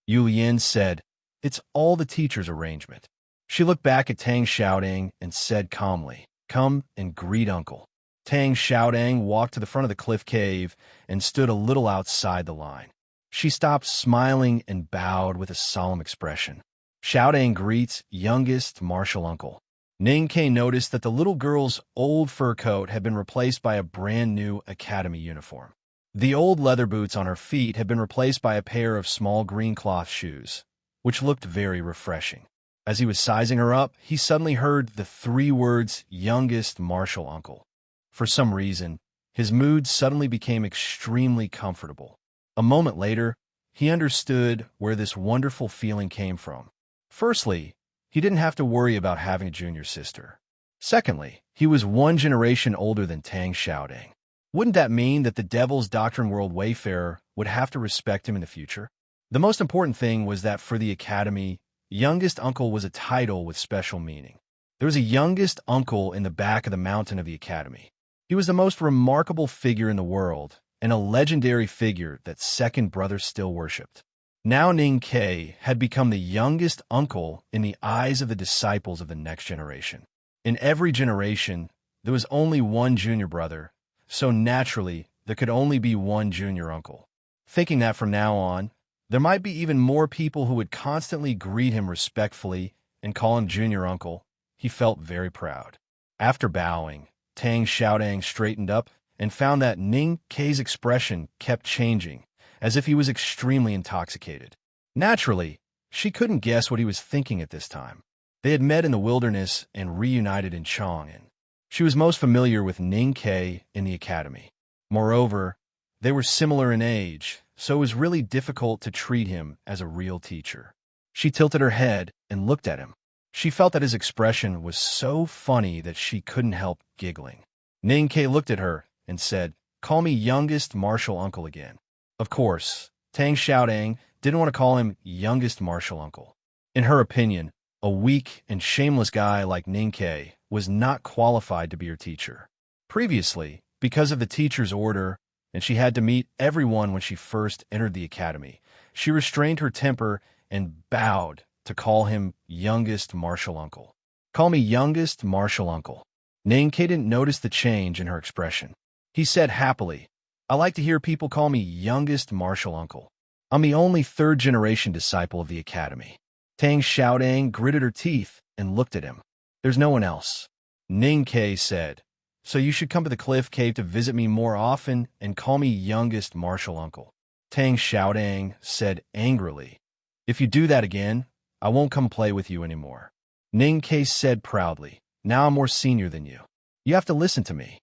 Yu Lian said, "It's all the teacher's arrangement." She looked back at Tang Xiaodang and said calmly, "Come and greet uncle." Tang Xiaodang walked to the front of the cliff cave and stood a little outside the line. She stopped smiling and bowed with a solemn expression. Xiaodang greets youngest martial uncle. Ning Ke noticed that the little girl's old fur coat had been replaced by a brand new academy uniform. The old leather boots on her feet had been replaced by a pair of small green cloth shoes, which looked very refreshing. As he was sizing her up, he suddenly heard the 3 words, youngest martial uncle. For some reason, his mood suddenly became extremely comfortable. A moment later, he understood where this wonderful feeling came from. Firstly, he didn't have to worry about having a junior sister. Secondly, he was 1 generation older than Tang Xiaodang. Wouldn't that mean that the Devil's Doctrine World Wayfarer would have to respect him in the future? The most important thing was that for the Academy, youngest uncle was a title with special meaning. There was a youngest uncle in the back of the mountain of the Academy. He was the most remarkable figure in the world, and a legendary figure that second brothers still worshipped. Now Ning Ke had become the youngest uncle in the eyes of the disciples of the next generation. In every generation, there was only 1 junior brother, so naturally, there could only be 1 junior uncle. Thinking that from now on, there might be even more people who would constantly greet him respectfully and call him junior uncle, he felt very proud. After bowing, Tang Xiaodang straightened up and found that Ning Ke's expression kept changing, as if he was extremely intoxicated. Naturally, she couldn't guess what he was thinking at this time. They had met in the wilderness and reunited in Chang'an. She was most familiar with Ning Ke in the academy. Moreover, they were similar in age, so it was really difficult to treat him as a real teacher. She tilted her head and looked at him. She felt that his expression was so funny that she couldn't help giggling. Ning Ke looked at her and said, "Call me youngest martial uncle again." Of course, Tang Xiaodang didn't want to call him youngest martial uncle. In her opinion, a weak and shameless guy like Ning Ke was not qualified to be her teacher. Previously, because of the teacher's order, and she had to meet everyone when she first entered the academy, she restrained her temper and bowed to call him youngest martial uncle. "Call me youngest martial uncle." Ning Ke didn't notice the change in her expression. He said happily, "I like to hear people call me youngest martial uncle. I'm the only 3rd-generation disciple of the academy." Tang Xiaodang gritted her teeth and looked at him. "There's no one else." Ning Ke said, "So you should come to the cliff cave to visit me more often and call me youngest martial uncle." Tang Xiaodang said angrily, "If you do that again, I won't come play with you anymore." Ning Ke said proudly, "Now I'm more senior than you. You have to listen to me."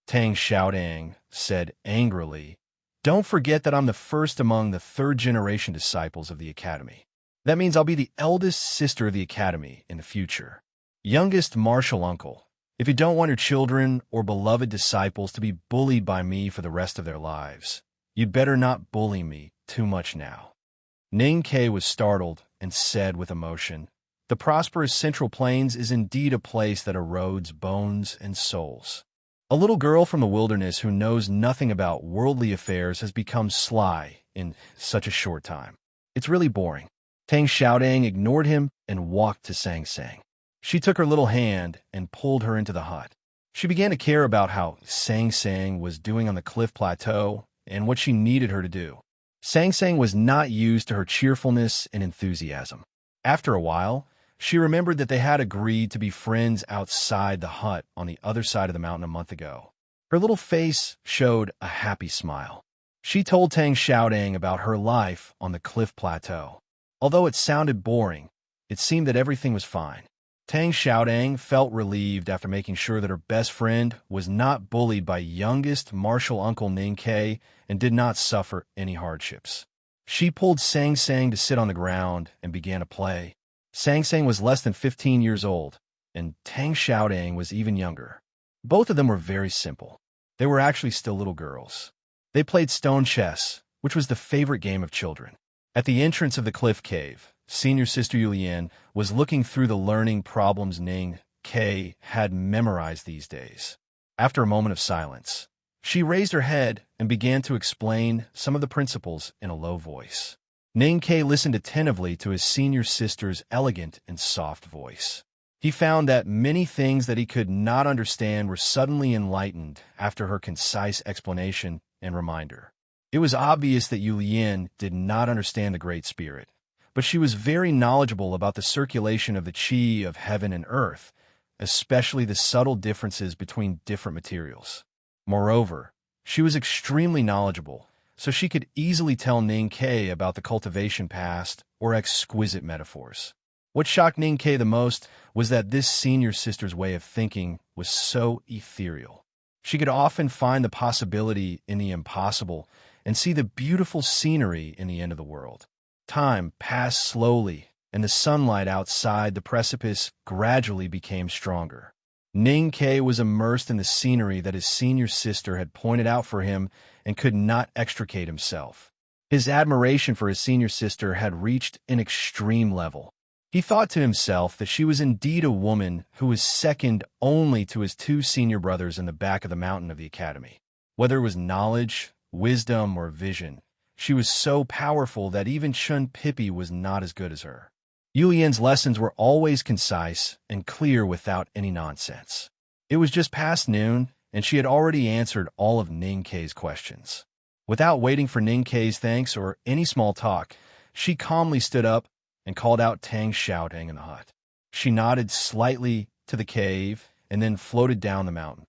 Tang Xiaodang said angrily, "Don't forget that I'm the first among the 3rd-generation disciples of the academy. That means I'll be the eldest sister of the academy in the future. Youngest martial uncle, if you don't want your children or beloved disciples to be bullied by me for the rest of their lives, you'd better not bully me too much now." Ning Ke was startled and said with emotion, "The prosperous Central Plains is indeed a place that erodes bones and souls. A little girl from the wilderness who knows nothing about worldly affairs has become sly in such a short time. It's really boring." Tang Xiaodang ignored him and walked to Sang Sang. She took her little hand and pulled her into the hut. She began to care about how Sang Sang was doing on the cliff plateau and what she needed her to do. Sang Sang was not used to her cheerfulness and enthusiasm. After a while, she remembered that they had agreed to be friends outside the hut on the other side of the mountain a month ago. Her little face showed a happy smile. She told Tang Xiaodang about her life on the cliff plateau. Although it sounded boring, it seemed that everything was fine. Tang Xiaodang felt relieved after making sure that her best friend was not bullied by youngest martial uncle Ning Ke and did not suffer any hardships. She pulled Sang Sang to sit on the ground and began to play. Sang Sang was less than 15 years old, and Tang Xiaodang was even younger. Both of them were very simple. They were actually still little girls. They played stone chess, which was the favorite game of children. At the entrance of the cliff cave, senior sister Yulian was looking through the learning problems Ning Ke had memorized these days. After a moment of silence, she raised her head and began to explain some of the principles in a low voice. Ning Ke listened attentively to his senior sister's elegant and soft voice. He found that many things that he could not understand were suddenly enlightened after her concise explanation and reminder. It was obvious that Yu Lian did not understand the Great Spirit, but she was very knowledgeable about the circulation of the qi of heaven and earth, especially the subtle differences between different materials. Moreover, she was extremely knowledgeable, so she could easily tell Ning Ke about the cultivation past or exquisite metaphors. What shocked Ning Ke the most was that this senior sister's way of thinking was so ethereal. She could often find the possibility in the impossible and see the beautiful scenery in the end of the world. Time passed slowly, and the sunlight outside the precipice gradually became stronger. Ning Ke was immersed in the scenery that his senior sister had pointed out for him and could not extricate himself. His admiration for his senior sister had reached an extreme level. He thought to himself that she was indeed a woman who was second only to his two senior brothers in the back of the mountain of the academy. Whether it was knowledge, wisdom, or vision, she was so powerful that even Chun Pippi was not as good as her. Yu Lian's lessons were always concise and clear without any nonsense. It was just past noon, and she had already answered all of Ning Ke's questions. Without waiting for Ning Ke's thanks or any small talk, she calmly stood up and called out Tang Xiaotang in the hut. She nodded slightly to the cave and then floated down the mountain.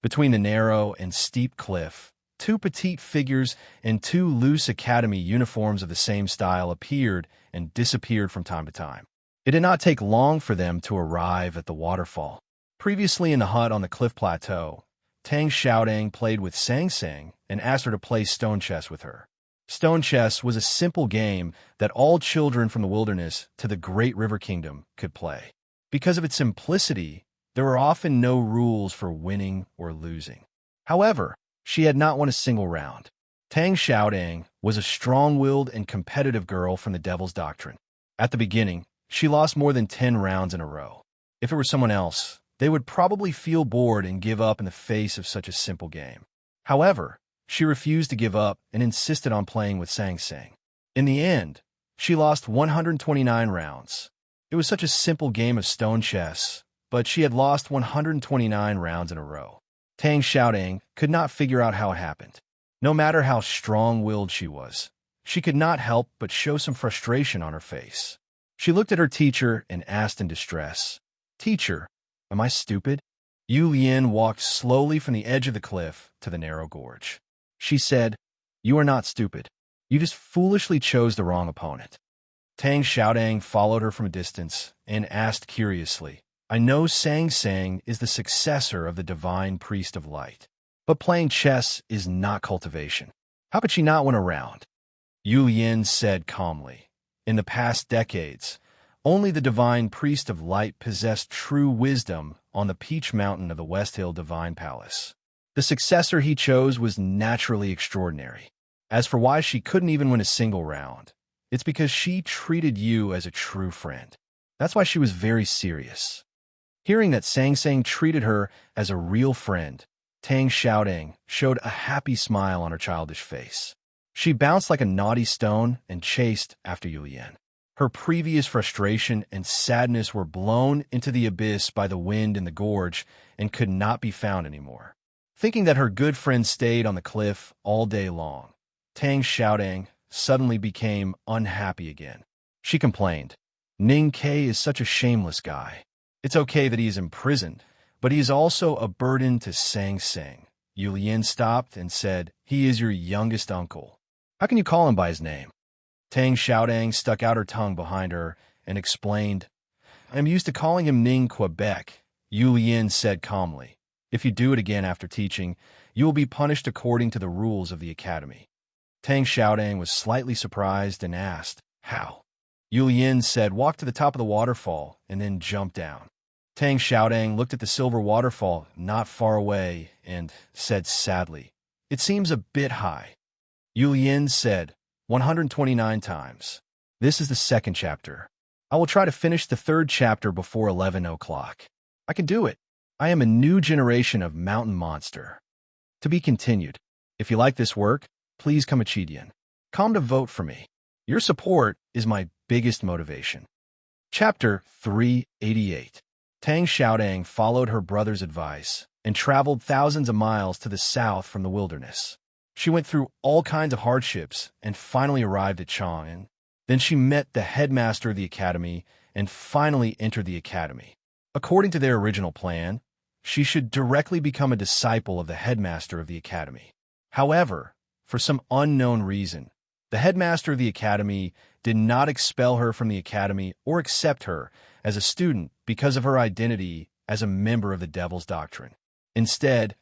Between the narrow and steep cliff, two petite figures in two loose academy uniforms of the same style appeared and disappeared from time to time. It did not take long for them to arrive at the waterfall. Previously in the hut on the cliff plateau, Tang Xiaotang played with Sang Sang and asked her to play stone chess with her. Stone chess was a simple game that all children from the wilderness to the Great River Kingdom could play. Because of its simplicity, there were often no rules for winning or losing. However, she had not won a single round. Tang Xiaotang was a strong-willed and competitive girl from the Devil's Doctrine. At the beginning, she lost more than 10 rounds in a row. If it were someone else, they would probably feel bored and give up in the face of such a simple game. However, she refused to give up and insisted on playing with Sang Sang. In the end, she lost 129 rounds. It was such a simple game of stone chess, but she had lost 129 rounds in a row. Tang Xiaotang could not figure out how it happened. No matter how strong-willed she was, she could not help but show some frustration on her face. She looked at her teacher and asked in distress, "Teacher, am I stupid?" Yu Lian walked slowly from the edge of the cliff to the narrow gorge. She said, "You are not stupid. You just foolishly chose the wrong opponent." Tang Xiaotang followed her from a distance and asked curiously, "I know Sang Sang is the successor of the divine priest of light, but playing chess is not cultivation. How could she not win a round?" Yu Lian said calmly, "In the past decades, only the divine priest of light possessed true wisdom on the Peach Mountain of the West Hill Divine Palace. The successor he chose was naturally extraordinary. As for why she couldn't even win a single round, it's because she treated you as a true friend. That's why she was very serious." Hearing that Sang Sang treated her as a real friend, Tang Xiaotang showed a happy smile on her childish face. She bounced like a naughty stone and chased after Yu Lian. Her previous frustration and sadness were blown into the abyss by the wind in the gorge and could not be found anymore. Thinking that her good friend stayed on the cliff all day long, Tang Xiaotang suddenly became unhappy again. She complained, "Ning Ke is such a shameless guy. It's okay that he is imprisoned, but he is also a burden to Sang Sang." Yu Lian stopped and said, "He is your youngest uncle. How can you call him by his name?" Tang Xiaotang stuck out her tongue behind her and explained, "I am used to calling him Ning Quebec." Yu Lian said calmly, "If you do it again after teaching, you will be punished according to the rules of the academy." Tang Xiaotang was slightly surprised and asked, "How?" Yu Lian said, "Walk to the top of the waterfall and then jump down." Tang Xiaotang looked at the silver waterfall not far away and said sadly, "It seems a bit high." Yu Lian said, 129 times. This is the second chapter. I will try to finish the third chapter before 11 o'clock. I can do it. I am a new generation of mountain monster. To be continued. If you like this work, please come a Chidian. Come to vote for me. Your support is my biggest motivation. Chapter 388. Tang Xiaotang followed her brother's advice and traveled thousands of miles to the south from the wilderness. She went through all kinds of hardships and finally arrived at Chang'an. Then she met the headmaster of the academy and finally entered the academy. According to their original plan, she should directly become a disciple of the headmaster of the academy. However, for some unknown reason, the headmaster of the academy did not expel her from the academy or accept her as a student because of her identity as a member of the Devil's Doctrine. Instead,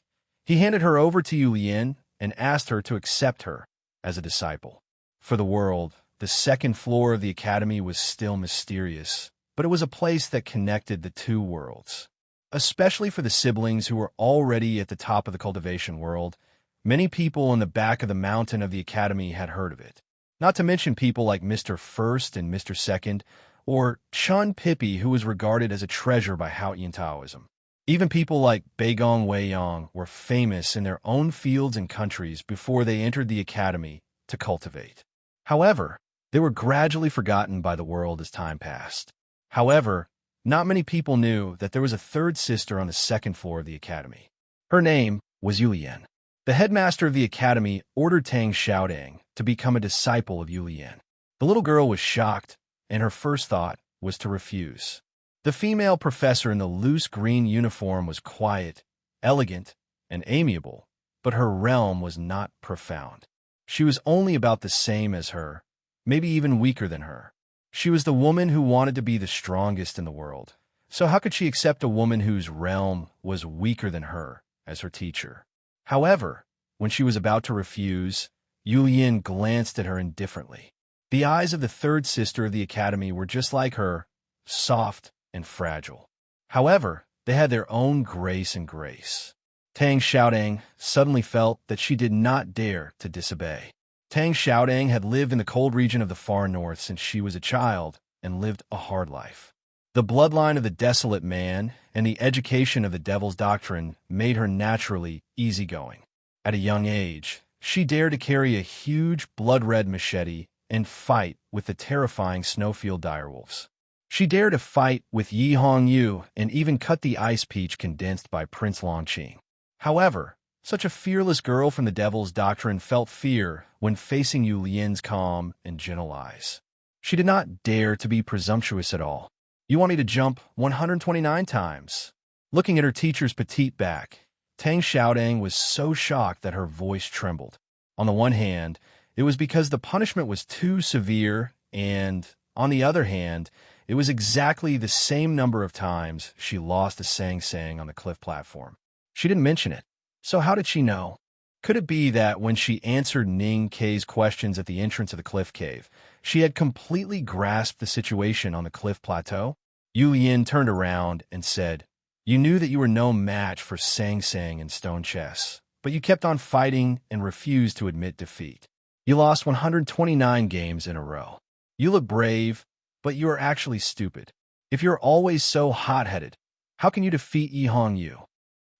he handed her over to Yulian and asked her to accept her as a disciple. For the world, the second floor of the academy was still mysterious, but it was a place that connected the two worlds. Especially for the siblings who were already at the top of the cultivation world, many people in the back of the mountain of the academy had heard of it. Not to mention people like Mr. First and Mr. Second, or Chun Pippi, who was regarded as a treasure by Haotian Taoism. Even people like Beigong Weiyang were famous in their own fields and countries before they entered the academy to cultivate. However, they were gradually forgotten by the world as time passed. However, not many people knew that there was a third sister on the second floor of the academy. Her name was Yulian. The headmaster of the academy ordered Tang Xiaodang to become a disciple of Yulian. The little girl was shocked, and her first thought was to refuse. The female professor in the loose green uniform was quiet, elegant, and amiable, but her realm was not profound. She was only about the same as her, maybe even weaker than her. She was the woman who wanted to be the strongest in the world. So how could she accept a woman whose realm was weaker than her as her teacher? However, when she was about to refuse, Yulian glanced at her indifferently. The eyes of the third sister of the academy were just like her, soft and fragile. However, they had their own grace and grace. Tang Xiaodang suddenly felt that she did not dare to disobey. Tang Xiaodang had lived in the cold region of the far north since she was a child and lived a hard life. The bloodline of the desolate man and the education of the Devil's Doctrine made her naturally easygoing. At a young age, she dared to carry a huge blood-red machete and fight with the terrifying snowfield direwolves. She dared to fight with Yi Hongyu and even cut the ice peach condensed by Prince Longqing. However, such a fearless girl from the Devil's Doctrine felt fear when facing Yu Lian's calm and gentle eyes. She did not dare to be presumptuous at all. "You want me to jump 129 times?" Looking at her teacher's petite back, Tang Xiaodang was so shocked that her voice trembled. On the one hand, it was because the punishment was too severe, and, on the other hand, it was exactly the same number of times she lost to Sang Sang on the cliff platform. She didn't mention it. So how did she know? Could it be that when she answered Ning Kei's questions at the entrance of the cliff cave, she had completely grasped the situation on the cliff plateau? Yu Yin turned around and said, "You knew that you were no match for Sang Sang in stone chess, but you kept on fighting and refused to admit defeat. You lost 129 games in a row. You look brave, but you are actually stupid. If you're always so hot-headed, how can you defeat Yi Hongyu?"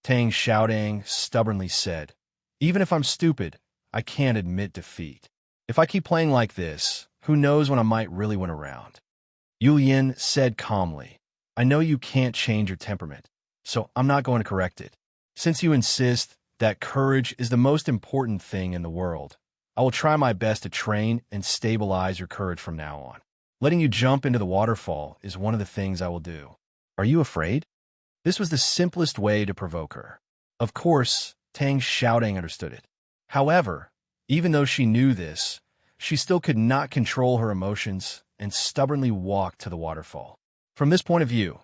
Tang Xiaodang stubbornly said, "Even if I'm stupid, I can't admit defeat. If I keep playing like this, who knows when I might really win a round." Yu Yin said calmly, "I know you can't change your temperament, so I'm not going to correct it. Since you insist that courage is the most important thing in the world, I will try my best to train and stabilize your courage from now on. Letting you jump into the waterfall is one of the things I will do. Are you afraid?" This was the simplest way to provoke her. Of course, Tang Xiaodang understood it. However, even though she knew this, she still could not control her emotions and stubbornly walked to the waterfall. From this point of view,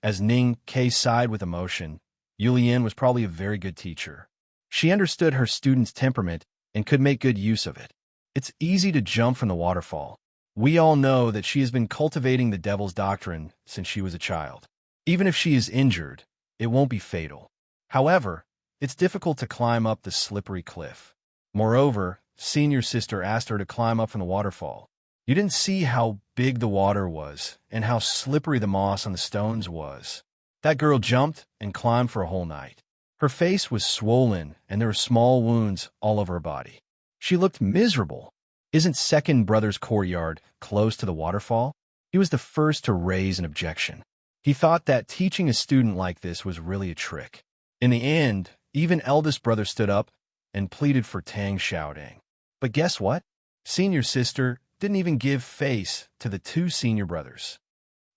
as Ning Kei sighed with emotion, Yulian was probably a very good teacher. She understood her student's temperament and could make good use of it. It's easy to jump from the waterfall. We all know that she has been cultivating the Devil's Doctrine since she was a child. Even if she is injured, it won't be fatal. However, it's difficult to climb up the slippery cliff. Moreover, senior sister asked her to climb up from the waterfall. You didn't see how big the water was and how slippery the moss on the stones was. That girl jumped and climbed for a whole night. Her face was swollen and there were small wounds all over her body. She looked miserable. Isn't second brother's courtyard close to the waterfall? He was the first to raise an objection. He thought that teaching a student like this was really a trick. In the end, even eldest brother stood up and pleaded for Tang Xiaodang. But guess what? Senior sister didn't even give face to the two senior brothers.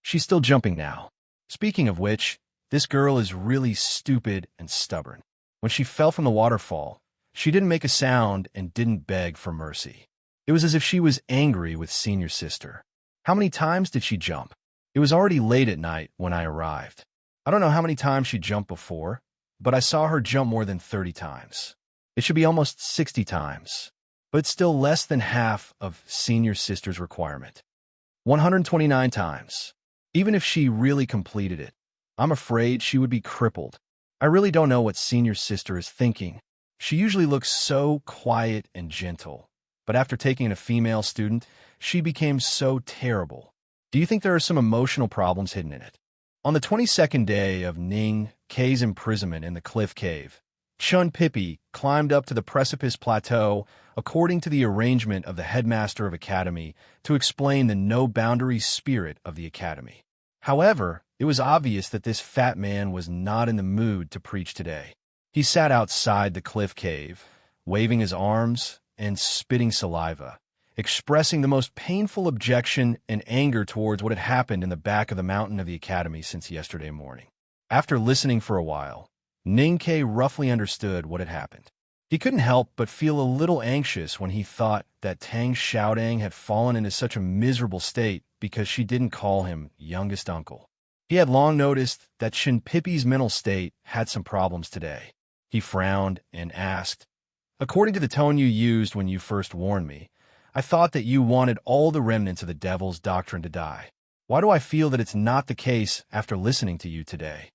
She's still jumping now. Speaking of which, this girl is really stupid and stubborn. When she fell from the waterfall, she didn't make a sound and didn't beg for mercy. It was as if she was angry with senior sister. How many times did she jump? It was already late at night when I arrived. I don't know how many times she jumped before, but I saw her jump more than 30 times. It should be almost 60 times, but it's still less than half of senior sister's requirement. 129 times. Even if she really completed it, I'm afraid she would be crippled. I really don't know what senior sister is thinking. She usually looks so quiet and gentle, but after taking a female student, she became so terrible. Do you think there are some emotional problems hidden in it? On the 22nd day of Ning Kei's imprisonment in the cliff cave, Chun Pippi climbed up to the precipice plateau according to the arrangement of the headmaster of academy to explain the no-boundary spirit of the academy. However, it was obvious that this fat man was not in the mood to preach today. He sat outside the cliff cave, waving his arms and spitting saliva, expressing the most painful objection and anger towards what had happened in the back of the mountain of the academy since yesterday morning. After listening for a while, Ning Kei roughly understood what had happened. He couldn't help but feel a little anxious when he thought that Tang Xiaodang had fallen into such a miserable state because she didn't call him youngest uncle. He had long noticed that Chun Pippi's mental state had some problems today. He frowned and asked, "According to the tone you used when you first warned me, I thought that you wanted all the remnants of the devil's doctrine to die. Why do I feel that it's not the case after listening to you today?"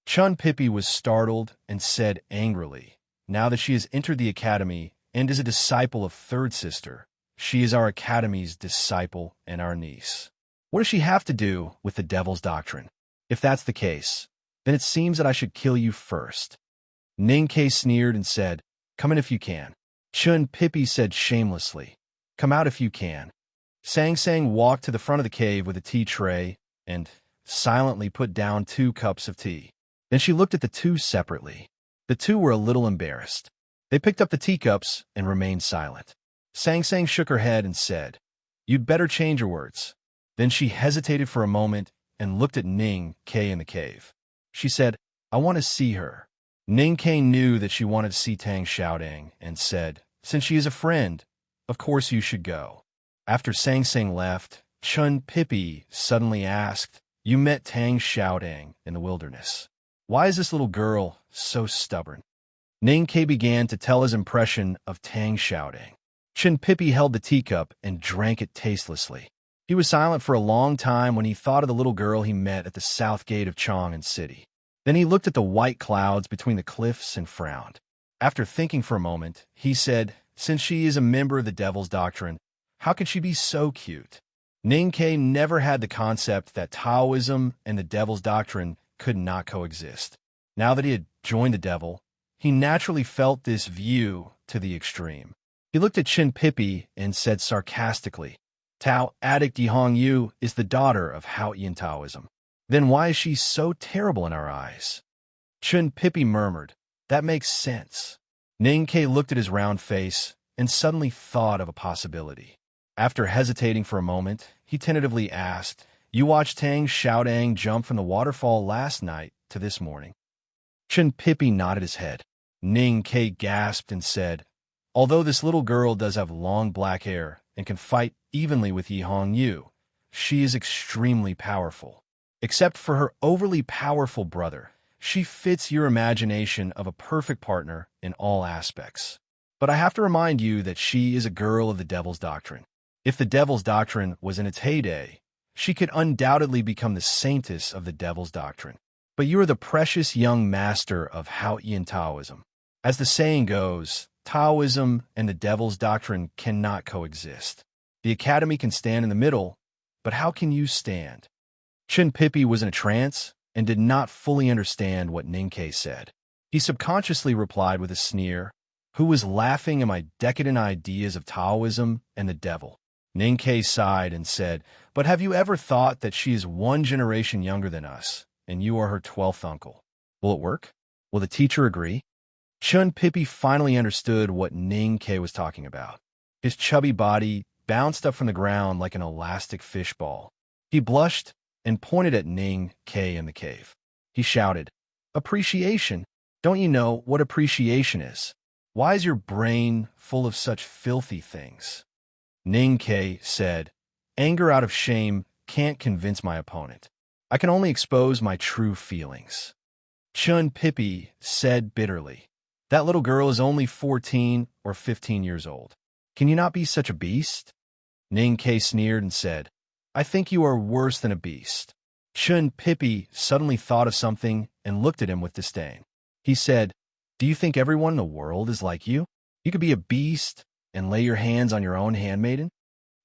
Chun Pippi was startled and said angrily, "Now that she has entered the academy and is a disciple of third sister, she is our academy's disciple and our niece. What does she have to do with the devil's doctrine? If that's the case, then it seems that I should kill you first." Ning Kei sneered and said, "Come in if you can." Chun Pippi said shamelessly, "Come out if you can." Sang Sang walked to the front of the cave with a tea tray and silently put down 2 cups of tea. Then she looked at the two separately. The two were a little embarrassed. They picked up the teacups and remained silent. Sang Sang shook her head and said, "You'd better change your words." Then she hesitated for a moment and looked at Ning Kei in the cave. She said, "I want to see her." Ning Kei knew that she wanted to see Tang Xiaodang and said, "Since she is a friend, of course you should go." After Sang Sang left, Chun Pippi suddenly asked, "You met Tang Xiaodang in the wilderness. Why is this little girl so stubborn?" Ning Kei began to tell his impression of Tang Xiaodang. Chun Pippi held the teacup and drank it tastelessly. He was silent for a long time when he thought of the little girl he met at the south gate of Chang'an City. Then he looked at the white clouds between the cliffs and frowned. After thinking for a moment, he said, "Since she is a member of the devil's doctrine, how could she be so cute?" Ning Kei never had the concept that Taoism and the devil's doctrine could not coexist. Now that he had joined the devil, he naturally felt this view to the extreme. He looked at Chun Pippi and said sarcastically, "Tao addict Yihong Yu is the daughter of Haotian Taoism. Then why is she so terrible in our eyes?" Chun Pippi murmured, "That makes sense." Ning Kei looked at his round face and suddenly thought of a possibility. After hesitating for a moment, he tentatively asked, "You watched Tang Xiaodang jump from the waterfall last night to this morning?" Chun Pippi nodded his head. Ning Kei gasped and said, "Although this little girl does have long black hair and can fight evenly with Yihong Yu, she is extremely powerful. Except for her overly powerful brother, she fits your imagination of a perfect partner in all aspects. But I have to remind you that she is a girl of the devil's doctrine. If the devil's doctrine was in its heyday, she could undoubtedly become the saintess of the devil's doctrine. But you are the precious young master of Haotian Taoism. As the saying goes, Taoism and the devil's doctrine cannot coexist. The academy can stand in the middle, but how can you stand?" Chun Pippi was in a trance and did not fully understand what Ning Kei said. He subconsciously replied with a sneer, "Who was laughing at my decadent ideas of Taoism and the devil?" Ning Kei sighed and said, "But have you ever thought that she is 1 generation younger than us, and you are her 12th uncle? Will it work? Will the teacher agree?" Chun Pippi finally understood what Ning Ke was talking about. His chubby body bounced up from the ground like an elastic fishball. He blushed and pointed at Ning Ke in the cave. He shouted, "Appreciation! Don't you know what appreciation is? Why is your brain full of such filthy things?" Ning Ke said, "Anger out of shame can't convince my opponent. I can only expose my true feelings." Chun Pippi said bitterly, "That little girl is only 14 or 15 years old. Can you not be such a beast?" Ning Ke sneered and said, "I think you are worse than a beast." Chun Pippi suddenly thought of something and looked at him with disdain. He said, "Do you think everyone in the world is like you? You could be a beast and lay your hands on your own handmaiden?"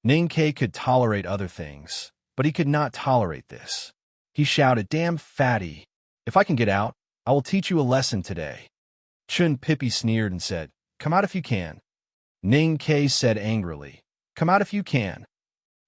Ning Ke could tolerate other things, but he could not tolerate this. He shouted, "Damn fatty! If I can get out, I will teach you a lesson today." Chun Pippi sneered and said, "Come out if you can." Ning Ke said angrily, "Come out if you can."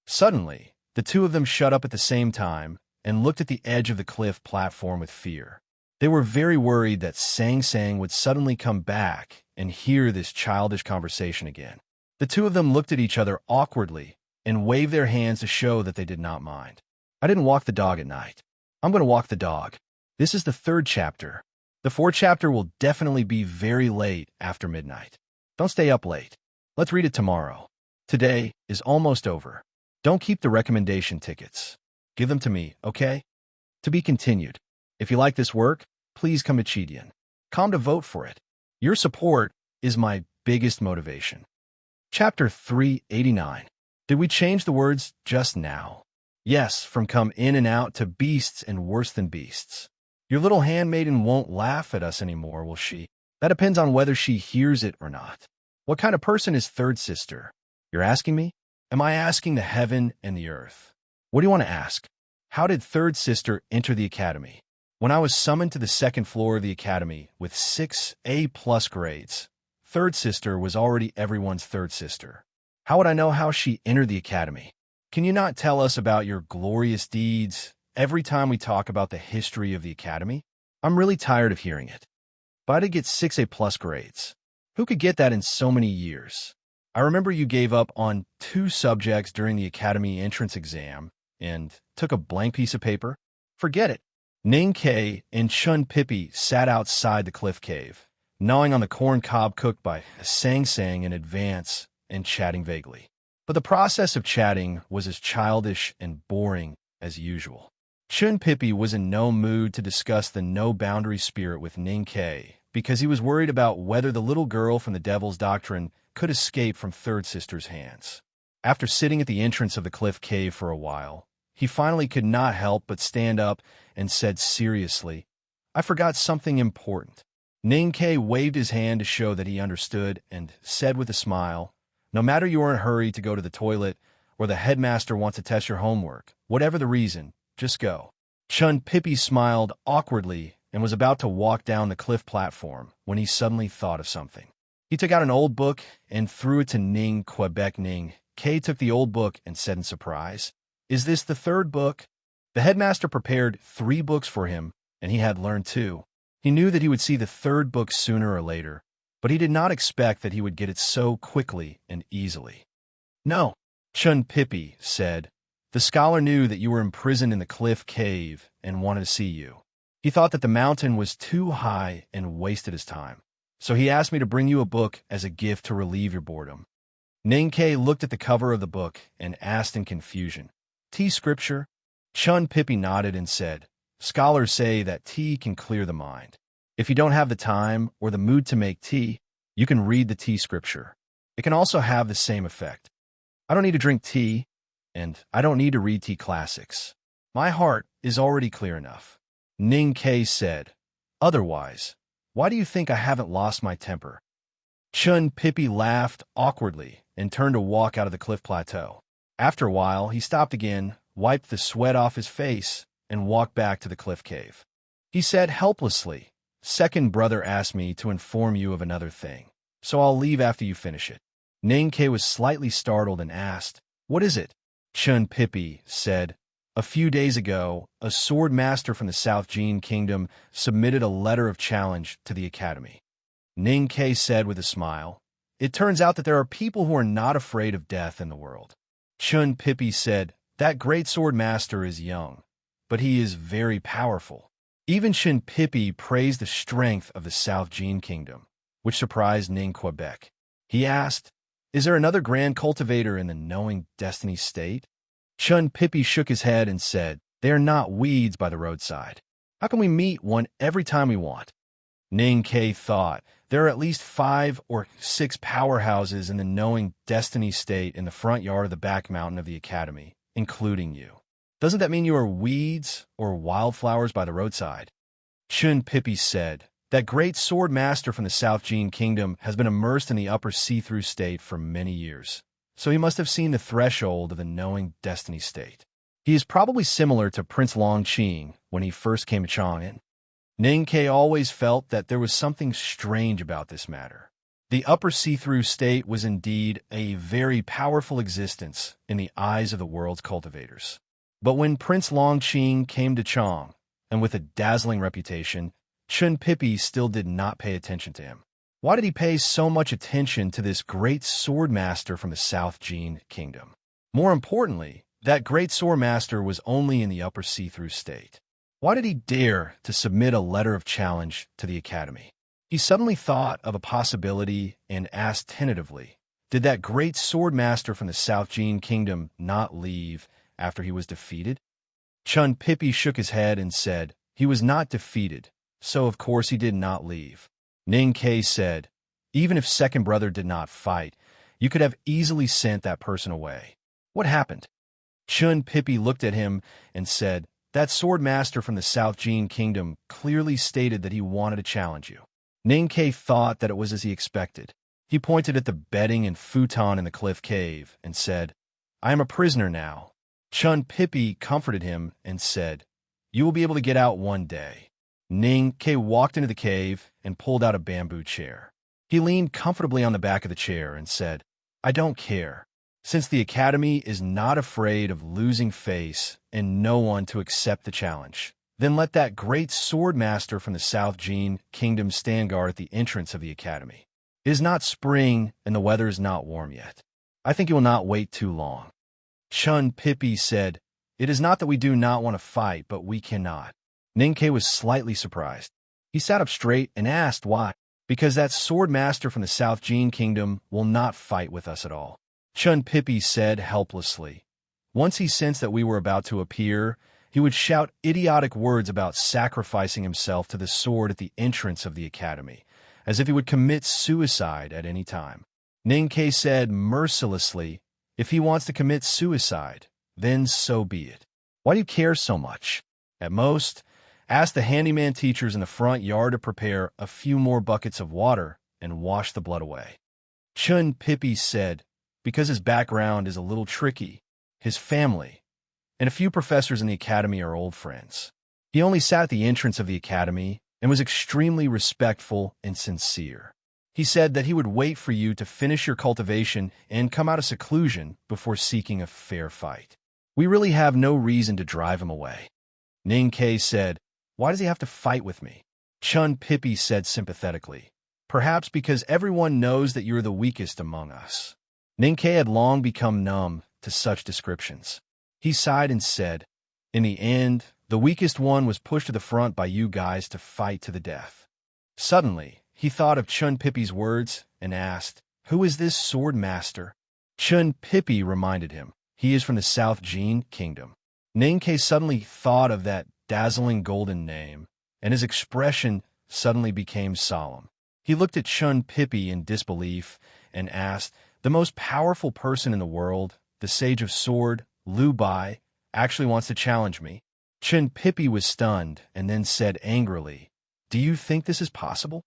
Suddenly, the two of them shut up at the same time and looked at the edge of the cliff platform with fear. They were very worried that Sang Sang would suddenly come back and hear this childish conversation again. The two of them looked at each other awkwardly and waved their hands to show that they did not mind. "I didn't walk the dog at night. I'm going to walk the dog. This is the 3rd chapter. The 4th chapter will definitely be very late after midnight. Don't stay up late. Let's read it tomorrow. Today is almost over. Don't keep the recommendation tickets. Give them to me, okay?" To be continued. If you like this work, please come to Chidian.com to vote for it. Your support is my biggest motivation. Chapter 389. Did we change the words just now? Yes, from come in and out to beasts and worse than beasts. Your little handmaiden won't laugh at us anymore, will she? That depends on whether she hears it or not. What kind of person is third sister? You're asking me? Am I asking the heaven and the earth? What do you want to ask? How did third sister enter the academy? When I was summoned to the 2nd floor of the academy with 6 A+ grades, third sister was already everyone's third sister. How would I know how she entered the academy? Can you not tell us about your glorious deeds every time we talk about the history of the academy? I'm really tired of hearing it. But I did get 6 A+ grades. Who could get that in so many years? I remember you gave up on 2 subjects during the academy entrance exam and took a blank piece of paper. Forget it. Ning Ke and Chun Pippi sat outside the cliff cave, gnawing on the corn cob cooked by Sang Sang in advance and chatting vaguely. But the process of chatting was as childish and boring as usual. Chun Pippi was in no mood to discuss the no-boundary spirit with Ning Ke because he was worried about whether the little girl from the Devil's Doctrine could escape from third sister's hands. After sitting at the entrance of the cliff cave for a while, he finally could not help but stand up and said seriously, "I forgot something important." Ning Ke waved his hand to show that he understood and said with a smile, "No matter you are in a hurry to go to the toilet or the headmaster wants to test your homework, whatever the reason, just go." Chun Pippi smiled awkwardly and was about to walk down the cliff platform when he suddenly thought of something. He took out an old book and threw it to Ning Quebec. Ning Ke took the old book and said in surprise, "Is this the 3rd book?" The headmaster prepared 3 books for him, and he had learned 2. He knew that he would see the 3rd book sooner or later, but he did not expect that he would get it so quickly and easily. "No," Chun Pippi said. "The scholar knew that you were imprisoned in the cliff cave and wanted to see you. He thought that the mountain was too high and wasted his time. So he asked me to bring you a book as a gift to relieve your boredom." Ning Ke looked at the cover of the book and asked in confusion, "Tea scripture?" Chun Pippi nodded and said, "Scholars say that tea can clear the mind. If you don't have the time or the mood to make tea, you can read the tea scripture. It can also have the same effect. I don't need to drink tea, and I don't need to read tea classics. My heart is already clear enough." Ning Ke said, "Otherwise, why do you think I haven't lost my temper?" Chun Pippi laughed awkwardly and turned to walk out of the cliff plateau. After a while, he stopped again, wiped the sweat off his face, and walked back to the cliff cave. He said helplessly, "Second brother asked me to inform you of another thing, so I'll leave after you finish it." Ning Ke was slightly startled and asked, "What is it?" Chun Pippi said, "A few days ago, a sword master from the South Jin Kingdom submitted a letter of challenge to the academy. Ning Ke said with a smile. It turns out that there are people who are not afraid of death in the world. Chun Pippi said, that great sword master is young, but he is very powerful. Even Chun Pippi praised the strength of the South Jin Kingdom, which surprised Ning Quebec. He asked, is there another grand cultivator in the knowing destiny state? Chun Pippi shook his head and said, they are not weeds by the roadside. How can we meet one every time we want? Ning Ke thought, there are at least 5 or 6 powerhouses in the knowing destiny state in the front yard of the back mountain of the academy, including you. Doesn't that mean you are weeds or wildflowers by the roadside? Chun Pippi said, that great sword master from the South Jin Kingdom has been immersed in the upper see-through state for many years, so he must have seen the threshold of the knowing destiny state. He is probably similar to Prince Longqing when he first came to Chang'an. Ning Ke always felt that there was something strange about this matter. The upper see-through state was indeed a very powerful existence in the eyes of the world's cultivators. But when Prince Longqing came to Chang, and with a dazzling reputation, Chun Pippi still did not pay attention to him. Why did he pay so much attention to this great sword master from the South Jin Kingdom? More importantly, that great sword master was only in the upper see-through state. Why did he dare to submit a letter of challenge to the academy? He suddenly thought of a possibility and asked tentatively, did that great sword master from the South Jin Kingdom not leave after he was defeated? Chun Pippi shook his head and said, he was not defeated, so of course he did not leave. Ning Ke said, even if second brother did not fight, you could have easily sent that person away. What happened? Chun Pippi looked at him and said, that sword master from the South Jin Kingdom clearly stated that he wanted to challenge you. Ning Ke thought that it was as he expected. He pointed at the bedding and futon in the cliff cave and said, I am a prisoner now. Chun Pippi comforted him and said, you will be able to get out one day. Ning Ke walked into the cave and pulled out a bamboo chair. He leaned comfortably on the back of the chair and said, I don't care. Since the academy is not afraid of losing face and no one to accept the challenge, then let that great sword master from the South Jin Kingdom stand guard at the entrance of the academy. It is not spring and the weather is not warm yet. I think you will not wait too long. Chun Pippi said, it is not that we do not want to fight, but we cannot. Ning Ke was slightly surprised. He sat up straight and asked why. Because that sword master from the South Jin Kingdom will not fight with us at all. Chun Pippi said helplessly. Once he sensed that we were about to appear, he would shout idiotic words about sacrificing himself to the sword at the entrance of the academy, as if he would commit suicide at any time. Ning Ke said mercilessly, if he wants to commit suicide, then so be it. Why do you care so much? At most, ask the handyman teachers in the front yard to prepare a few more buckets of water and wash the blood away. Chun Pippi said, because his background is a little tricky, his family, and a few professors in the academy are old friends. He only sat at the entrance of the academy and was extremely respectful and sincere. He said that he would wait for you to finish your cultivation and come out of seclusion before seeking a fair fight. We really have no reason to drive him away. Ning Ke said, why does he have to fight with me? Chun Pippi said sympathetically, perhaps because everyone knows that you're the weakest among us. Ning Ke had long become numb to such descriptions. He sighed and said, in the end, the weakest one was pushed to the front by you guys to fight to the death. Suddenly, he thought of Chun Pippi's words and asked, who is this sword master? Chun Pippi reminded him, he is from the South Jin Kingdom. Ning Ke suddenly thought of that dazzling golden name, and his expression suddenly became solemn. He looked at Chun Pippi in disbelief and asked, the most powerful person in the world, the Sage of Sword, Liu Bai, actually wants to challenge me. Chun Pippi was stunned and then said angrily, do you think this is possible?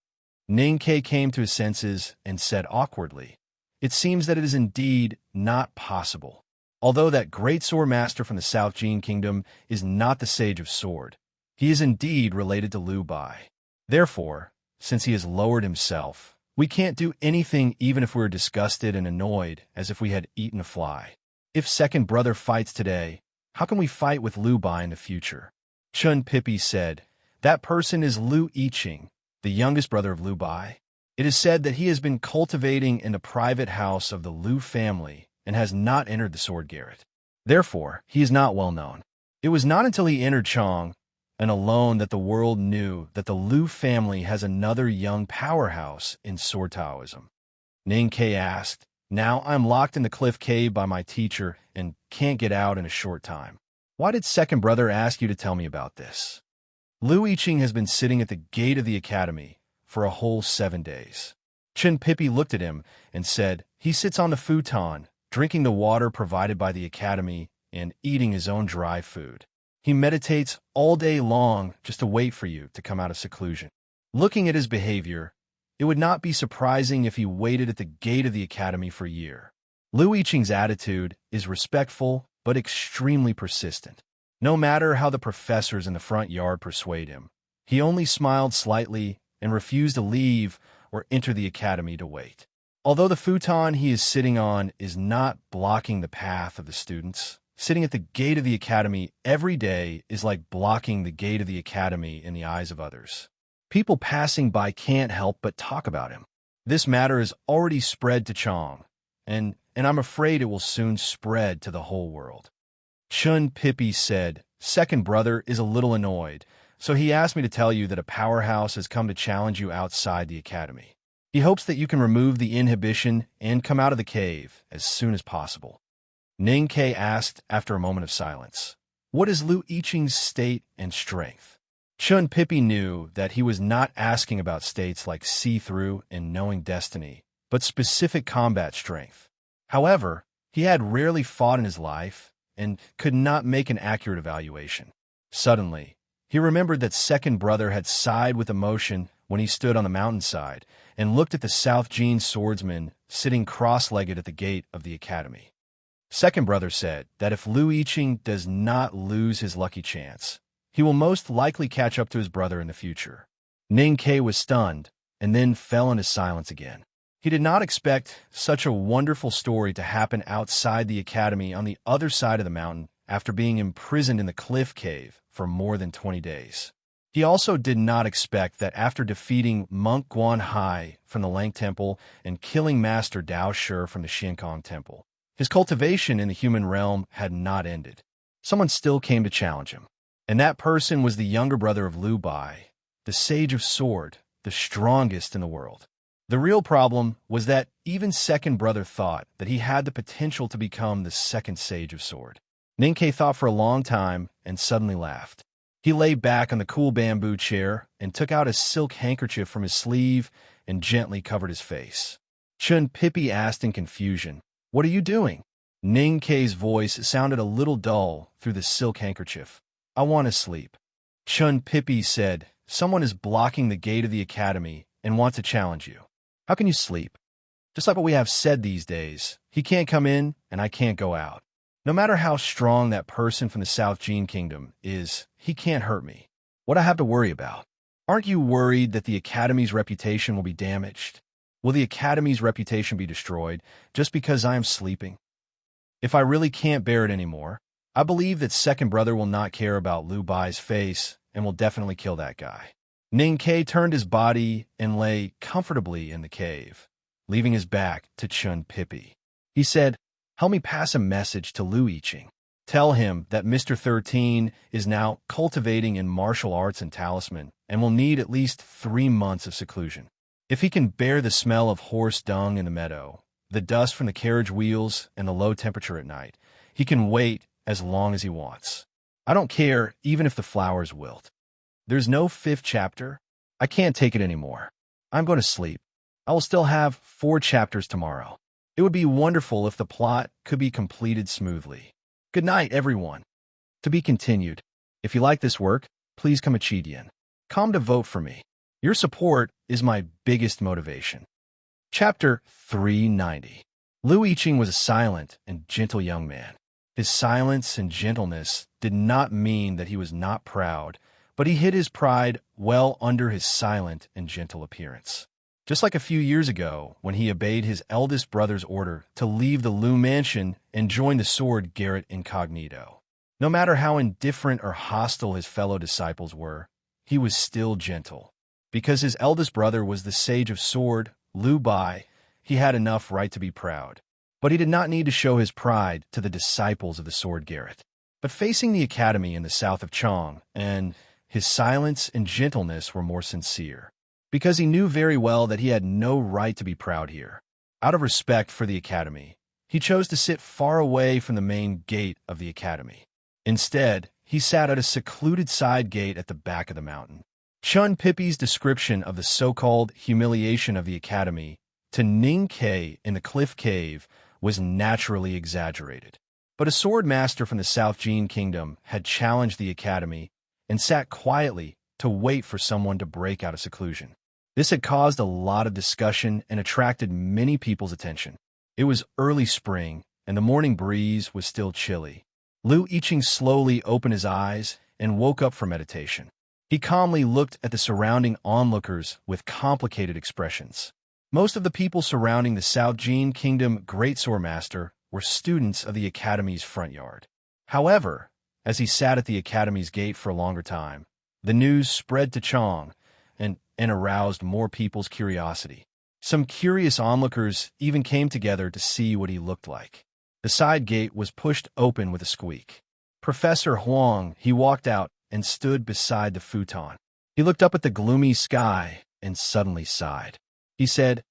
Ning Ke came to his senses and said awkwardly, it seems that it is indeed not possible. Although that great sword master from the South Jin Kingdom is not the Sage of Sword, he is indeed related to Liu Bai. Therefore, since he has lowered himself, we can't do anything even if we're disgusted and annoyed as if we had eaten a fly. If second brother fights today, how can we fight with Liu Bai in the future? Chun Pippi said, that person is Liu Yiqing, the youngest brother of Liu Bai. It is said that he has been cultivating in the private house of the Liu family and has not entered the sword garret. Therefore, he is not well known. It was not until he entered Chong and alone that the world knew that the Liu family has another young powerhouse in sword Taoism. Ning Ke asked, "Now I'm locked in the cliff cave by my teacher and can't get out in a short time. Why did second brother ask you to tell me about this?" Liu Yiqing has been sitting at the gate of the academy for a whole 7 days. Chen Pippi looked at him and said, "He sits on the futon, drinking the water provided by the academy and eating his own dry food. He meditates all day long just to wait for you to come out of seclusion." Looking at his behavior, it would not be surprising if he waited at the gate of the academy for a year. Liu Yiqing's attitude is respectful but extremely persistent. No matter how the professors in the front yard persuade him, he only smiled slightly and refused to leave or enter the academy to wait. Although the futon he is sitting on is not blocking the path of the students, sitting at the gate of the academy every day is like blocking the gate of the academy in the eyes of others. People passing by can't help but talk about him. This matter has already spread to Chong, and I'm afraid it will soon spread to the whole world. Chun Pippi said, "Second brother is a little annoyed, so he asked me to tell you that a powerhouse has come to challenge you outside the academy. He hopes that you can remove the inhibition and come out of the cave as soon as possible." Ning Ke asked after a moment of silence, "What is Liu Yiqing's state and strength?" Chun Pippi knew that he was not asking about states like see-through and knowing destiny, but specific combat strength. However, he had rarely fought in his life and could not make an accurate evaluation. Suddenly, he remembered that second brother had sighed with emotion when he stood on the mountainside and looked at the South Jean swordsman sitting cross-legged at the gate of the academy. Second brother said that if Liu Yiqing does not lose his lucky chance, he will most likely catch up to his brother in the future. Ning Ke was stunned and then fell into silence again. He did not expect such a wonderful story to happen outside the academy on the other side of the mountain after being imprisoned in the cliff cave for more than 20 days. He also did not expect that after defeating Monk Guan Hai from the Lang Temple and killing Master Dao Shi from the Xiankong Temple, his cultivation in the human realm had not ended. Someone still came to challenge him, and that person was the younger brother of Liu Bai, the Sage of Sword, the strongest in the world. The real problem was that even second brother thought that he had the potential to become the second Sage of Sword. Ning Ke thought for a long time and suddenly laughed. He lay back on the cool bamboo chair and took out a silk handkerchief from his sleeve and gently covered his face. Chun Pippi asked in confusion, "What are you doing?" Ning Ke's voice sounded a little dull through the silk handkerchief. "I want to sleep." Chun Pippi said, "Someone is blocking the gate of the academy and wants to challenge you. How can you sleep? Just like what we have said these days, he can't come in and I can't go out. No matter how strong that person from the South Jean Kingdom is, he can't hurt me. What I have to worry about? Aren't you worried that the Academy's reputation will be damaged? Will the Academy's reputation be destroyed just because I am sleeping? If I really can't bear it anymore, I believe that second brother will not care about Liu Bai's face and will definitely kill that guy." Ning Ke turned his body and lay comfortably in the cave, leaving his back to Chun Pippi. He said, "Help me pass a message to Liu Yiqing. Tell him that Mr. 13 is now cultivating in martial arts and talisman and will need at least 3 months of seclusion. If he can bear the smell of horse dung in the meadow, the dust from the carriage wheels, and the low temperature at night, he can wait as long as he wants. I don't care even if the flowers wilt. There's no 5th chapter. I can't take it anymore. I'm going to sleep. I will still have 4 chapters tomorrow. It would be wonderful if the plot could be completed smoothly. Good night, everyone." To be continued. If you like this work, please come a Chidian. Come to vote for me. Your support is my biggest motivation. Chapter 390. Liu Yiqing was a silent and gentle young man. His silence and gentleness did not mean that he was not proud, but he hid his pride well under his silent and gentle appearance. Just like a few years ago, when he obeyed his eldest brother's order to leave the Liu mansion and join the sword garret incognito. No matter how indifferent or hostile his fellow disciples were, he was still gentle. Because his eldest brother was the Sage of Sword, Liu Bai, he had enough right to be proud. But he did not need to show his pride to the disciples of the Sword Garret. But facing the academy in the south of Chong, and his silence and gentleness were more sincere. Because he knew very well that he had no right to be proud here. Out of respect for the academy, he chose to sit far away from the main gate of the academy. Instead, he sat at a secluded side gate at the back of the mountain. Chun Pippi's description of the so-called humiliation of the academy to Ning Ke in the cliff cave was naturally exaggerated. But a sword master from the South Jin Kingdom had challenged the academy and sat quietly to wait for someone to break out of seclusion. This had caused a lot of discussion and attracted many people's attention. It was early spring, and the morning breeze was still chilly. Liu Yiqing slowly opened his eyes and woke up from meditation. He calmly looked at the surrounding onlookers with complicated expressions. Most of the people surrounding the South Jin Kingdom Great Sword Master were students of the academy's front yard. However, as he sat at the academy's gate for a longer time, the news spread to Chong and aroused more people's curiosity. Some curious onlookers even came together to see what he looked like. The side gate was pushed open with a squeak. Professor Huang, he walked out and stood beside the futon. He looked up at the gloomy sky and suddenly sighed. He said,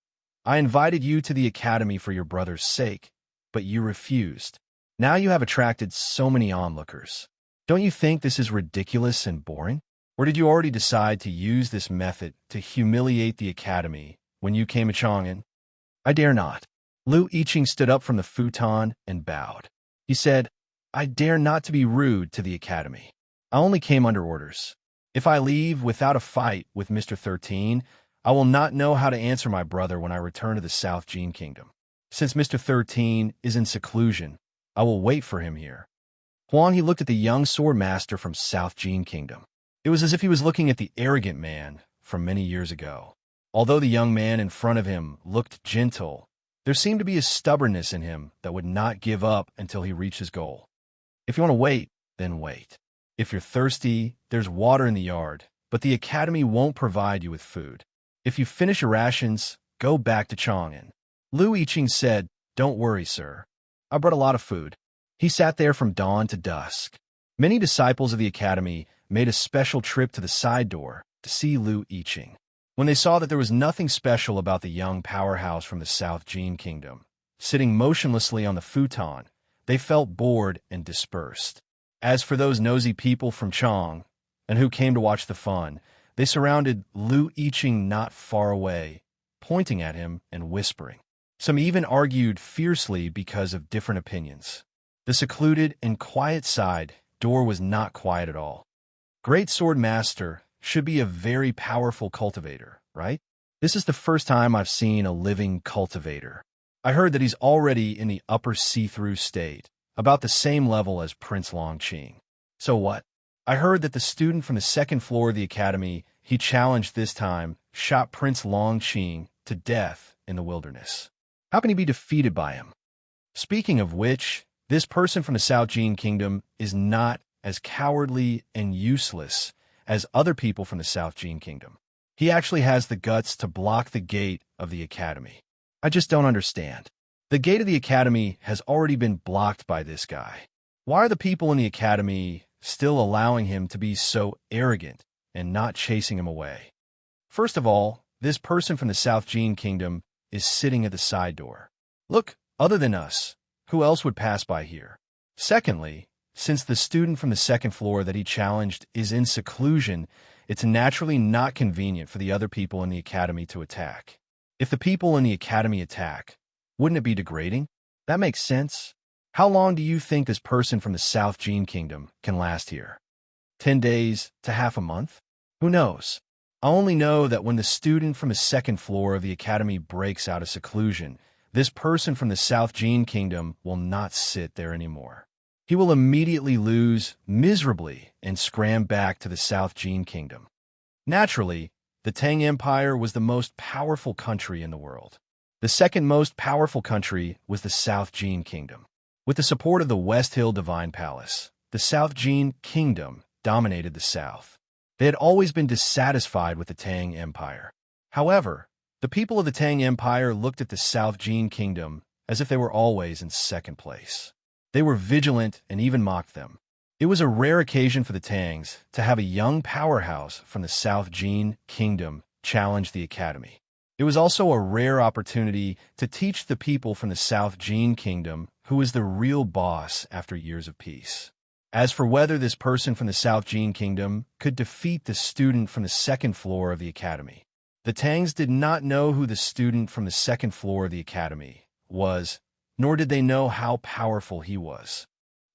"I invited you to the academy for your brother's sake, but you refused. Now you have attracted so many onlookers. Don't you think this is ridiculous and boring? Or did you already decide to use this method to humiliate the academy when you came to Chang'an?" "I dare not." Liu Yiqing stood up from the futon and bowed. He said, "I dare not to be rude to the academy. I only came under orders. If I leave without a fight with Mr. 13, I will not know how to answer my brother when I return to the South Jin Kingdom. Since Mr. 13 is in seclusion, I will wait for him here." Huang, he looked at the young sword master from South Jin Kingdom. It was as if he was looking at the arrogant man from many years ago. Although the young man in front of him looked gentle, there seemed to be a stubbornness in him that would not give up until he reached his goal. If you want to wait, then wait. If you're thirsty, there's water in the yard, but the academy won't provide you with food. If you finish your rations, go back to Chang'an. Liu Yiqing said, "Don't worry, sir. I brought a lot of food." He sat there from dawn to dusk. Many disciples of the academy made a special trip to the side door to see Liu Yiqing. When they saw that there was nothing special about the young powerhouse from the South Jin Kingdom, sitting motionlessly on the futon, they felt bored and dispersed. As for those nosy people from Chong, and who came to watch the fun, they surrounded Liu Yiqing not far away, pointing at him and whispering. Some even argued fiercely because of different opinions. The secluded and quiet side door was not quiet at all. Great Sword Master should be a very powerful cultivator, right? This is the first time I've seen a living cultivator. I heard that he's already in the upper see-through state, about the same level as Prince Longqing. So what? I heard that the student from the second floor of the academy he challenged this time shot Prince Longqing to death in the wilderness. How can he be defeated by him? Speaking of which, this person from the South Jin Kingdom is not as cowardly and useless as other people from the South Jin Kingdom. He actually has the guts to block the gate of the academy. I just don't understand. The gate of the academy has already been blocked by this guy. Why are the people in the academy still allowing him to be so arrogant and not chasing him away? First of all, this person from the South Jin Kingdom is sitting at the side door. Look, other than us, who else would pass by here? Secondly, since the student from the second floor that he challenged is in seclusion, it's naturally not convenient for the other people in the academy to attack. If the people in the academy attack, wouldn't it be degrading? That makes sense. How long do you think this person from the South Jin Kingdom can last here? 10 days to half a month? Who knows? I only know that when the student from the second floor of the academy breaks out of seclusion, this person from the South Jin Kingdom will not sit there anymore. He will immediately lose miserably and scram back to the South Jin Kingdom. Naturally, the Tang Empire was the most powerful country in the world. The second most powerful country was the South Jin Kingdom. With the support of the West Hill Divine Palace, the South Jin Kingdom dominated the South. They had always been dissatisfied with the Tang Empire. However, the people of the Tang Empire looked at the South Jin Kingdom as if they were always in second place. They were vigilant and even mocked them. It was a rare occasion for the Tangs to have a young powerhouse from the South Jin Kingdom challenge the Academy. It was also a rare opportunity to teach the people from the South Jin Kingdom who was the real boss after years of peace. As for whether this person from the South Jin Kingdom could defeat the student from the second floor of the Academy, the Tangs did not know who the student from the second floor of the Academy was, nor did they know how powerful he was.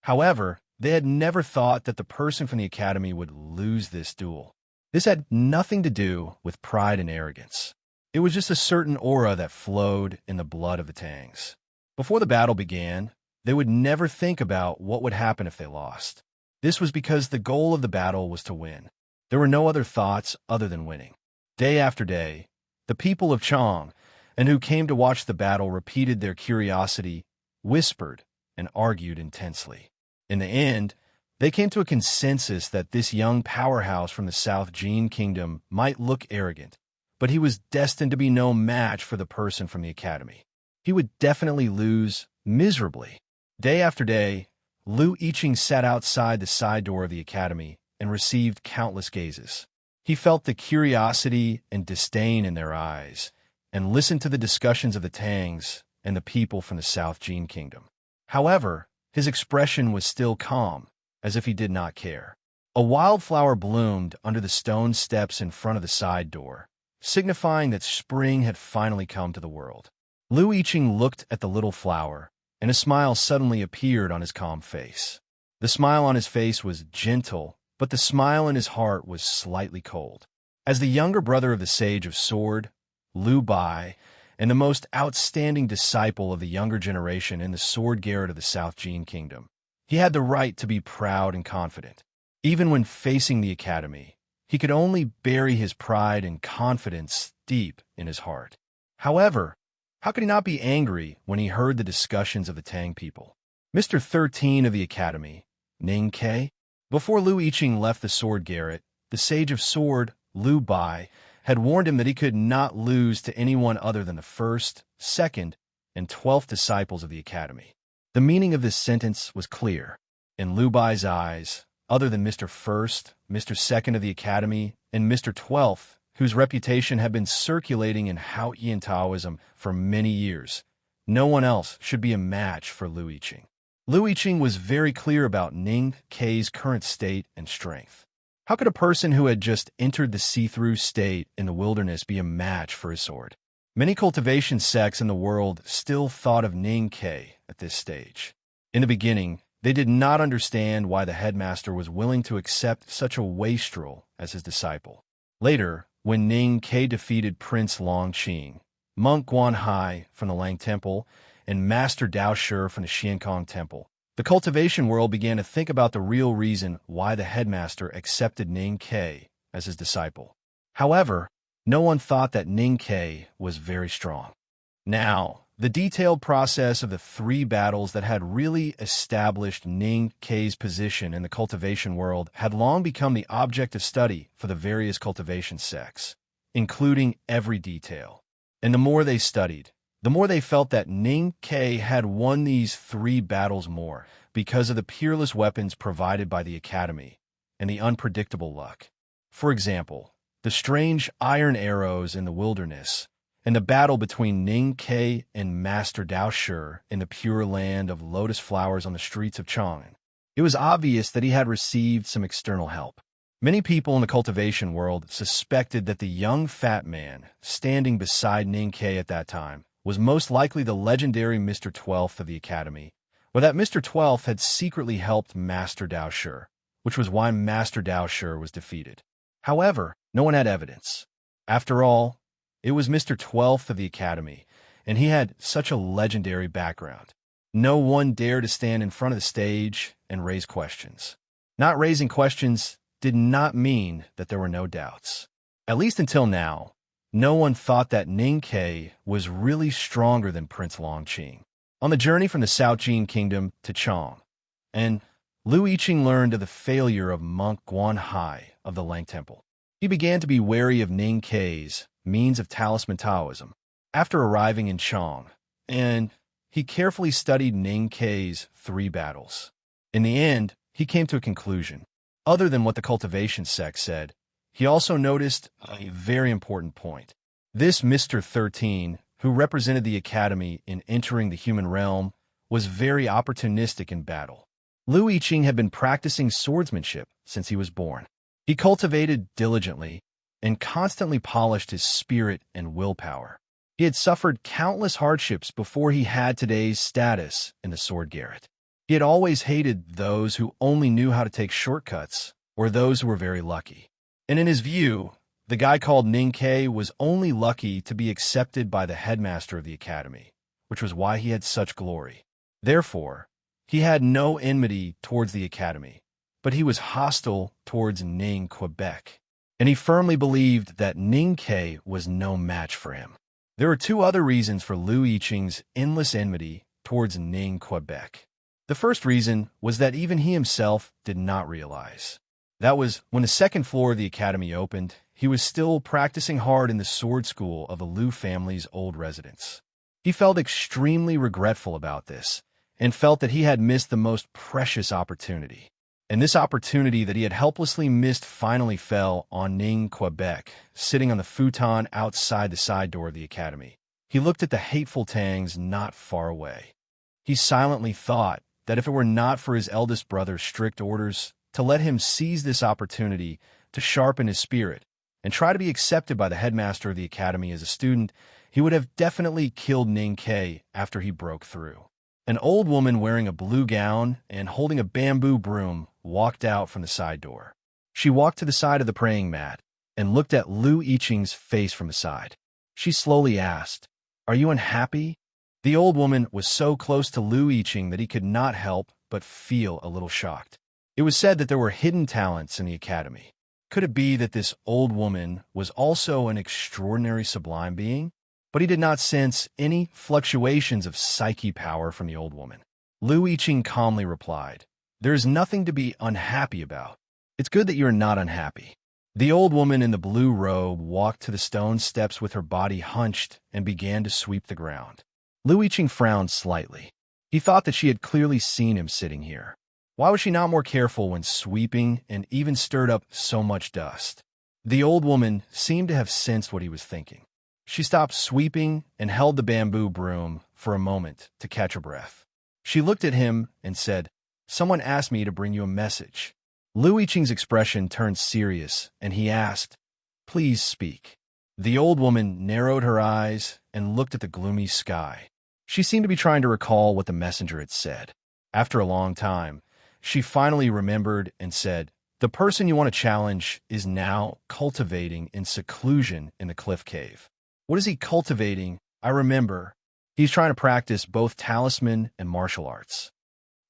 However, they had never thought that the person from the Academy would lose this duel. This had nothing to do with pride and arrogance. It was just a certain aura that flowed in the blood of the Tangs. Before the battle began, they would never think about what would happen if they lost. This was because the goal of the battle was to win. There were no other thoughts other than winning. Day after day, the people of Chang, and who came to watch the battle, repeated their curiosity, whispered, and argued intensely. In the end, they came to a consensus that this young powerhouse from the South Jin Kingdom might look arrogant, but he was destined to be no match for the person from the Academy. He would definitely lose miserably. Day after day, Lu Yiqing sat outside the side door of the Academy and received countless gazes. He felt the curiosity and disdain in their eyes and listened to the discussions of the Tangs and the people from the South Jin Kingdom. However, his expression was still calm, as if he did not care. A wildflower bloomed under the stone steps in front of the side door, signifying that spring had finally come to the world. Lu Yiqing looked at the little flower, and a smile suddenly appeared on his calm face. The smile on his face was gentle, but the smile in his heart was slightly cold. As the younger brother of the Sage of Sword, Liu Bai, and the most outstanding disciple of the younger generation in the sword garret of the South Jin Kingdom, he had the right to be proud and confident. Even when facing the Academy, he could only bury his pride and confidence deep in his heart. However, how could he not be angry when he heard the discussions of the Tang people? Mr. 13 of the Academy, Ning Ke. Before Lu Yiqing left the sword garret, the Sage of Sword, Liu Bai, had warned him that he could not lose to anyone other than the first, second, and 12th disciples of the Academy. The meaning of this sentence was clear. In Liu Bai's eyes, other than Mr. First, Mr. Second of the Academy, and Mr. 12th, whose reputation had been circulating in Haotian Taoism for many years, no one else should be a match for Lu Yiqing. Lu Yiqing was very clear about Ning Ke's current state and strength. How could a person who had just entered the see-through state in the wilderness be a match for his sword? Many cultivation sects in the world still thought of Ning Ke at this stage. In the beginning, they did not understand why the headmaster was willing to accept such a wastrel as his disciple. Later, when Ning Ke defeated Prince Long Qing, Monk Guan Hai from the Lang Temple, and Master Dao Shi from the Xiankong Temple, the cultivation world began to think about the real reason why the headmaster accepted Ning Ke as his disciple. However, no one thought that Ning Ke was very strong. Now, the detailed process of the 3 battles that had really established Ning Ke's position in the cultivation world had long become the object of study for the various cultivation sects, including every detail. And the more they studied, the more they felt that Ning Ke had won these 3 battles more because of the peerless weapons provided by the Academy and the unpredictable luck. For example, the strange iron arrows in the wilderness, and the battle between Ning Ke and Master Dao Shi in the pure land of lotus flowers on the streets of Chang'an. It was obvious that he had received some external help. Many people in the cultivation world suspected that the young fat man standing beside Ning Ke at that time was most likely the legendary Mr. 12th of the Academy, or that Mr. 12th had secretly helped Master Dao Shi, which was why Master Dao Shi was defeated. However, no one had evidence. After all, it was Mr. 12th of the Academy, and he had such a legendary background. No one dared to stand in front of the stage and raise questions. Not raising questions did not mean that there were no doubts. At least until now, no one thought that Ning Ke was really stronger than Prince Long Qing. On the journey from the South Jin Kingdom to Chang, and Lu Yiqing learned of the failure of Monk Guan Hai of the Lang Temple. He began to be wary of Ning Kei's means of talisman Taoism. After arriving in Chong, and he carefully studied Ning Kei's 3 battles. In the end, he came to a conclusion. Other than what the cultivation sect said, he also noticed a very important point. This Mr. 13, who represented the Academy in entering the human realm, was very opportunistic in battle. Lu Yiqing had been practicing swordsmanship since he was born. He cultivated diligently and constantly polished his spirit and willpower. He had suffered countless hardships before he had today's status in the sword garret. He had always hated those who only knew how to take shortcuts or those who were very lucky. And in his view, the guy called Ning Kei was only lucky to be accepted by the headmaster of the academy, which was why he had such glory. Therefore, he had no enmity towards the academy, but he was hostile towards Ning Quebec, and he firmly believed that Ning Kei was no match for him. There were 2 other reasons for Lu Yiqing's endless enmity towards Ning Quebec. The first reason was that even he himself did not realize. That was when the 2nd floor of the academy opened, he was still practicing hard in the sword school of the Lu family's old residence. He felt extremely regretful about this and felt that he had missed the most precious opportunity. And this opportunity that he had helplessly missed finally fell on Ning Quebec, sitting on the futon outside the side door of the academy. He looked at the hateful Tangs not far away. He silently thought that if it were not for his eldest brother's strict orders to let him seize this opportunity to sharpen his spirit and try to be accepted by the headmaster of the academy as a student, he would have definitely killed Ning Kei after he broke through. An old woman wearing a blue gown and holding a bamboo broom walked out from the side door. She walked to the side of the praying mat and looked at Lu Yiqing's face from the side. She slowly asked, "Are you unhappy?" The old woman was so close to Lu Yiqing that he could not help but feel a little shocked. It was said that there were hidden talents in the academy. Could it be that this old woman was also an extraordinary sublime being? But he did not sense any fluctuations of psyche power from the old woman. Lu Yiqing calmly replied, "There is nothing to be unhappy about. It's good that you are not unhappy." The old woman in the blue robe walked to the stone steps with her body hunched and began to sweep the ground. Lu Yiqing frowned slightly. He thought that she had clearly seen him sitting here. Why was she not more careful when sweeping and even stirred up so much dust? The old woman seemed to have sensed what he was thinking. She stopped sweeping and held the bamboo broom for a moment to catch her breath. She looked at him and said, "Someone asked me to bring you a message." Lu Yiqing's expression turned serious, and he asked, "Please speak." The old woman narrowed her eyes and looked at the gloomy sky. She seemed to be trying to recall what the messenger had said. After a long time, she finally remembered and said, "The person you want to challenge is now cultivating in seclusion in the cliff cave." "What is he cultivating?" "I remember. He's trying to practice both talisman and martial arts."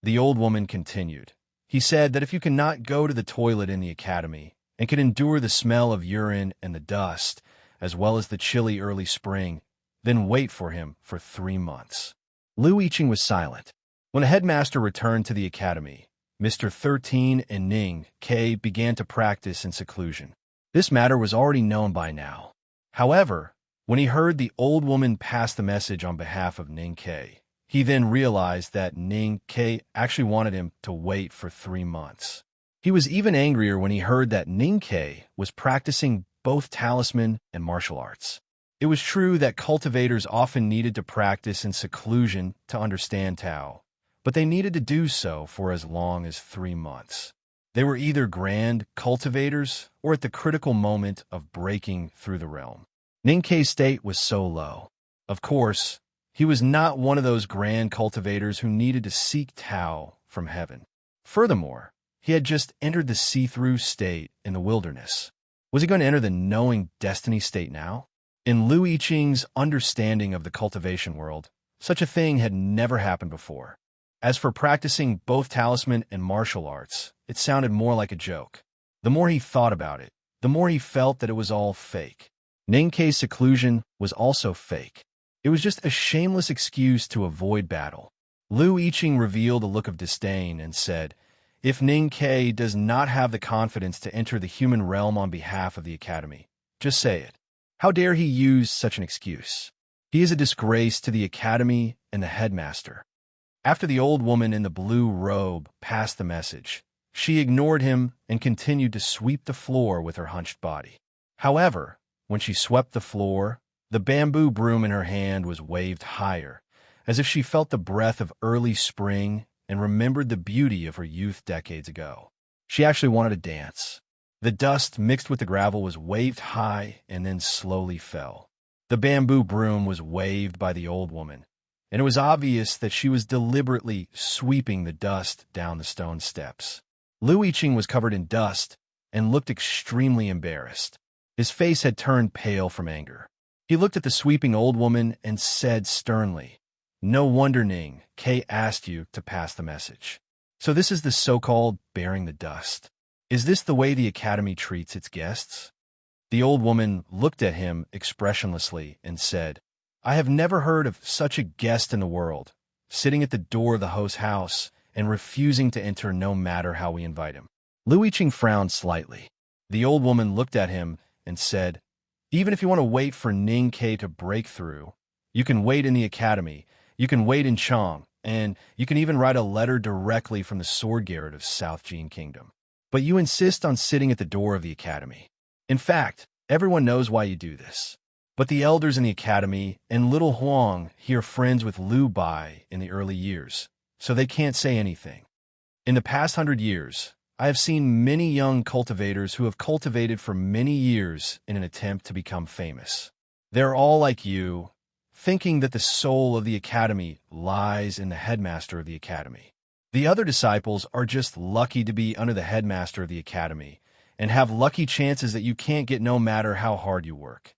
The old woman continued. "He said that if you cannot go to the toilet in the academy and can endure the smell of urine and the dust, as well as the chilly early spring, then wait for him for 3 months. Lu Yiqing was silent. When the headmaster returned to the academy, Mr. 13 and Ning Kei began to practice in seclusion. This matter was already known by now. However, when he heard the old woman pass the message on behalf of Ning Kei, he then realized that Ning Kei actually wanted him to wait for 3 months. He was even angrier when he heard that Ning Kei was practicing both talisman and martial arts. It was true that cultivators often needed to practice in seclusion to understand Tao, but they needed to do so for as long as 3 months. They were either grand cultivators or at the critical moment of breaking through the realm. Ning Kei's state was so low. Of course, he was not one of those grand cultivators who needed to seek Tao from heaven. Furthermore, he had just entered the see-through state in the wilderness. Was he going to enter the knowing destiny state now? In Lu Yiqing's understanding of the cultivation world, such a thing had never happened before. As for practicing both talisman and martial arts, it sounded more like a joke. The more he thought about it, the more he felt that it was all fake. Ning Kei's seclusion was also fake. It was just a shameless excuse to avoid battle. Lu Yiqing revealed a look of disdain and said, If Ning Ke does not have the confidence to enter the human realm on behalf of the Academy, just say it. How dare he use such an excuse? He is a disgrace to the Academy and the headmaster. After the old woman in the blue robe passed the message, she ignored him and continued to sweep the floor with her hunched body. However, when she swept the floor, the bamboo broom in her hand was waved higher, as if she felt the breath of early spring and remembered the beauty of her youth decades ago. She actually wanted to dance. The dust mixed with the gravel was waved high and then slowly fell. The bamboo broom was waved by the old woman, and it was obvious that she was deliberately sweeping the dust down the stone steps. Lu Yiqing was covered in dust and looked extremely embarrassed. His face had turned pale from anger. He looked at the sweeping old woman and said sternly, "No wonder Ning Ke asked you to pass the message. So this is the so-called bearing the dust. Is this the way the Academy treats its guests?" The old woman looked at him expressionlessly and said, "I have never heard of such a guest in the world, sitting at the door of the host's house and refusing to enter no matter how we invite him." Lu Yiqing frowned slightly. The old woman looked at him and said, "Even if you want to wait for Ning Ke to break through, you can wait in the Academy, you can wait in Chang, and you can even write a letter directly from the sword garret of South Jin Kingdom. But you insist on sitting at the door of the Academy. In fact, everyone knows why you do this. But the elders in the Academy and little Huang here friends with Liu Bai in the early years, so they can't say anything. In the past 100 years, I have seen many young cultivators who have cultivated for many years in an attempt to become famous. They're all like you, thinking that the soul of the Academy lies in the headmaster of the Academy. The other disciples are just lucky to be under the headmaster of the Academy and have lucky chances that you can't get no matter how hard you work.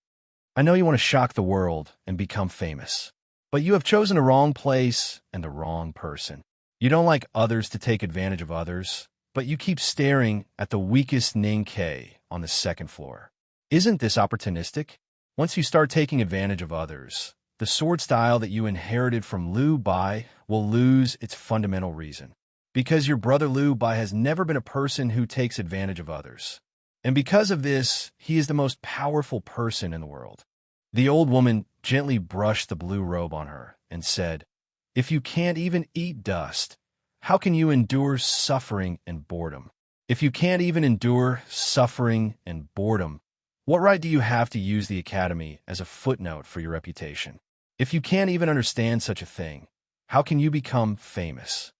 I know you want to shock the world and become famous, but you have chosen the wrong place and the wrong person. You don't like others to take advantage of others, but you keep staring at the weakest Ning Ke on the second floor. Isn't this opportunistic? Once you start taking advantage of others, the sword style that you inherited from Liu Bai will lose its fundamental reason. Because your brother Liu Bai has never been a person who takes advantage of others. And because of this, he is the most powerful person in the world." The old woman gently brushed the blue robe on her and said, "If you can't even eat dust, how can you endure suffering and boredom? If you can't even endure suffering and boredom, what right do you have to use the Academy as a footnote for your reputation? If you can't even understand such a thing, how can you become famous?"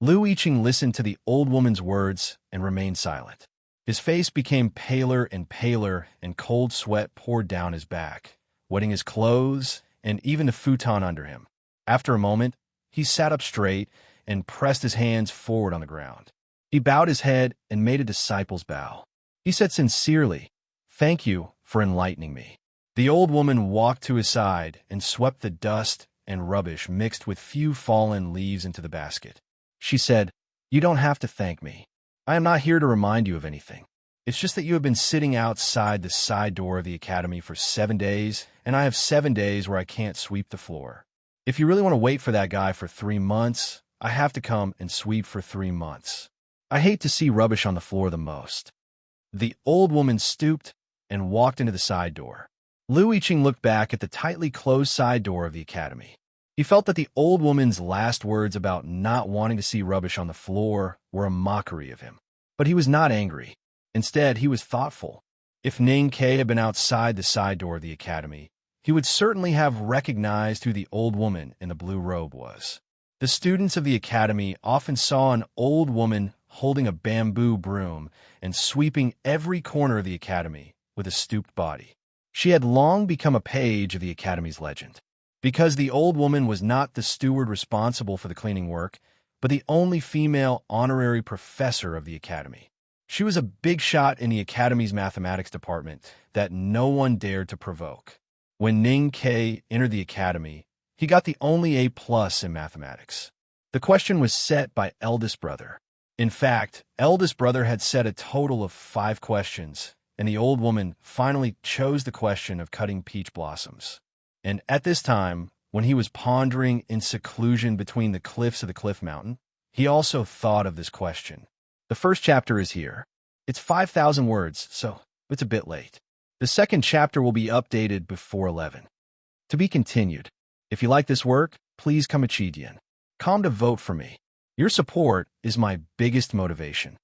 Lu Yiqing listened to the old woman's words and remained silent. His face became paler and paler, and cold sweat poured down his back, wetting his clothes and even the futon under him. After a moment, he sat up straight and pressed his hands forward on the ground. He bowed his head and made a disciple's bow. He said sincerely, "Thank you for enlightening me." The old woman walked to his side and swept the dust and rubbish mixed with few fallen leaves into the basket. She said, "You don't have to thank me. I am not here to remind you of anything. It's just that you have been sitting outside the side door of the Academy for 7 days, and I have 7 days where I can't sweep the floor. If you really want to wait for that guy for 3 months, I have to come and sweep for 3 months. I hate to see rubbish on the floor the most." The old woman stooped and walked into the side door. Lu Yiqing looked back at the tightly closed side door of the Academy. He felt that the old woman's last words about not wanting to see rubbish on the floor were a mockery of him. But he was not angry. Instead, he was thoughtful. If Ning Ke had been outside the side door of the Academy, he would certainly have recognized who the old woman in the blue robe was. The students of the Academy often saw an old woman holding a bamboo broom and sweeping every corner of the Academy with a stooped body. She had long become a page of the Academy's legend. Because the old woman was not the steward responsible for the cleaning work, but the only female honorary professor of the Academy. She was a big shot in the Academy's mathematics department that no one dared to provoke. When Ning Ke entered the Academy, he got the only A+ in mathematics. The question was set by eldest brother. In fact, eldest brother had set a total of 5 questions, and the old woman finally chose the question of cutting peach blossoms. And at this time, when he was pondering in seclusion between the cliffs of the Cliff Mountain, he also thought of this question. The first chapter is here. It's 5,000 words, so it's a bit late. The second chapter will be updated before 11. To be continued. If you like this work, please come to vote for me. Your support is my biggest motivation.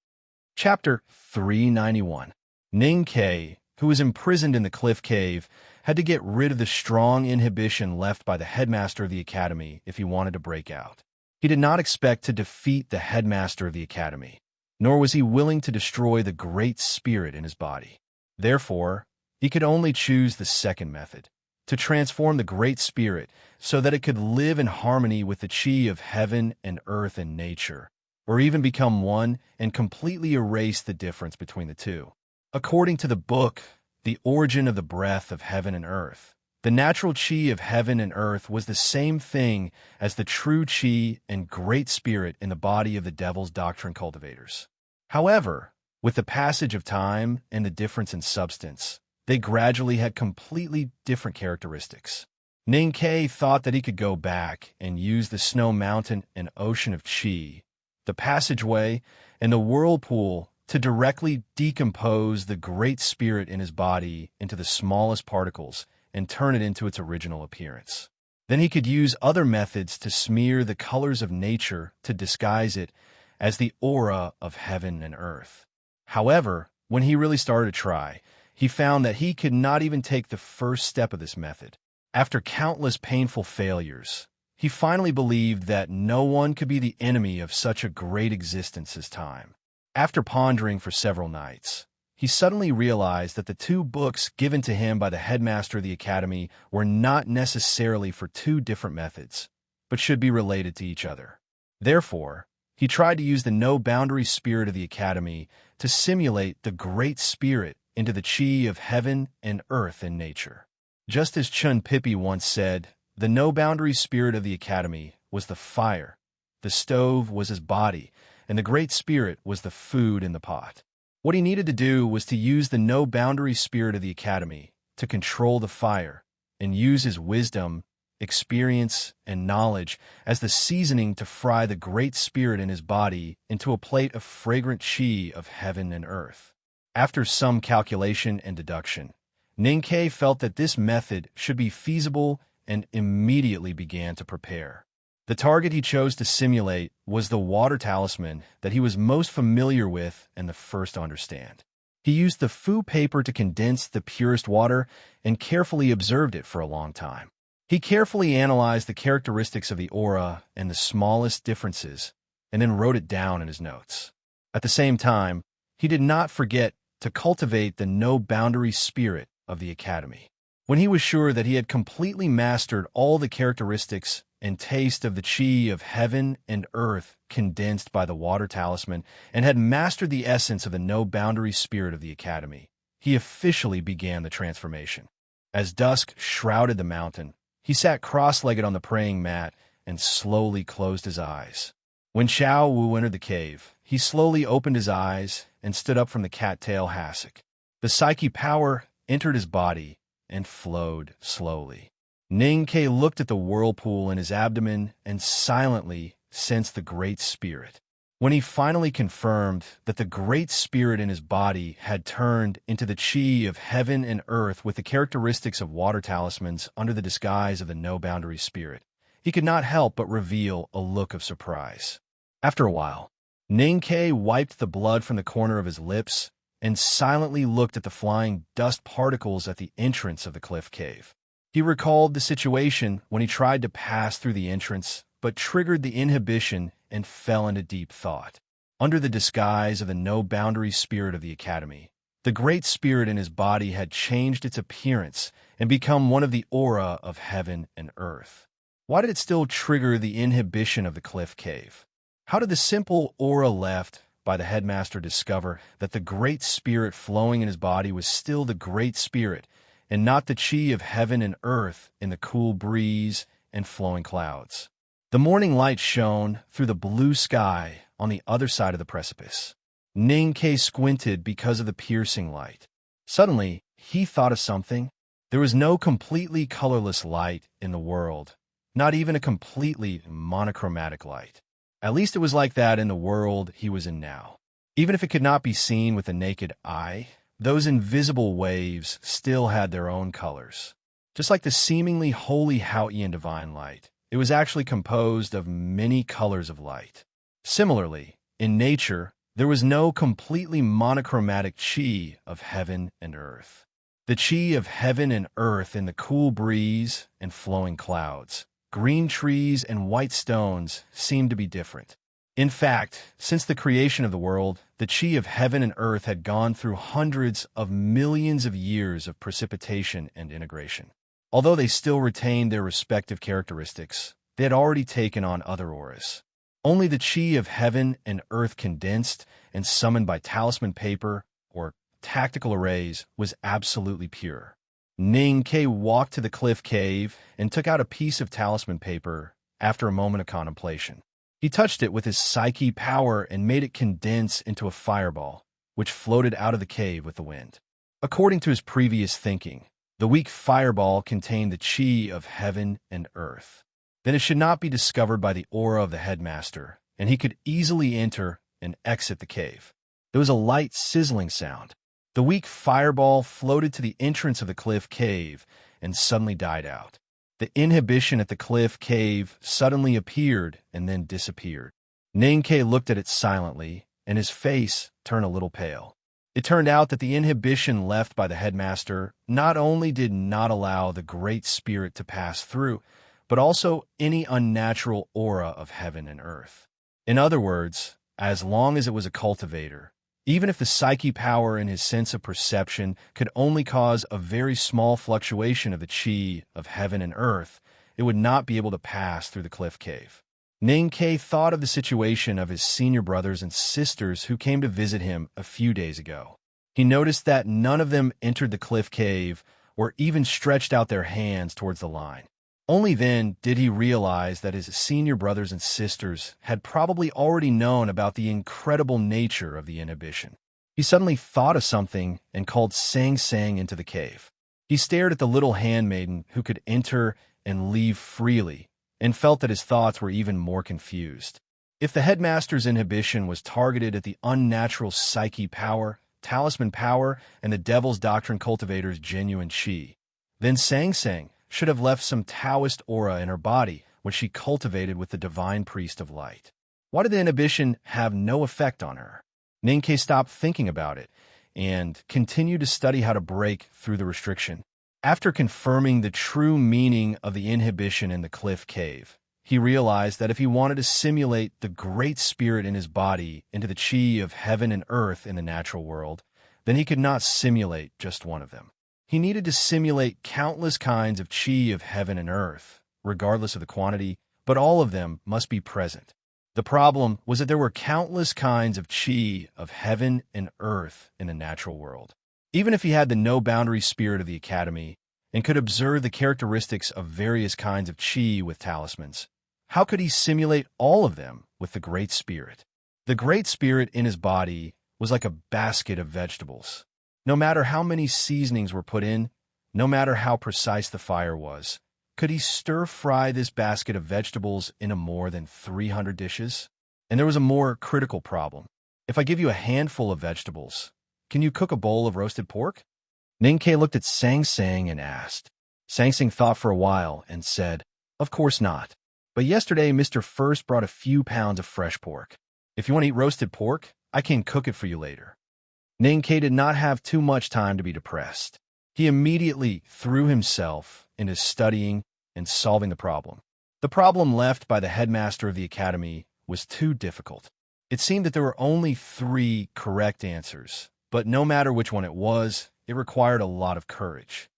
Chapter 391. Ning Ke, who was imprisoned in the cliff cave, had to get rid of the strong inhibition left by the headmaster of the academy if he wanted to break out. He did not expect to defeat the headmaster of the academy, nor was he willing to destroy the great spirit in his body. Therefore, he could only choose the second method, to transform the great spirit so that it could live in harmony with the chi of heaven and earth and nature, or even become one and completely erase the difference between the two. According to the book, The Origin of the Breath of Heaven and Earth, the natural chi of heaven and earth was the same thing as the true chi and great spirit in the body of the devil's doctrine cultivators. However, with the passage of time and the difference in substance, they gradually had completely different characteristics. Ning Ke thought that he could go back and use the snow mountain and ocean of chi, the passageway, and the whirlpool to directly decompose the great spirit in his body into the smallest particles and turn it into its original appearance. Then he could use other methods to smear the colors of nature to disguise it as the aura of heaven and earth. However, when he really started to try, he found that he could not even take the first step of this method. After countless painful failures, he finally believed that no one could be the enemy of such a great existence as time. After pondering for several nights, he suddenly realized that the two books given to him by the headmaster of the academy were not necessarily for two different methods, but should be related to each other. Therefore, he tried to use the no-boundary spirit of the academy to simulate the great spirit into the chi of heaven and earth and nature. Just as Chun Pippi once said, the no-boundary spirit of the academy was the fire, the stove was his body, and the great spirit was the food in the pot. What he needed to do was to use the no-boundary spirit of the academy to control the fire and use his wisdom, experience, and knowledge as the seasoning to fry the great spirit in his body into a plate of fragrant chi of heaven and earth. After some calculation and deduction, Ning Ke felt that this method should be feasible and immediately began to prepare. The target he chose to simulate was the water talisman that he was most familiar with and the first to understand. He used the fu paper to condense the purest water and carefully observed it for a long time. He carefully analyzed the characteristics of the aura and the smallest differences, and then wrote it down in his notes. At the same time, he did not forget to cultivate the no-boundary spirit of the academy. When he was sure that he had completely mastered all the characteristics and taste of the chi of heaven and earth condensed by the water talisman and had mastered the essence of the no-boundary spirit of the academy, he officially began the transformation. As dusk shrouded the mountain, he sat cross-legged on the praying mat and slowly closed his eyes. When Xiao Wu entered the cave, he slowly opened his eyes and stood up from the cattail hassock. The psyche power entered his body and flowed slowly. Ning Ke looked at the whirlpool in his abdomen and silently sensed the Great Spirit. When he finally confirmed that the Great Spirit in his body had turned into the chi of heaven and earth with the characteristics of water talismans under the disguise of the no-boundary spirit, he could not help but reveal a look of surprise. After a while, Ning Ke wiped the blood from the corner of his lips and silently looked at the flying dust particles at the entrance of the cliff cave. He recalled the situation when he tried to pass through the entrance, but triggered the inhibition and fell into deep thought. Under the disguise of the no-boundary spirit of the academy, the great spirit in his body had changed its appearance and become one of the aura of heaven and earth. Why did it still trigger the inhibition of the cliff cave? How did the simple aura left by the headmaster discover that the great spirit flowing in his body was still the great spirit and not the chi of heaven and earth in the cool breeze and flowing clouds? The morning light shone through the blue sky on the other side of the precipice. Ning Ke squinted because of the piercing light. Suddenly, he thought of something. There was no completely colorless light in the world, not even a completely monochromatic light. At least it was like that in the world he was in now. Even if it could not be seen with the naked eye, those invisible waves still had their own colors. Just like the seemingly holy Haotian divine light, it was actually composed of many colors of light. Similarly, in nature, there was no completely monochromatic chi of heaven and earth. The chi of heaven and earth in the cool breeze and flowing clouds, green trees and white stones seemed to be different. In fact, since the creation of the world, the chi of heaven and earth had gone through hundreds of millions of years of precipitation and integration. Although they still retained their respective characteristics, they had already taken on other auras. Only the chi of heaven and earth condensed and summoned by talisman paper or tactical arrays was absolutely pure. Ning Ke walked to the cliff cave and took out a piece of talisman paper after a moment of contemplation. He touched it with his psyche power and made it condense into a fireball, which floated out of the cave with the wind. According to his previous thinking, the weak fireball contained the chi of heaven and earth. Then it should not be discovered by the aura of the headmaster, and he could easily enter and exit the cave. There was a light sizzling sound. The weak fireball floated to the entrance of the cliff cave and suddenly died out. The inhibition at the cliff cave suddenly appeared and then disappeared. Ning Ke looked at it silently, and his face turned a little pale. It turned out that the inhibition left by the headmaster not only did not allow the Great Spirit to pass through, but also any unnatural aura of heaven and earth. In other words, as long as it was a cultivator, even if the psyche power in his sense of perception could only cause a very small fluctuation of the chi of heaven and earth, it would not be able to pass through the cliff cave. Ning Ke thought of the situation of his senior brothers and sisters who came to visit him a few days ago. He noticed that none of them entered the cliff cave or even stretched out their hands towards the line. Only then did he realize that his senior brothers and sisters had probably already known about the incredible nature of the inhibition. He suddenly thought of something and called Sang Sang into the cave. He stared at the little handmaiden who could enter and leave freely, and felt that his thoughts were even more confused. If the headmaster's inhibition was targeted at the unnatural psyche power, talisman power, and the Devil's Doctrine cultivator's genuine chi, then Sang Sang should have left some Taoist aura in her body, which she cultivated with the divine priest of light. Why did the inhibition have no effect on her? Ning Ke stopped thinking about it and continued to study how to break through the restriction. After confirming the true meaning of the inhibition in the cliff cave, he realized that if he wanted to simulate the Great Spirit in his body into the chi of heaven and earth in the natural world, then he could not simulate just one of them. He needed to simulate countless kinds of chi of heaven and earth, regardless of the quantity, but all of them must be present. The problem was that there were countless kinds of chi of heaven and earth in the natural world. Even if he had the no-boundary spirit of the Academy and could observe the characteristics of various kinds of chi with talismans, how could he simulate all of them with the Great Spirit? The Great Spirit in his body was like a basket of vegetables. No matter how many seasonings were put in, no matter how precise the fire was, could he stir-fry this basket of vegetables into more than 300 dishes? And there was a more critical problem. If I give you a handful of vegetables, can you cook a bowl of roasted pork? Ning Ke looked at Sang Sang and asked. Sang Sang thought for a while and said, "Of course not. But yesterday Mr. First brought a few pounds of fresh pork. If you want to eat roasted pork, I can cook it for you later." Ning Ke did not have too much time to be depressed. He immediately threw himself into studying and solving the problem. The problem left by the headmaster of the Academy was too difficult. It seemed that there were only 3 correct answers, but no matter which one it was, it required a lot of courage.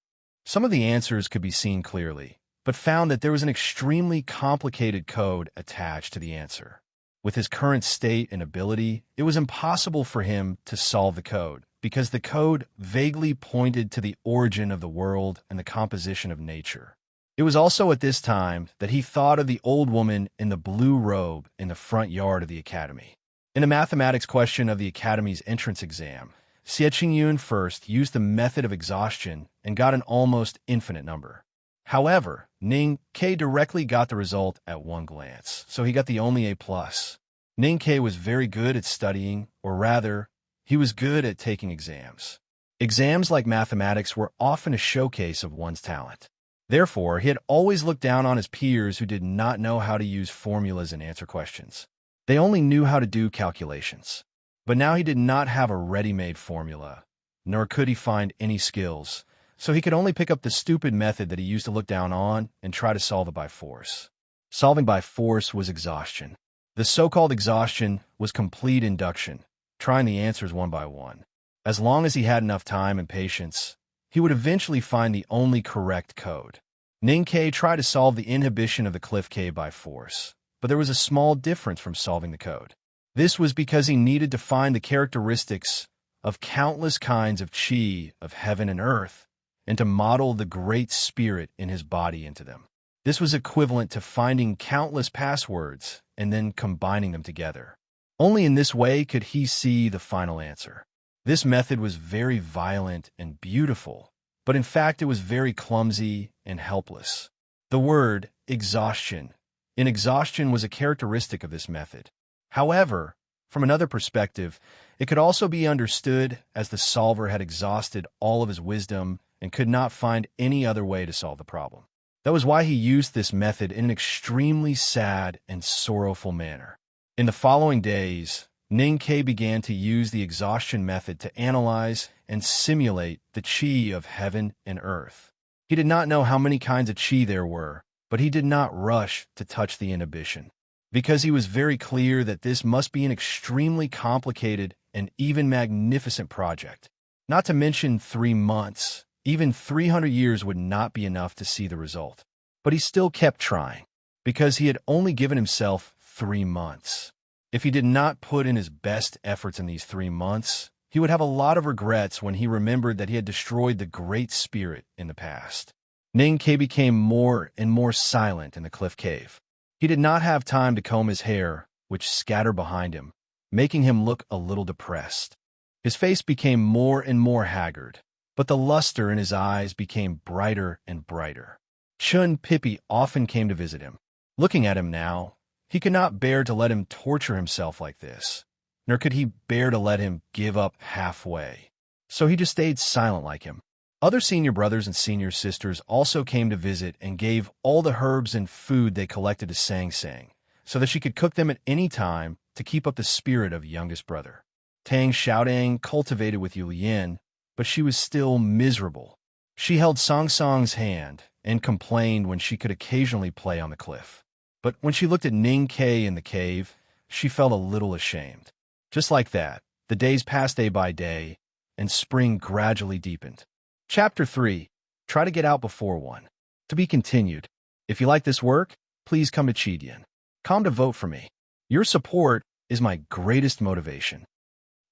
Some of the answers could be seen clearly, but found that there was an extremely complicated code attached to the answer. With his current state and ability, it was impossible for him to solve the code, because the code vaguely pointed to the origin of the world and the composition of nature. It was also at this time that he thought of the old woman in the blue robe in the front yard of the Academy. In a mathematics question of the Academy's entrance exam, Xie Qingyun first used the method of exhaustion and got an almost infinite number. However, Ning Ke directly got the result at one glance, so he got the only A+. Ning-Ke was very good at studying, or rather, he was good at taking exams. Exams like mathematics were often a showcase of one's talent. Therefore, he had always looked down on his peers who did not know how to use formulas and answer questions. They only knew how to do calculations. But now he did not have a ready-made formula, nor could he find any skills, so he could only pick up the stupid method that he used to look down on and try to solve it by force. Solving by force was exhaustion. The so-called exhaustion was complete induction, trying the answers one by one. As long as he had enough time and patience, he would eventually find the only correct code. Ning-Ke tried to solve the inhibition of the cliff cave by force, but there was a small difference from solving the code. This was because he needed to find the characteristics of countless kinds of chi of heaven and earth, and to model the great spirit in his body into them. This was equivalent to finding countless passwords and then combining them together. Only in this way could he see the final answer. This method was very violent and beautiful, but in fact it was very clumsy and helpless. The word exhaustion was a characteristic of this method. However, from another perspective, it could also be understood as the solver had exhausted all of his wisdom and could not find any other way to solve the problem. That was why he used this method in an extremely sad and sorrowful manner. In the following days, Ning-Ke began to use the exhaustion method to analyze and simulate the chi of heaven and earth. He did not know how many kinds of chi there were, but he did not rush to touch the inhibition, because he was very clear that this must be an extremely complicated and even magnificent project. Not to mention 3 months, even 300 years would not be enough to see the result. But he still kept trying, because he had only given himself 3 months. If he did not put in his best efforts in these 3 months, he would have a lot of regrets when he remembered that he had destroyed the Great Spirit in the past. Ning-Ke became more and more silent in the cliff cave. He did not have time to comb his hair, which scattered behind him, making him look a little depressed. His face became more and more haggard, but the luster in his eyes became brighter and brighter. Chun Pippi often came to visit him. Looking at him now, he could not bear to let him torture himself like this, nor could he bear to let him give up halfway. So he just stayed silent like him. Other senior brothers and senior sisters also came to visit and gave all the herbs and food they collected to Sang Sang, so that she could cook them at any time to keep up the spirit of youngest brother. Tang Xiaodang cultivated with Yu Yin, but she was still miserable. She held Song Song's hand and complained when she could occasionally play on the cliff. But when she looked at Ning-Ke in the cave, she felt a little ashamed. Just like that, the days passed day by day, and spring gradually deepened. Chapter 3. Try to get out before 1. To be continued. If you like this work, please come to Chidian. Come to vote for me. Your support is my greatest motivation.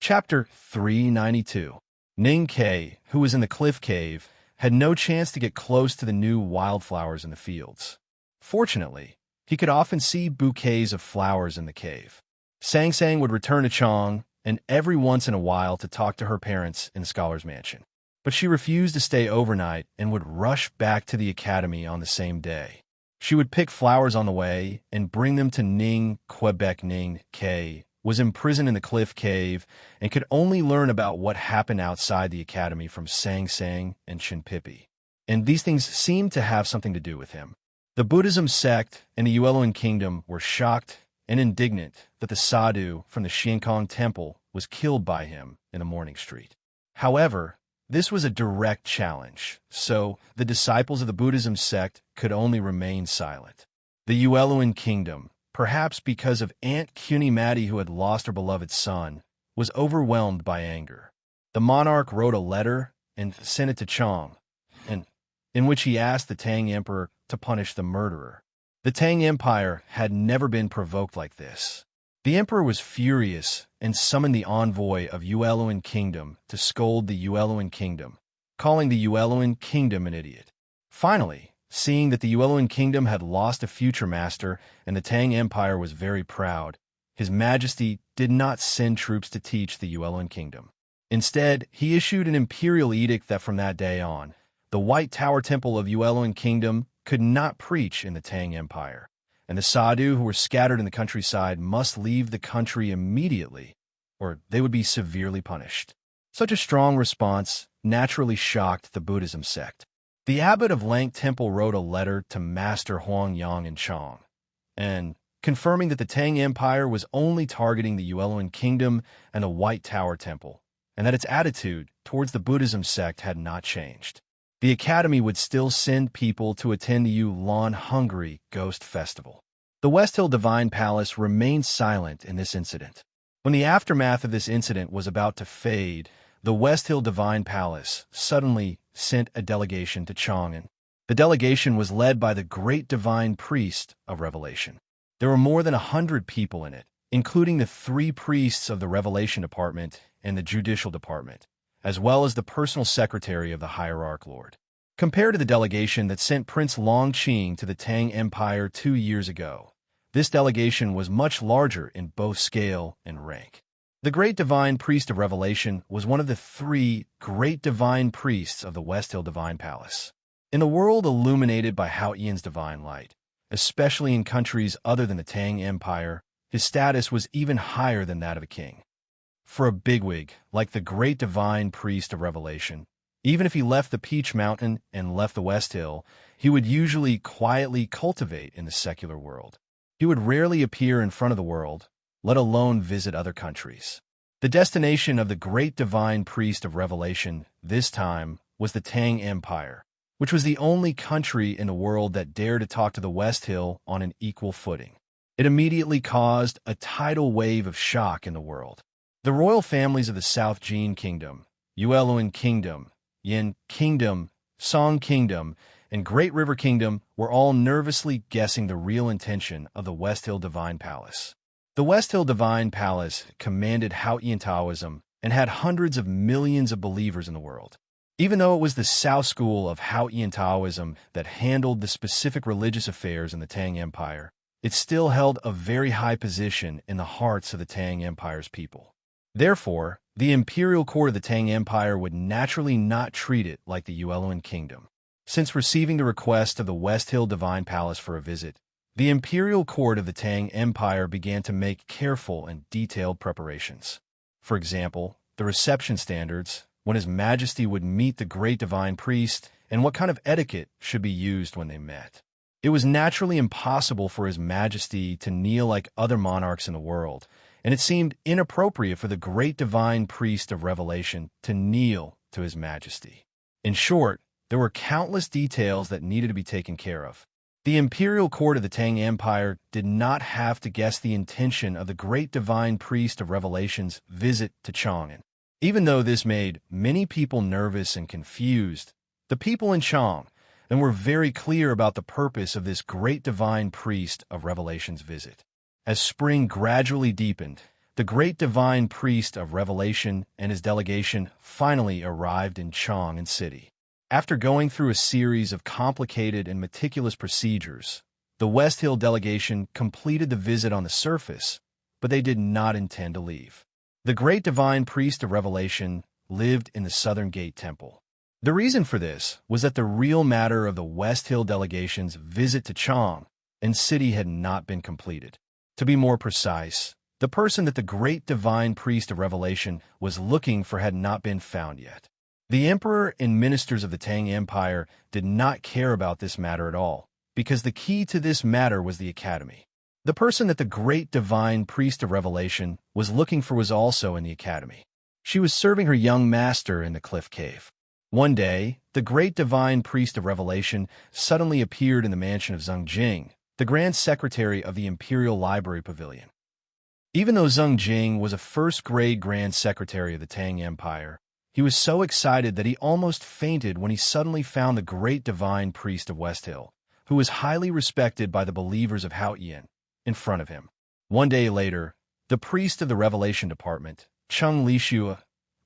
Chapter 392. Ning-Ke, who was in the cliff cave, had no chance to get close to the new wildflowers in the fields. Fortunately, he could often see bouquets of flowers in the cave. Sang Sang would return to Chong, and every once in a while to talk to her parents in the scholar's mansion. But she refused to stay overnight and would rush back to the academy on the same day. She would pick flowers on the way and bring them to Ning Quebec. Ning-Ke was imprisoned in the cliff cave and could only learn about what happened outside the academy from Sang Sang and Chun Pippi. And these things seemed to have something to do with him. The Buddhism sect and the Yueluan kingdom were shocked and indignant that the sadhu from the Xiankong temple was killed by him in the morning street. However, this was a direct challenge, so the disciples of the Buddhism sect could only remain silent. The Yueluan kingdom, perhaps because of Aunt Kunimati who had lost her beloved son, was overwhelmed by anger. The monarch wrote a letter and sent it to Chong, in which he asked the Tang Emperor to punish the murderer. The Tang Empire had never been provoked like this. The emperor was furious and summoned the envoy of Yueluan kingdom to scold the Yueluan kingdom, calling the Yueluan kingdom an idiot. Finally, seeing that the Yueluan kingdom had lost a future master and the Tang Empire was very proud, His Majesty did not send troops to teach the Yueluan kingdom. Instead, he issued an imperial edict that from that day on, the White Tower Temple of Yueluan Kingdom could not preach in the Tang Empire, and the sadhu who were scattered in the countryside must leave the country immediately, or they would be severely punished. Such a strong response naturally shocked the Buddhism sect. The abbot of Lang Temple wrote a letter to Master Huangyang in Chang, and confirming that the Tang Empire was only targeting the Yueluan Kingdom and the White Tower Temple, and that its attitude towards the Buddhism sect had not changed. The academy would still send people to attend the Yulan Hungry Ghost Festival. The West Hill Divine Palace remained silent in this incident. When the aftermath of this incident was about to fade, the West Hill Divine Palace suddenly sent a delegation to Chang'an. The delegation was led by the great divine priest of Revelation. There were more than 100 people in it, including the 3 priests of the Revelation Department and the Judicial Department, as well as the personal secretary of the Hierarch Lord. Compared to the delegation that sent Prince Longqing to the Tang Empire 2 years ago, this delegation was much larger in both scale and rank. The Great Divine Priest of Revelation was one of the 3 Great Divine Priests of the West Hill Divine Palace. In the world illuminated by Hao Yian's divine light, especially in countries other than the Tang Empire, his status was even higher than that of a king. For a bigwig, like the Great Divine Priest of Revelation, even if he left the Peach Mountain and left the West Hill, he would usually quietly cultivate in the secular world. He would rarely appear in front of the world, let alone visit other countries. The destination of the Great Divine Priest of Revelation this time was the Tang Empire, which was the only country in the world that dared to talk to the West Hill on an equal footing. It immediately caused a tidal wave of shock in the world. The royal families of the South Jin Kingdom, Yueluan Kingdom, Yin Kingdom, Song Kingdom, and Great River Kingdom were all nervously guessing the real intention of the West Hill Divine Palace. The West Hill Divine Palace commanded Haotian Taoism and had hundreds of millions of believers in the world. Even though it was the South School of Haotian Taoism that handled the specific religious affairs in the Tang Empire, it still held a very high position in the hearts of the Tang Empire's people. Therefore, the imperial court of the Tang Empire would naturally not treat it like the Yueluan Kingdom. Since receiving the request of the West Hill Divine Palace for a visit, the imperial court of the Tang Empire began to make careful and detailed preparations. For example, the reception standards, when His Majesty would meet the Great Divine Priest, and what kind of etiquette should be used when they met. It was naturally impossible for His Majesty to kneel like other monarchs in the world, and it seemed inappropriate for the Great Divine Priest of Revelation to kneel to His Majesty. In short, there were countless details that needed to be taken care of. The imperial court of the Tang Empire did not have to guess the intention of the Great Divine Priest of Revelation's visit to Chang'an. Even though this made many people nervous and confused, the people in Chang were very clear about the purpose of this Great Divine Priest of Revelation's visit. As spring gradually deepened, the Great Divine Priest of Revelation and his delegation finally arrived in Chang'an City. After going through a series of complicated and meticulous procedures, the West Hill delegation completed the visit on the surface, but they did not intend to leave. The Great Divine Priest of Revelation lived in the Southern Gate Temple. The reason for this was that the real matter of the West Hill delegation's visit to Chang'an City had not been completed. To be more precise, the person that the Great Divine Priest of Revelation was looking for had not been found yet. The emperor and ministers of the Tang Empire did not care about this matter at all, because the key to this matter was the academy. The person that the Great Divine Priest of Revelation was looking for was also in the academy. She was serving her young master in the cliff cave. One day, the Great Divine Priest of Revelation suddenly appeared in the mansion of Zheng Jing, the Grand Secretary of the Imperial Library Pavilion. Even though Zheng Jing was a first-grade Grand Secretary of the Tang Empire, he was so excited that he almost fainted when he suddenly found the Great Divine Priest of West Hill, who was highly respected by the believers of Haotian, in front of him. One day later, the priest of the Revelation Department, Cheng Lishua,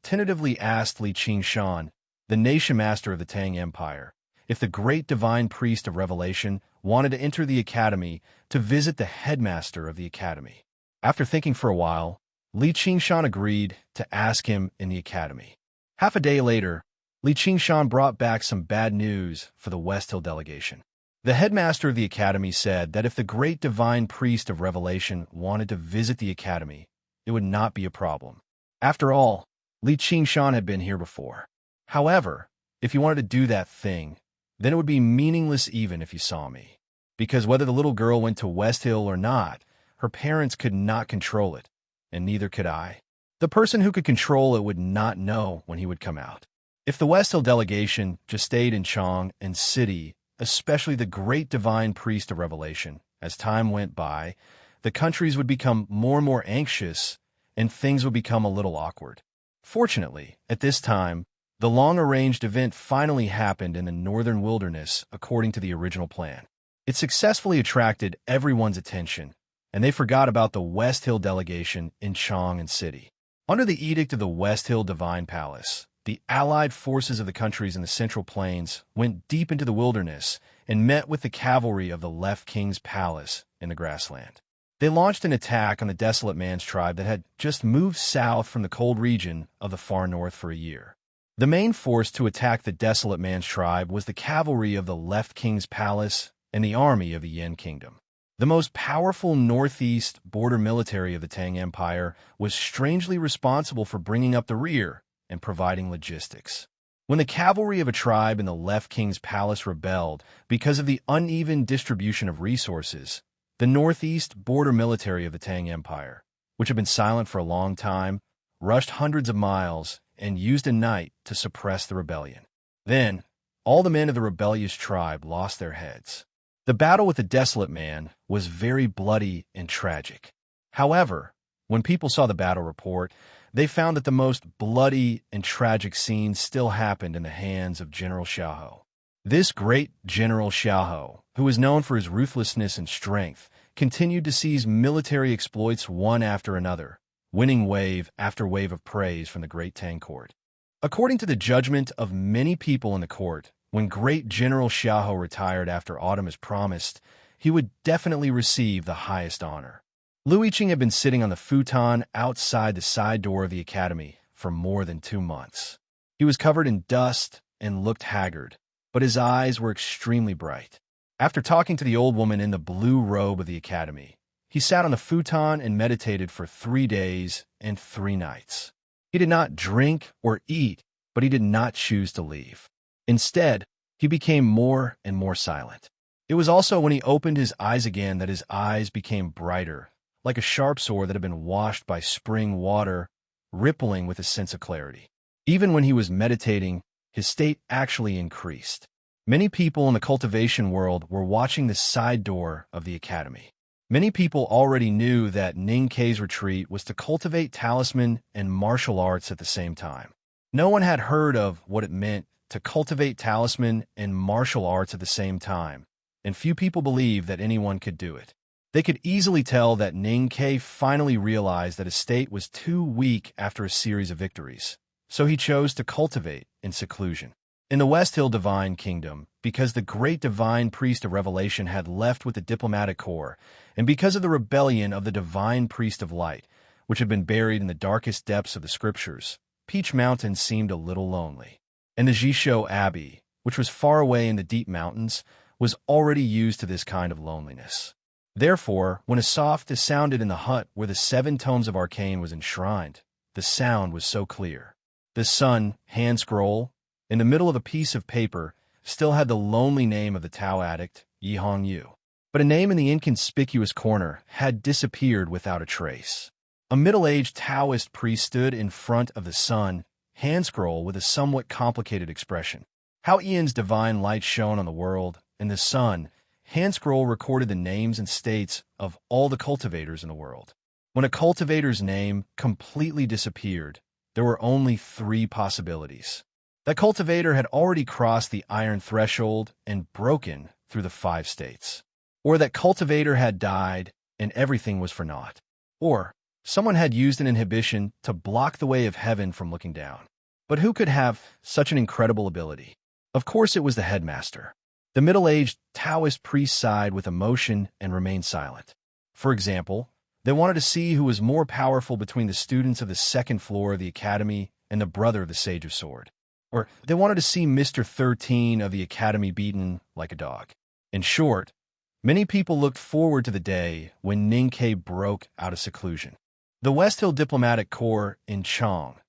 tentatively asked Li Qingshan, the nation master of the Tang Empire, if the Great Divine Priest of Revelation wanted to enter the academy to visit the headmaster of the academy. After thinking for a while, Li Qingshan agreed to ask him in the academy. Half a day later, Li Qingshan brought back some bad news for the West Hill delegation. The headmaster of the academy said that if the great divine priest of revelation wanted to visit the academy, it would not be a problem. After all, Li Qingshan had been here before. However, if you wanted to do that thing, then it would be meaningless even if you saw me. Because whether the little girl went to West Hill or not, her parents could not control it, and neither could I. The person who could control it would not know when he would come out. If the West Hill delegation just stayed in Chong and City, especially the great divine priest of revelation, as time went by, the countries would become more and more anxious, and things would become a little awkward. Fortunately, at this time, the long-arranged event finally happened in the northern wilderness according to the original plan. It successfully attracted everyone's attention, and they forgot about the West Hill delegation in Chong and City. Under the edict of the West Hill Divine Palace, the allied forces of the countries in the Central Plains went deep into the wilderness and met with the cavalry of the Left King's palace in the grassland. They launched an attack on the Desolate Man's tribe that had just moved south from the cold region of the far north for a year. The main force to attack the Desolate Man's tribe was the cavalry of the Left King's palace and the army of the Yin Kingdom. The most powerful northeast border military of the Tang Empire was strangely responsible for bringing up the rear and providing logistics. When the cavalry of a tribe in the Left King's palace rebelled because of the uneven distribution of resources, the northeast border military of the Tang Empire, which had been silent for a long time, rushed hundreds of miles and used a night to suppress the rebellion. Then, all the men of the rebellious tribe lost their heads. The battle with the Desolate Man was very bloody and tragic. However, when people saw the battle report, they found that the most bloody and tragic scenes still happened in the hands of General Xiaohou. This great General Xiaohou, who was known for his ruthlessness and strength, continued to seize military exploits one after another, winning wave after wave of praise from the great Tang court. According to the judgment of many people in the court, when great General Xiaohou retired after autumn as promised, he would definitely receive the highest honor. Lu Yiqing had been sitting on the futon outside the side door of the academy for more than 2 months. He was covered in dust and looked haggard, but his eyes were extremely bright. After talking to the old woman in the blue robe of the academy, he sat on the futon and meditated for 3 days and 3 nights. He did not drink or eat, but he did not choose to leave. Instead, he became more and more silent. It was also when he opened his eyes again that his eyes became brighter, like a sharp sword that had been washed by spring water, rippling with a sense of clarity. Even when he was meditating, his state actually increased. Many people in the cultivation world were watching the side door of the academy. Many people already knew that Ning Kei's retreat was to cultivate talisman and martial arts at the same time. No one had heard of what it meant to cultivate talisman and martial arts at the same time, and few people believed that anyone could do it. They could easily tell that Ning Kei finally realized that his state was too weak after a series of victories, so he chose to cultivate in seclusion. In the West Hill Divine Kingdom, because the great divine priest of revelation had left with the diplomatic corps, and because of the rebellion of the divine priest of light, which had been buried in the darkest depths of the scriptures, Peach Mountain seemed a little lonely. And the Jishou Abbey, which was far away in the deep mountains, was already used to this kind of loneliness. Therefore, when a soft sounded in the hut where the 7 tomes of arcane was enshrined, the sound was so clear. The sun, hand scroll, in the middle of a piece of paper, still had the lonely name of the Tao addict, Yi Hong Yu. But a name in the inconspicuous corner had disappeared without a trace. A middle-aged Taoist priest stood in front of the sun, hand scroll with a somewhat complicated expression. How Ian's divine light shone on the world, and the sun, hand scroll recorded the names and states of all the cultivators in the world. When a cultivator's name completely disappeared, there were only 3 possibilities. That cultivator had already crossed the iron threshold and broken through the 5 states. Or that cultivator had died and everything was for naught. Or someone had used an inhibition to block the way of heaven from looking down. But who could have such an incredible ability? Of course it was the headmaster. The middle-aged Taoist priest sighed with emotion and remained silent. For example, they wanted to see who was more powerful between the students of the 2nd floor of the academy and the brother of the Sage of Sword. Or they wanted to see Mr. 13 of the academy beaten like a dog. In short, many people looked forward to the day when Ninkei broke out of seclusion. The West Hill Diplomatic Corps in Chong,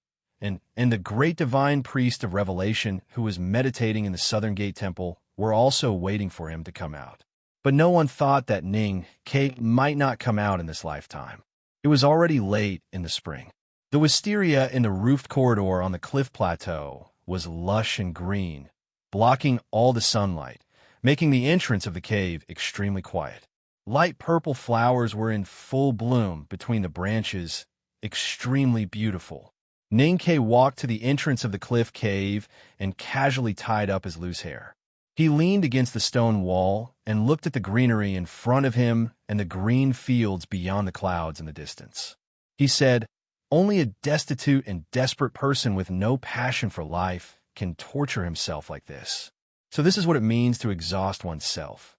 and the great divine priest of revelation who was meditating in the Southern Gate Temple were also waiting for him to come out. But no one thought that Ning Ke might not come out in this lifetime. It was already late in the spring. The wisteria in the roofed corridor on the cliff plateau was lush and green, blocking all the sunlight, making the entrance of the cave extremely quiet. Light purple flowers were in full bloom between the branches, extremely beautiful. Ninkei walked to the entrance of the cliff cave and casually tied up his loose hair. He leaned against the stone wall and looked at the greenery in front of him and the green fields beyond the clouds in the distance. He said, "Only a destitute and desperate person with no passion for life can torture himself like this. So this is what it means to exhaust oneself."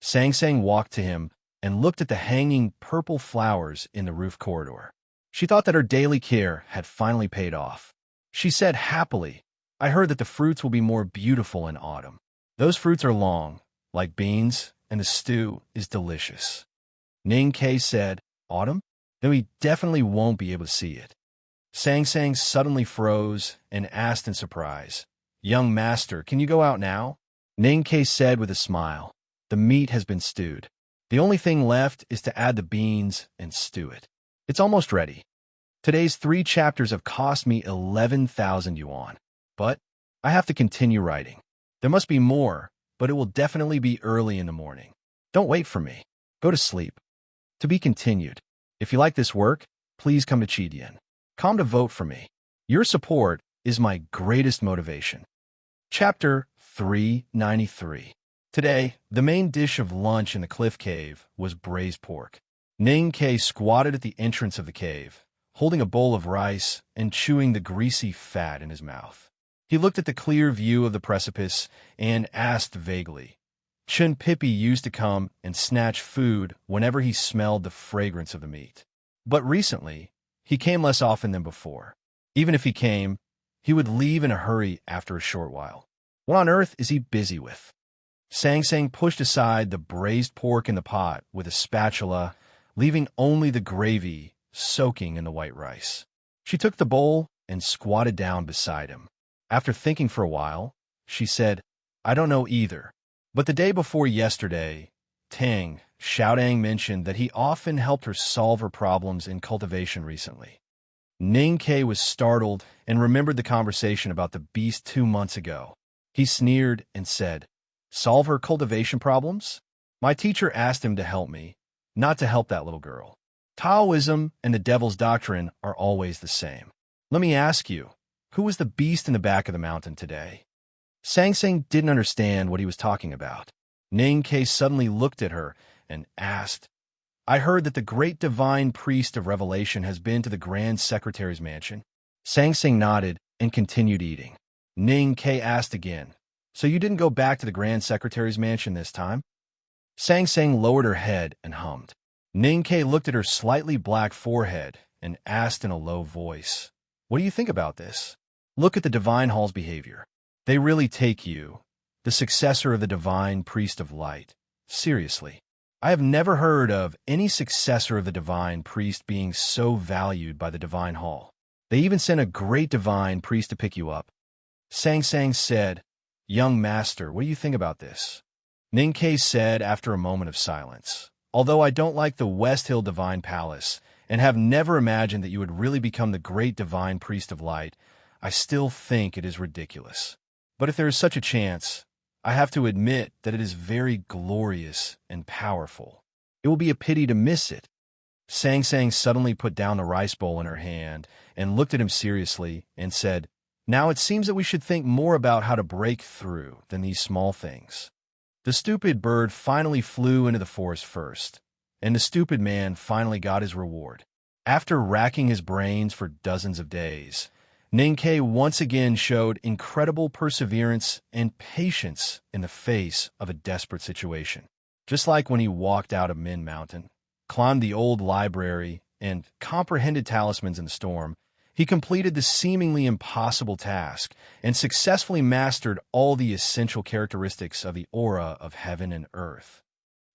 Sang Sang walked to him and looked at the hanging purple flowers in the roof corridor. She thought that her daily care had finally paid off. She said happily, "I heard that the fruits will be more beautiful in autumn. Those fruits are long, like beans, and the stew is delicious." Ning Ke said, "Autumn? Then we definitely won't be able to see it." Sang Sang suddenly froze and asked in surprise, "Young master, can you go out now?" Ning Ke said with a smile, "The meat has been stewed. The only thing left is to add the beans and stew it. It's almost ready. Today's 3 chapters have cost me 11,000 yuan. But I have to continue writing. There must be more, but it will definitely be early in the morning. Don't wait for me. Go to sleep. To be continued. If you like this work, please come to Chidian. Come to vote for me. Your support is my greatest motivation." Chapter 393. Today, the main dish of lunch in the cliff cave was braised pork. Ning Ke squatted at the entrance of the cave, holding a bowl of rice and chewing the greasy fat in his mouth. He looked at the clear view of the precipice and asked vaguely. Chun Pippi used to come and snatch food whenever he smelled the fragrance of the meat. But recently, he came less often than before. Even if he came, he would leave in a hurry after a short while. What on earth is he busy with? Sang Sang pushed aside the braised pork in the pot with a spatula, leaving only the gravy soaking in the white rice. She took the bowl and squatted down beside him. After thinking for a while, she said, "I don't know either. But the day before yesterday, Tang Xiaodang mentioned that he often helped her solve her problems in cultivation recently." Ning Ke was startled and remembered the conversation about the beast 2 months ago. He sneered and said, "Solve her cultivation problems? My teacher asked him to help me, not to help that little girl. Taoism and the devil's doctrine are always the same. Let me ask you, who was the beast in the back of the mountain today?" Sang Sang didn't understand what he was talking about. Ning Ke suddenly looked at her and asked, "I heard that the great divine priest of revelation has been to the Grand Secretary's mansion." Sang Sang nodded and continued eating. Ning Ke asked again, "So you didn't go back to the Grand Secretary's mansion this time?" Sang Sang lowered her head and hummed. Ning Ke looked at her slightly black forehead and asked in a low voice, "What do you think about this? Look at the Divine Hall's behavior. They really take you, the successor of the Divine Priest of Light, seriously. I have never heard of any successor of the Divine Priest being so valued by the Divine Hall. They even sent a great Divine Priest to pick you up." Sang Sang said, "Young master, what do you think about this?" Ning Ke said after a moment of silence, "Although I don't like the West Hill Divine Palace and have never imagined that you would really become the great Divine Priest of Light, I still think it is ridiculous. But if there is such a chance, I have to admit that it is very glorious and powerful. It will be a pity to miss it." Sang Sang suddenly put down the rice bowl in her hand and looked at him seriously and said, "Now it seems that we should think more about how to break through than these small things. The stupid bird finally flew into the forest first, and the stupid man finally got his reward. After racking his brains for dozens of days, Ning Ke once again showed incredible perseverance and patience in the face of a desperate situation. Just like when he walked out of Min Mountain, climbed the old library, and comprehended talismans in the storm, He completed the seemingly impossible task and successfully mastered all the essential characteristics of the aura of heaven and earth.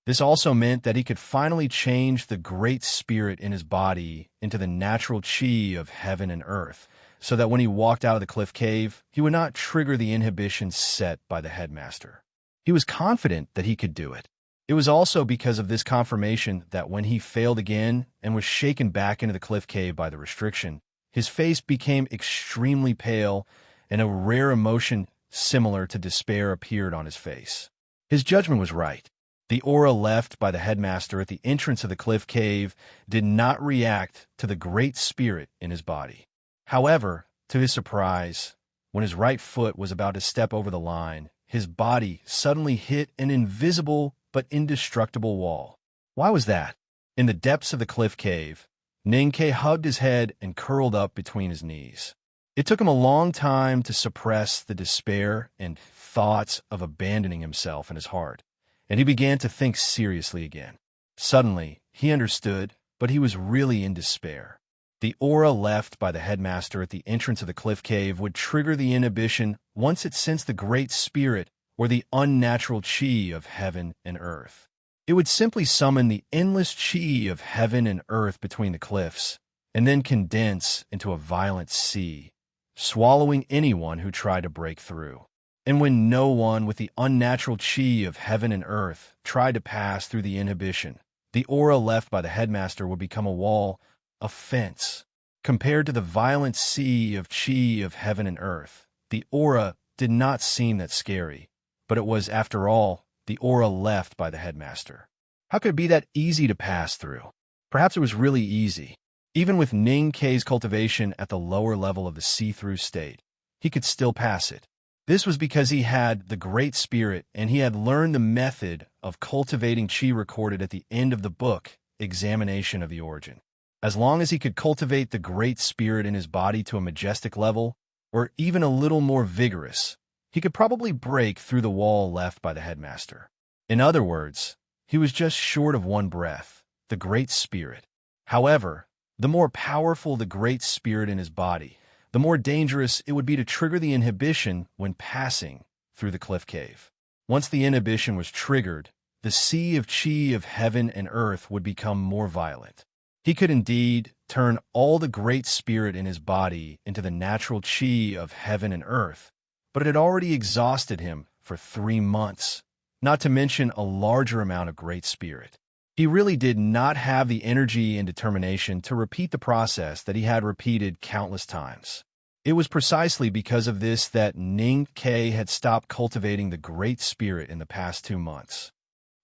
This also meant that he could finally change the great spirit in his body into the natural chi of heaven and earth, so that when he walked out of the cliff cave, he would not trigger the inhibitions set by the headmaster. He was confident that he could do it. It was also because of this confirmation that when he failed again and was shaken back into the cliff cave by the restriction, his face became extremely pale and a rare emotion similar to despair appeared on his face. His judgment was right. The aura left by the headmaster at the entrance of the cliff cave did not react to the great spirit in his body. However, to his surprise, when his right foot was about to step over the line, his body suddenly hit an invisible but indestructible wall. Why was that? In the depths of the cliff cave, Ninkei hugged his head and curled up between his knees. It took him a long time to suppress the despair and thoughts of abandoning himself in his heart, and he began to think seriously again. Suddenly, he understood, but he was really in despair. The aura left by the headmaster at the entrance of the cliff cave would trigger the inhibition once it sensed the great spirit or the unnatural chi of heaven and earth. It would simply summon the endless chi of heaven and earth between the cliffs, and then condense into a violent sea, swallowing anyone who tried to break through. And when no one with the unnatural chi of heaven and earth tried to pass through the inhibition, the aura left by the headmaster would become a wall, a fence. Compared to the violent sea of chi of heaven and earth, the aura did not seem that scary, but it was, after all, the aura left by the headmaster. How could it be that easy to pass through? Perhaps it was really easy. Even with Ninkei's cultivation at the lower level of the see-through state, he could still pass it. This was because he had the Great Spirit and he had learned the method of cultivating chi recorded at the end of the book, Examination of the Origin. As long as he could cultivate the Great Spirit in his body to a majestic level, or even a little more vigorous, he could probably break through the wall left by the headmaster. In other words, he was just short of one breath, the Great Spirit. However, the more powerful the Great Spirit in his body, the more dangerous it would be to trigger the inhibition when passing through the cliff cave. Once the inhibition was triggered, the sea of chi of heaven and earth would become more violent. He could indeed turn all the Great Spirit in his body into the natural chi of heaven and earth, but it had already exhausted him for 3 months, not to mention a larger amount of Great Spirit. He really did not have the energy and determination to repeat the process that he had repeated countless times. It was precisely because of this that Ninkei had stopped cultivating the Great Spirit in the past 2 months.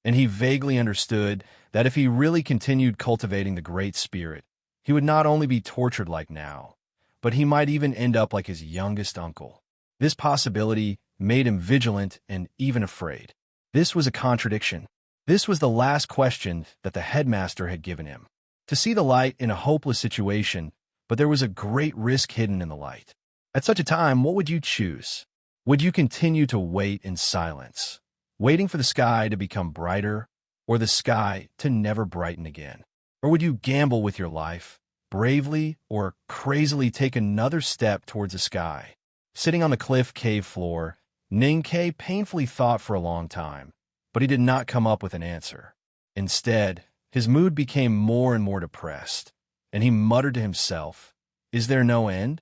And he vaguely understood that if he really continued cultivating the Great Spirit, he would not only be tortured like now, but he might even end up like his youngest uncle. This possibility made him vigilant and even afraid. This was a contradiction. This was the last question that the headmaster had given him. To see the light in a hopeless situation, but there was a great risk hidden in the light. At such a time, what would you choose? Would you continue to wait in silence, waiting for the sky to become brighter, or the sky to never brighten again? Or would you gamble with your life, bravely or crazily take another step towards the sky? Sitting on the cliff cave floor, Ninkei painfully thought for a long time, but he did not come up with an answer. Instead, his mood became more and more depressed, and he muttered to himself, "Is there no end?"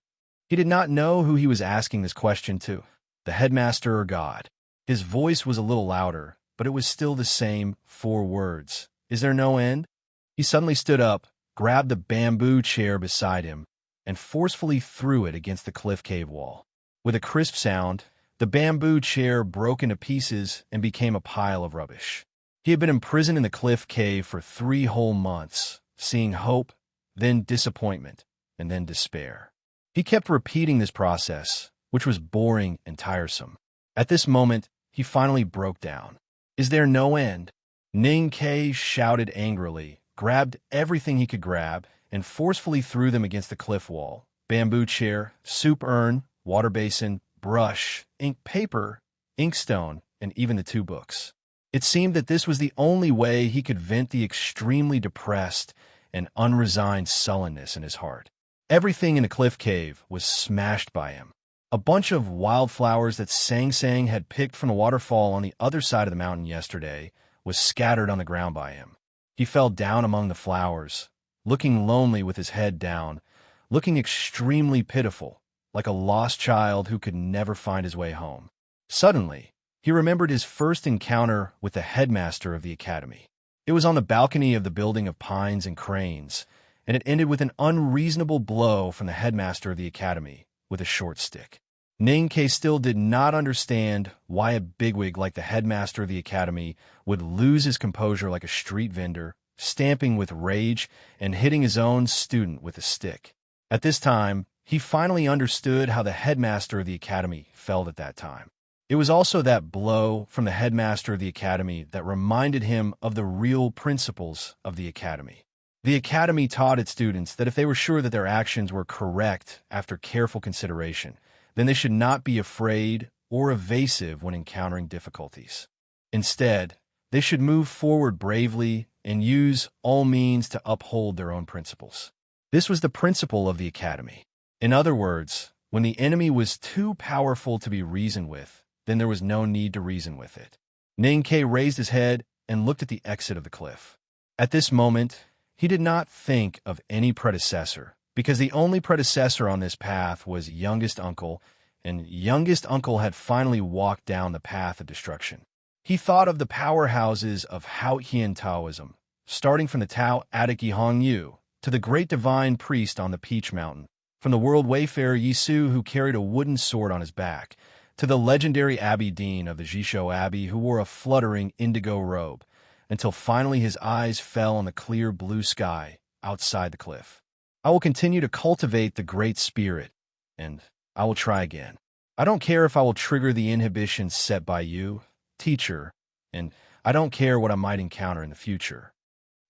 He did not know who he was asking this question to, the headmaster or God. His voice was a little louder, but it was still the same 4 words. "Is there no end?" He suddenly stood up, grabbed the bamboo chair beside him, and forcefully threw it against the cliff cave wall. With a crisp sound, the bamboo chair broke into pieces and became a pile of rubbish. He had been imprisoned in the cliff cave for 3 whole months, seeing hope, then disappointment, and then despair. He kept repeating this process, which was boring and tiresome. At this moment, he finally broke down. "Is there no end?" Ninkei shouted angrily, grabbed everything he could grab, and forcefully threw them against the cliff wall. Bamboo chair, soup urn, water basin, brush, ink paper, inkstone, and even the 2 books. It seemed that this was the only way he could vent the extremely depressed and unresigned sullenness in his heart. Everything in the cliff cave was smashed by him. A bunch of wildflowers that Sang Sang had picked from the waterfall on the other side of the mountain yesterday was scattered on the ground by him. He fell down among the flowers, looking lonely with his head down, looking extremely pitiful, like a lost child who could never find his way home. Suddenly, he remembered his first encounter with the headmaster of the academy. It was on the balcony of the building of pines and cranes, and it ended with an unreasonable blow from the headmaster of the academy with a short stick. Ning-Ke still did not understand why a bigwig like the headmaster of the academy would lose his composure like a street vendor, stamping with rage and hitting his own student with a stick. At this time, he finally understood how the headmaster of the academy felt at that time. It was also that blow from the headmaster of the academy that reminded him of the real principles of the academy. The academy taught its students that if they were sure that their actions were correct after careful consideration, then they should not be afraid or evasive when encountering difficulties. Instead, they should move forward bravely and use all means to uphold their own principles. This was the principle of the academy. In other words, when the enemy was too powerful to be reasoned with, then there was no need to reason with it. Ning-Ke raised his head and looked at the exit of the cliff. At this moment, he did not think of any predecessor, because the only predecessor on this path was youngest uncle, and youngest uncle had finally walked down the path of destruction. He thought of the powerhouses of Haotian Taoism, starting from the Tao Adiki Hongyu to the great divine priest on the Peach Mountain, from the world wayfarer Yisu who carried a wooden sword on his back, to the legendary Abbey Dean of the Jisho Abbey who wore a fluttering indigo robe, until finally his eyes fell on the clear blue sky outside the cliff. I will continue to cultivate the Great Spirit, and I will try again. I don't care if I will trigger the inhibitions set by you, teacher, and I don't care what I might encounter in the future.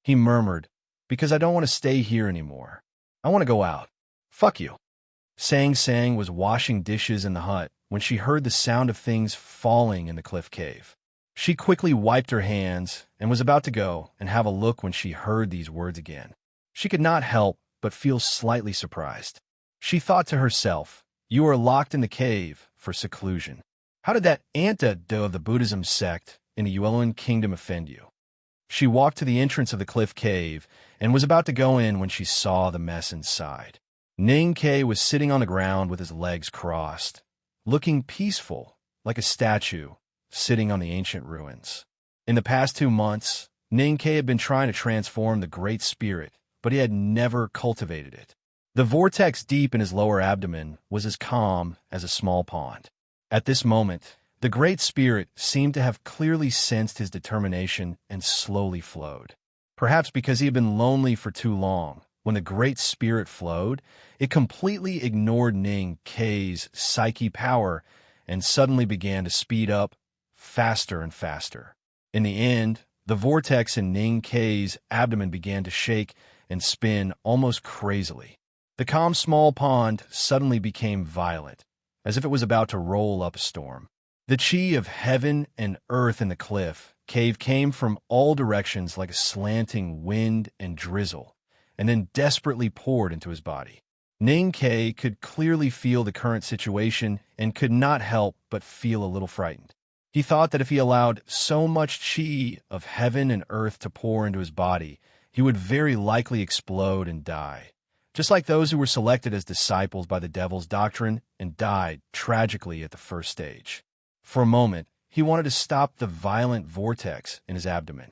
He murmured, because I don't want to stay here anymore. I want to go out. Fuck you. Sang Sang was washing dishes in the hut when she heard the sound of things falling in the cliff cave. She quickly wiped her hands and was about to go and have a look when she heard these words again. She could not help but feel slightly surprised. She thought to herself, "You are locked in the cave for seclusion. How did that antidote of the Buddhism sect in the Yueluan kingdom offend you?" She walked to the entrance of the cliff cave and was about to go in when she saw the mess inside. Ning-Ke was sitting on the ground with his legs crossed, looking peaceful, like a statue, sitting on the ancient ruins. In the past 2 months, Ning-Ke had been trying to transform the Great Spirit, but he had never cultivated it. The vortex deep in his lower abdomen was as calm as a small pond. At this moment, the Great Spirit seemed to have clearly sensed his determination and slowly flowed. Perhaps because he had been lonely for too long, when the Great Spirit flowed, it completely ignored Ning-Ke's psyche power and suddenly began to speed up faster and faster. In the end, the vortex in Ning-Ke's abdomen began to shake and spin almost crazily. The calm small pond suddenly became violent, as if it was about to roll up a storm. The chi of heaven and earth in the cliff cave came from all directions like a slanting wind and drizzle, and then desperately poured into his body. Ning-Ke could clearly feel the current situation and could not help but feel a little frightened. He thought that if he allowed so much chi of heaven and earth to pour into his body, he would very likely explode and die, just like those who were selected as disciples by the devil's doctrine and died tragically at the first stage. For a moment, he wanted to stop the violent vortex in his abdomen,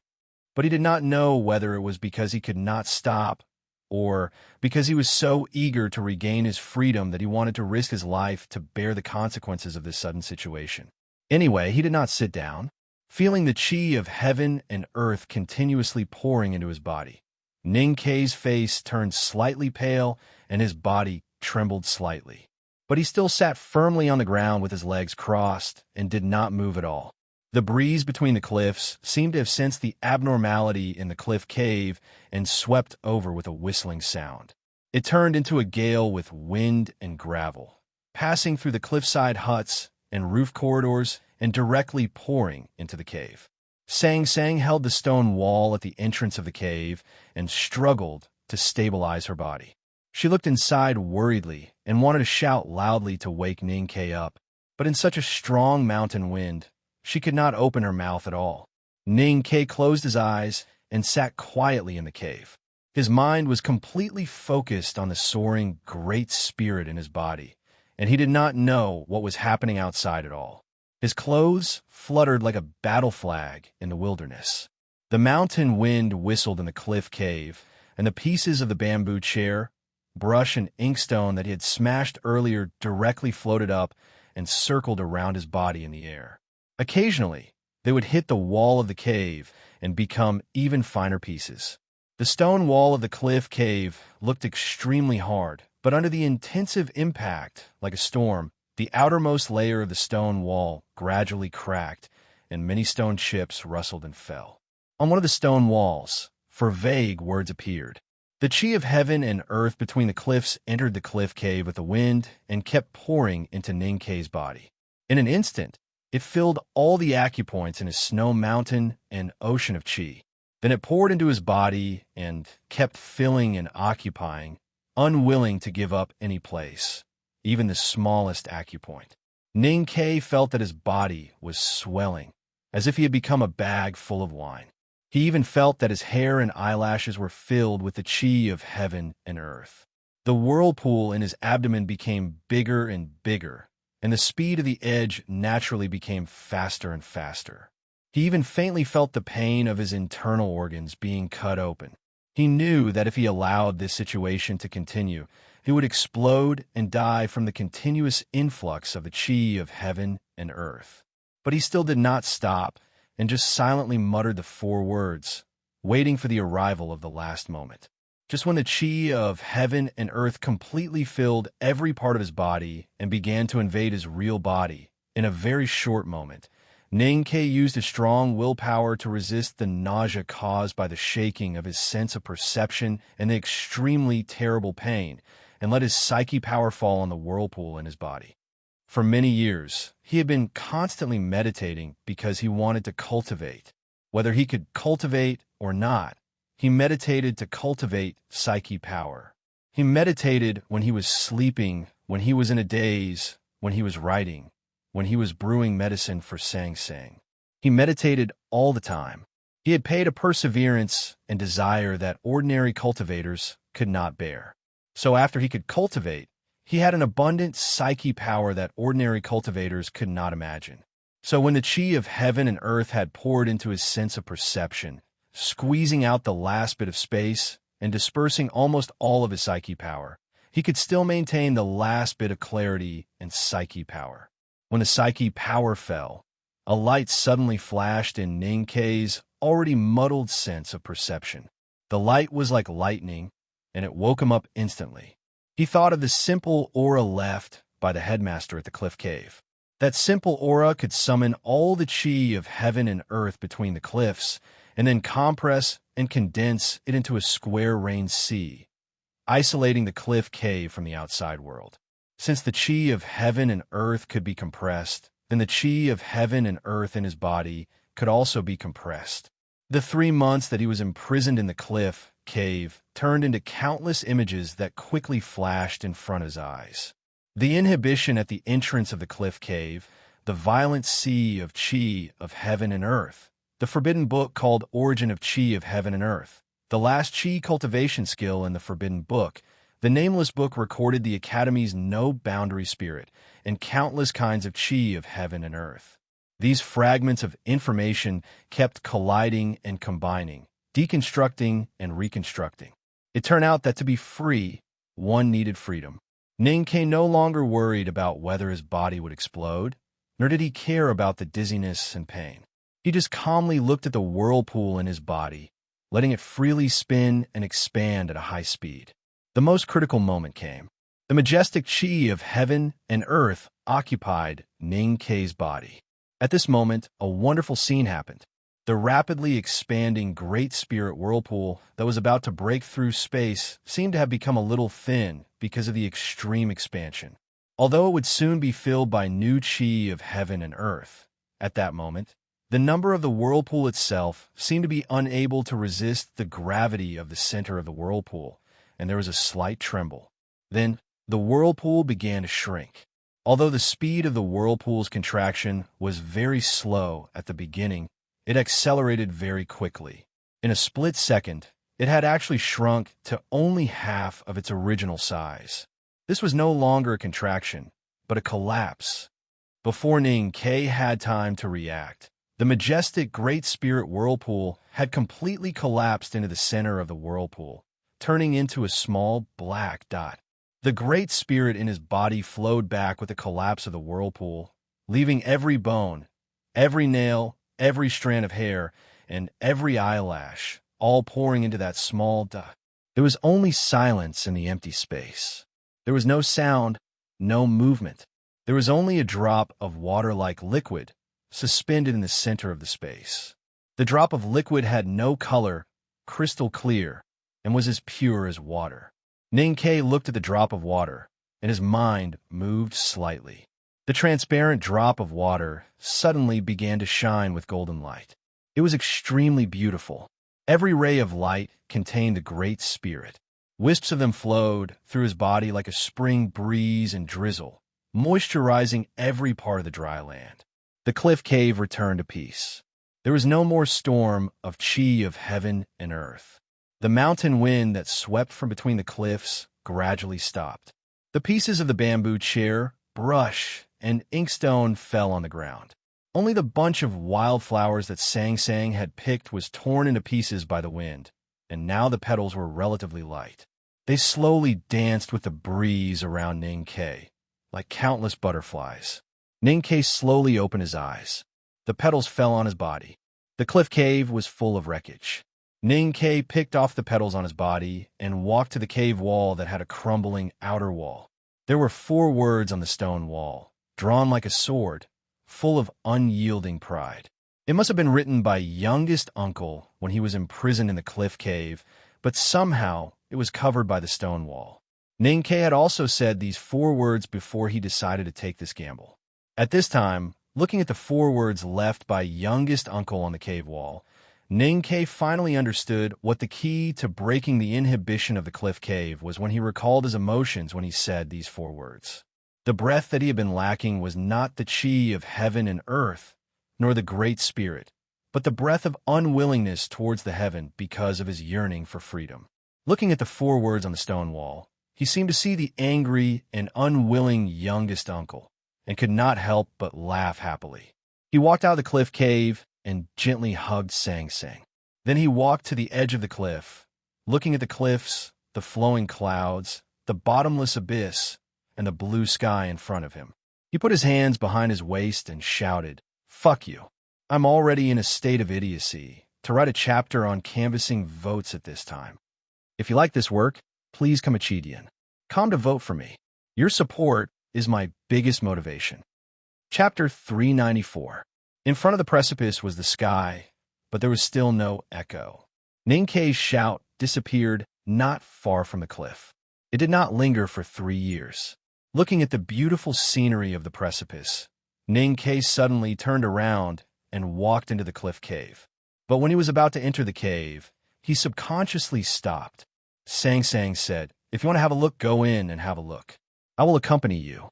but he did not know whether it was because he could not stop or because he was so eager to regain his freedom that he wanted to risk his life to bear the consequences of this sudden situation. Anyway, he did not sit down, feeling the chi of heaven and earth continuously pouring into his body. Ning-Ke's face turned slightly pale and his body trembled slightly. But he still sat firmly on the ground with his legs crossed and did not move at all. The breeze between the cliffs seemed to have sensed the abnormality in the cliff cave and swept over with a whistling sound. It turned into a gale with wind and gravel, passing through the cliffside huts and roof corridors and directly pouring into the cave. Sang Sang held the stone wall at the entrance of the cave and struggled to stabilize her body. She looked inside worriedly and wanted to shout loudly to wake Ning-Kay up, but in such a strong mountain wind, she could not open her mouth at all. Ning-Kay closed his eyes and sat quietly in the cave. His mind was completely focused on the soaring great spirit in his body, and he did not know what was happening outside at all. His clothes fluttered like a battle flag in the wilderness. The mountain wind whistled in the cliff cave, and the pieces of the bamboo chair, brush, and inkstone that he had smashed earlier directly floated up and circled around his body in the air. Occasionally, they would hit the wall of the cave and become even finer pieces. The stone wall of the cliff cave looked extremely hard, but under the intensive impact, like a storm, the outermost layer of the stone wall gradually cracked, and many stone chips rustled and fell. On one of the stone walls, for vague words appeared. The chi of heaven and earth between the cliffs entered the cliff cave with the wind and kept pouring into Ning-Kay's body. In an instant, it filled all the acupoints in his snow mountain and ocean of chi. Then it poured into his body and kept filling and occupying, unwilling to give up any place, even the smallest acupoint. Ning-Kay felt that his body was swelling, as if he had become a bag full of wine. He even felt that his hair and eyelashes were filled with the chi of heaven and earth. The whirlpool in his abdomen became bigger and bigger, and the speed of the edge naturally became faster and faster. He even faintly felt the pain of his internal organs being cut open. He knew that if he allowed this situation to continue, he would explode and die from the continuous influx of the chi of heaven and earth. But he still did not stop, and just silently muttered the 4 words, waiting for the arrival of the last moment. Just when the chi of heaven and earth completely filled every part of his body and began to invade his real body, in a very short moment, Ning-Kay used his strong willpower to resist the nausea caused by the shaking of his sense of perception and the extremely terrible pain, and let his psyche power fall on the whirlpool in his body. For many years, he had been constantly meditating because he wanted to cultivate. Whether he could cultivate or not, he meditated to cultivate psyche power. He meditated when he was sleeping, when he was in a daze, when he was writing, when he was brewing medicine for Sang Sang. He meditated all the time. He had paid a perseverance and desire that ordinary cultivators could not bear. So after he could cultivate, he had an abundant psyche power that ordinary cultivators could not imagine. So when the chi of heaven and earth had poured into his sense of perception, squeezing out the last bit of space and dispersing almost all of his psyche power, he could still maintain the last bit of clarity and psyche power. When the psyche power fell, a light suddenly flashed in Ning-Kay's already muddled sense of perception. The light was like lightning, and it woke him up instantly. He thought of the simple aura left by the headmaster at the cliff cave. That simple aura could summon all the chi of heaven and earth between the cliffs, and then compress and condense it into a square-range sea, isolating the cliff cave from the outside world. Since the chi of heaven and earth could be compressed, then the chi of heaven and earth in his body could also be compressed. The 3 months that he was imprisoned in the cliff cave turned into countless images that quickly flashed in front of his eyes. The inhibition at the entrance of the cliff cave, the violent sea of chi of heaven and earth, the forbidden book called Origin of Chi of Heaven and Earth, the last chi cultivation skill in the forbidden book, the nameless book recorded the Academy's no-boundary spirit, and countless kinds of chi of heaven and earth. These fragments of information kept colliding and combining, deconstructing and reconstructing. It turned out that to be free, one needed freedom. Ning-Kay no longer worried about whether his body would explode, nor did he care about the dizziness and pain. He just calmly looked at the whirlpool in his body, letting it freely spin and expand at a high speed. The most critical moment came. The majestic chi of heaven and earth occupied Ning-Kay's body. At this moment, a wonderful scene happened. The rapidly expanding Great Spirit whirlpool that was about to break through space seemed to have become a little thin because of the extreme expansion. Although it would soon be filled by new chi of heaven and earth, at that moment, the number of the whirlpool itself seemed to be unable to resist the gravity of the center of the whirlpool, and there was a slight tremble. Then, the whirlpool began to shrink. Although the speed of the whirlpool's contraction was very slow at the beginning, it accelerated very quickly. In a split second, it had actually shrunk to only half of its original size. This was no longer a contraction, but a collapse. Before Ning Ke had time to react, the majestic Great Spirit whirlpool had completely collapsed into the center of the whirlpool, turning into a small black dot. The Great Spirit in his body flowed back with the collapse of the whirlpool, leaving every bone, every nail, every strand of hair, and every eyelash all pouring into that small dot. There was only silence in the empty space. There was no sound, no movement. There was only a drop of water-like liquid suspended in the center of the space. The drop of liquid had no color, crystal clear, and was as pure as water. Ning Ke looked at the drop of water, and his mind moved slightly. The transparent drop of water suddenly began to shine with golden light. It was extremely beautiful. Every ray of light contained the Great Spirit. Wisps of them flowed through his body like a spring breeze and drizzle, moisturizing every part of the dry land. The cliff cave returned to peace. There was no more storm of chi of heaven and earth. The mountain wind that swept from between the cliffs gradually stopped. The pieces of the bamboo chair, brush, and inkstone fell on the ground. Only the bunch of wildflowers that Sang Sang had picked was torn into pieces by the wind, and now the petals were relatively light. They slowly danced with the breeze around Ning Ke, like countless butterflies. Ning Ke slowly opened his eyes. The petals fell on his body. The cliff cave was full of wreckage. Ning Ke picked off the petals on his body and walked to the cave wall that had a crumbling outer wall. There were 4 words on the stone wall, drawn like a sword, full of unyielding pride. It must have been written by youngest uncle when he was imprisoned in the cliff cave, but somehow it was covered by the stone wall. Ning Ke had also said these 4 words before he decided to take this gamble. At this time, looking at the 4 words left by youngest uncle on the cave wall, Ning Ke finally understood what the key to breaking the inhibition of the cliff cave was when he recalled his emotions when he said these 4 words. The breath that he had been lacking was not the chi of heaven and earth, nor the Great Spirit, but the breath of unwillingness towards the heaven because of his yearning for freedom. Looking at the 4 words on the stone wall, he seemed to see the angry and unwilling youngest uncle, and could not help but laugh happily. He walked out of the cliff cave and gently hugged Sang Sang. Then he walked to the edge of the cliff, looking at the cliffs, the flowing clouds, the bottomless abyss, and the blue sky in front of him. He put his hands behind his waist and shouted, "Fuck you. I'm already in a state of idiocy to write a chapter on canvassing votes at this time. If you like this work, please come a Chidian. Come to vote for me. Your support is my biggest motivation." Chapter 394. In front of the precipice was the sky, but there was still no echo. Ning Ke's shout disappeared not far from the cliff. It did not linger for 3 years. Looking at the beautiful scenery of the precipice, Ning Ke suddenly turned around and walked into the cliff cave. But when he was about to enter the cave, he subconsciously stopped. Sang Sang said, "If you want to have a look, go in and have a look. I will accompany you."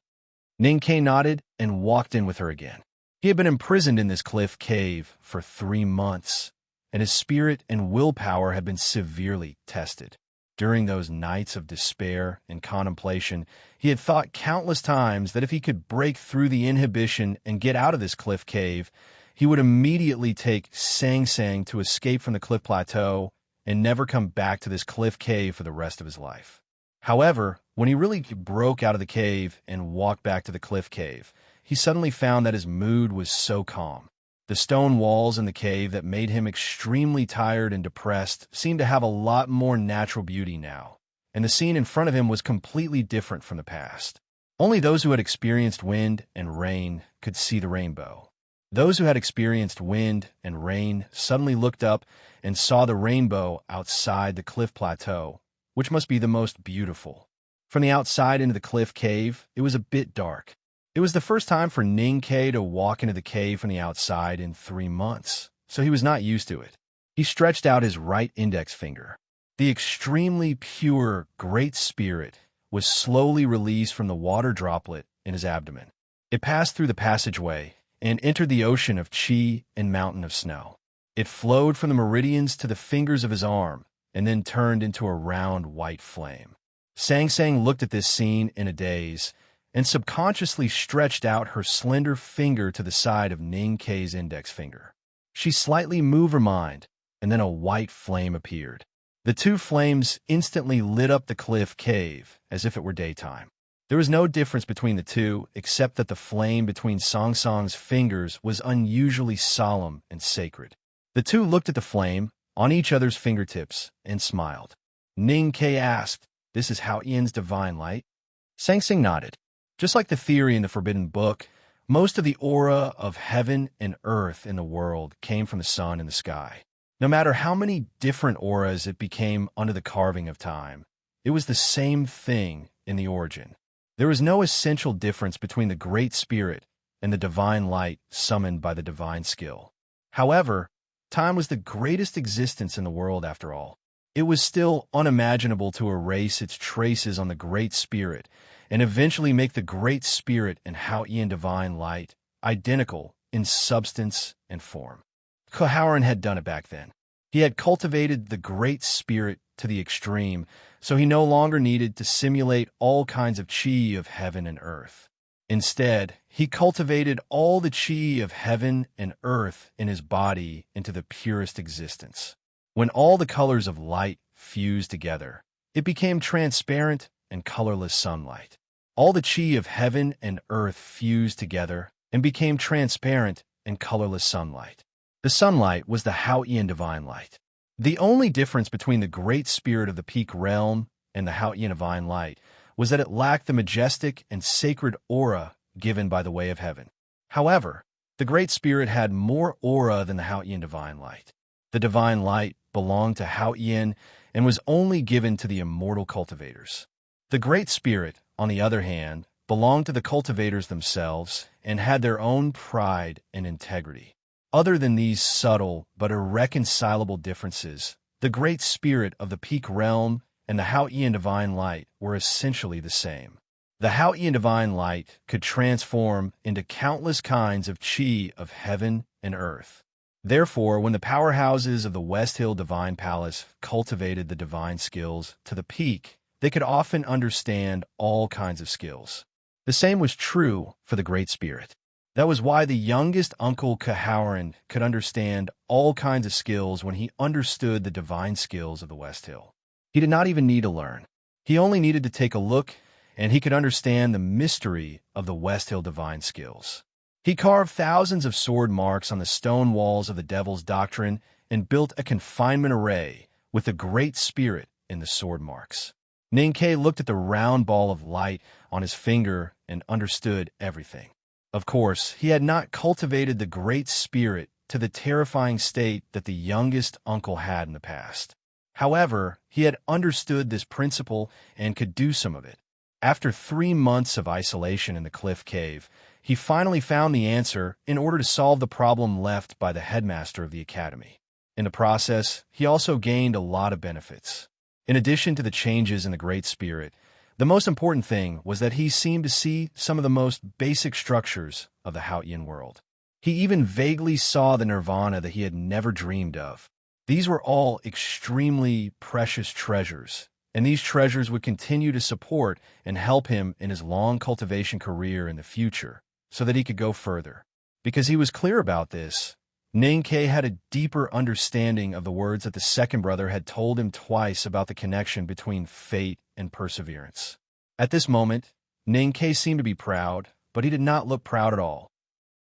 Ning Ke nodded and walked in with her again. He had been imprisoned in this cliff cave for 3 months, and his spirit and willpower had been severely tested. During those nights of despair and contemplation, he had thought countless times that if he could break through the inhibition and get out of this cliff cave, he would immediately take Sang Sang to escape from the cliff plateau and never come back to this cliff cave for the rest of his life. However, when he really broke out of the cave and walked back to the cliff cave, he suddenly found that his mood was so calm. The stone walls in the cave that made him extremely tired and depressed seemed to have a lot more natural beauty now, and the scene in front of him was completely different from the past. Only those who had experienced wind and rain could see the rainbow. Those who had experienced wind and rain suddenly looked up and saw the rainbow outside the cliff plateau, which must be the most beautiful. From the outside into the cliff cave, it was a bit dark. It was the first time for Ning Ke to walk into the cave from the outside in 3 months, so he was not used to it. He stretched out his right index finger. The extremely pure Great Spirit was slowly released from the water droplet in his abdomen. It passed through the passageway and entered the ocean of chi and mountain of snow. It flowed from the meridians to the fingers of his arm and then turned into a round white flame. Sang Sang looked at this scene in a daze and subconsciously stretched out her slender finger to the side of Ning Kei's index finger. She slightly moved her mind, and then a white flame appeared. The two flames instantly lit up the cliff cave as if it were daytime. There was no difference between the two except that the flame between Song Song's fingers was unusually solemn and sacred. The two looked at the flame on each other's fingertips and smiled. Ning Kei asked, "This is Hao Yan's divine light?" Sang Sang nodded. Just like the theory in the Forbidden Book, most of the aura of heaven and earth in the world came from the sun and the sky. No matter how many different auras it became under the carving of time, it was the same thing in the origin. There was no essential difference between the Great Spirit and the divine light summoned by the divine skill. However, time was the greatest existence in the world after all. It was still unimaginable to erase its traces on the Great Spirit and eventually make the Great Spirit and Hao-Yan divine light identical in substance and form. Koharan had done it back then. He had cultivated the Great Spirit to the extreme, so he no longer needed to simulate all kinds of chi of heaven and earth. Instead, he cultivated all the chi of heaven and earth in his body into the purest existence. When all the colors of light fused together, it became transparent and colorless sunlight. All the chi of heaven and earth fused together and became transparent and colorless sunlight. The sunlight was the Hao-Yan divine light. The only difference between the Great Spirit of the Peak Realm and the Hao-Yan divine light was that it lacked the majestic and sacred aura given by the Way of Heaven. However, the Great Spirit had more aura than the Hao-Yan divine light. The divine light belonged to Hao-Yan and was only given to the immortal cultivators. The Great Spirit, on the other hand, belonged to the cultivators themselves and had their own pride and integrity. Other than these subtle but irreconcilable differences, the Great Spirit of the Peak Realm and the Hao-Yan divine light were essentially the same. The Hao-Yan divine light could transform into countless kinds of chi of heaven and earth. Therefore, when the powerhouses of the West Hill Divine Palace cultivated the divine skills to the peak, they could often understand all kinds of skills. The same was true for the Great Spirit. That was why the youngest uncle Koharan could understand all kinds of skills when he understood the divine skills of the West Hill. He did not even need to learn. He only needed to take a look, and he could understand the mystery of the West Hill divine skills. He carved thousands of sword marks on the stone walls of the Devil's Doctrine and built a confinement array with the Great Spirit in the sword marks. Ning Kei looked at the round ball of light on his finger and understood everything. Of course, he had not cultivated the Great Spirit to the terrifying state that the youngest uncle had in the past. However, he had understood this principle and could do some of it. After 3 months of isolation in the cliff cave, he finally found the answer in order to solve the problem left by the headmaster of the academy. In the process, he also gained a lot of benefits. In addition to the changes in the Great Spirit, the most important thing was that he seemed to see some of the most basic structures of the Hao-Yan world. He even vaguely saw the nirvana that he had never dreamed of. These were all extremely precious treasures, and these treasures would continue to support and help him in his long cultivation career in the future, so that he could go further. Because he was clear about this, Ning Kei had a deeper understanding of the words that the second brother had told him twice about the connection between fate and perseverance. At this moment, Ning Kei seemed to be proud, but he did not look proud at all.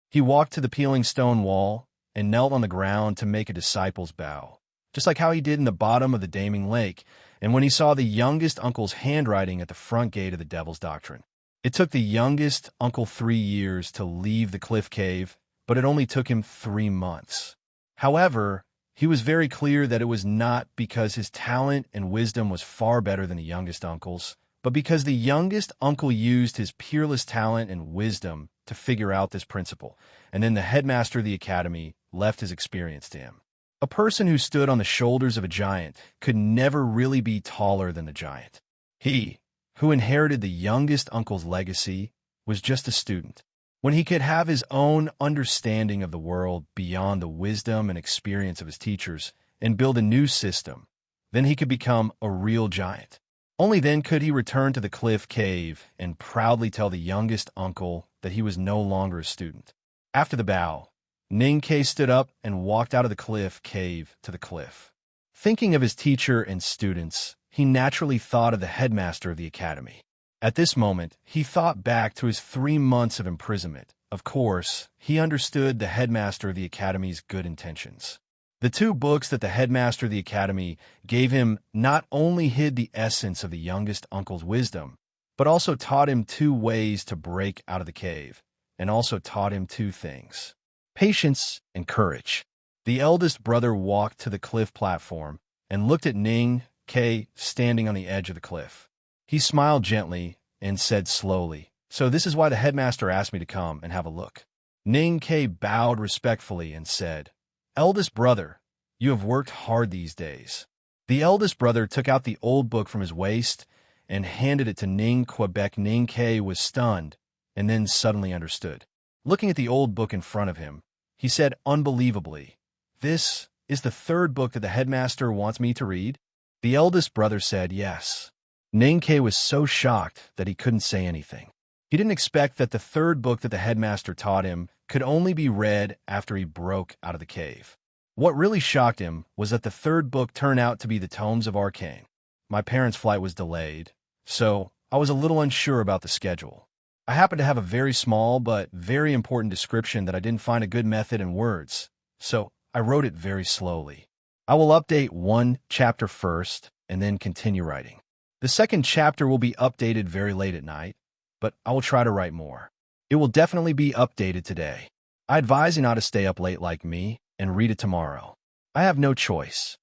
He walked to the peeling stone wall and knelt on the ground to make a disciple's bow, just like how he did in the bottom of the Daming Lake, and when he saw the youngest uncle's handwriting at the front gate of the Devil's Doctrine. It took the youngest uncle 3 years to leave the cliff cave, but it only took him 3 months. However, he was very clear that it was not because his talent and wisdom was far better than the youngest uncle's, but because the youngest uncle used his peerless talent and wisdom to figure out this principle, and then the headmaster of the academy left his experience to him. A person who stood on the shoulders of a giant could never really be taller than the giant. He, who inherited the youngest uncle's legacy, was just a student. When he could have his own understanding of the world beyond the wisdom and experience of his teachers and build a new system, then he could become a real giant. Only then could he return to the cliff cave and proudly tell the youngest uncle that he was no longer a student. After the bow, Ninkei stood up and walked out of the cliff cave to the cliff. Thinking of his teacher and students, he naturally thought of the headmaster of the academy. At this moment, he thought back to his 3 months of imprisonment. Of course, he understood the headmaster of the academy's good intentions. The 2 books that the headmaster of the academy gave him not only hid the essence of the youngest uncle's wisdom, but also taught him 2 ways to break out of the cave, and also taught him 2 things: patience and courage. The eldest brother walked to the cliff platform and looked at Ninkei standing on the edge of the cliff. He smiled gently and said slowly, "So this is why the headmaster asked me to come and have a look." Ninkei bowed respectfully and said, "Eldest brother, you have worked hard these days." The eldest brother took out the old book from his waist and handed it to Quebec. Ninkei was stunned and then suddenly understood. Looking at the old book in front of him, he said unbelievably, "This is the 3rd book that the headmaster wants me to read?" The eldest brother said yes. Ninkei was so shocked that he couldn't say anything. He didn't expect that the 3rd book that the headmaster taught him could only be read after he broke out of the cave. What really shocked him was that the 3rd book turned out to be the Tomes of Arcane. My parents' flight was delayed, so I was a little unsure about the schedule. I happened to have a very small but very important description that I didn't find a good method in words, so I wrote it very slowly. I will update 1 chapter first and then continue writing. The 2nd chapter will be updated very late at night, but I will try to write more. It will definitely be updated today. I advise you not to stay up late like me and read it tomorrow. I have no choice.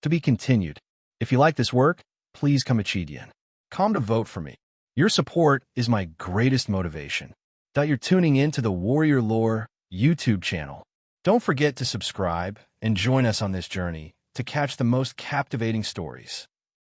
To be continued. If you like this work, please come Chidian. Come to vote for me. Your support is my greatest motivation. That you're tuning in to the Warrior Lore YouTube channel. Don't forget to subscribe and join us on this journey to catch the most captivating stories.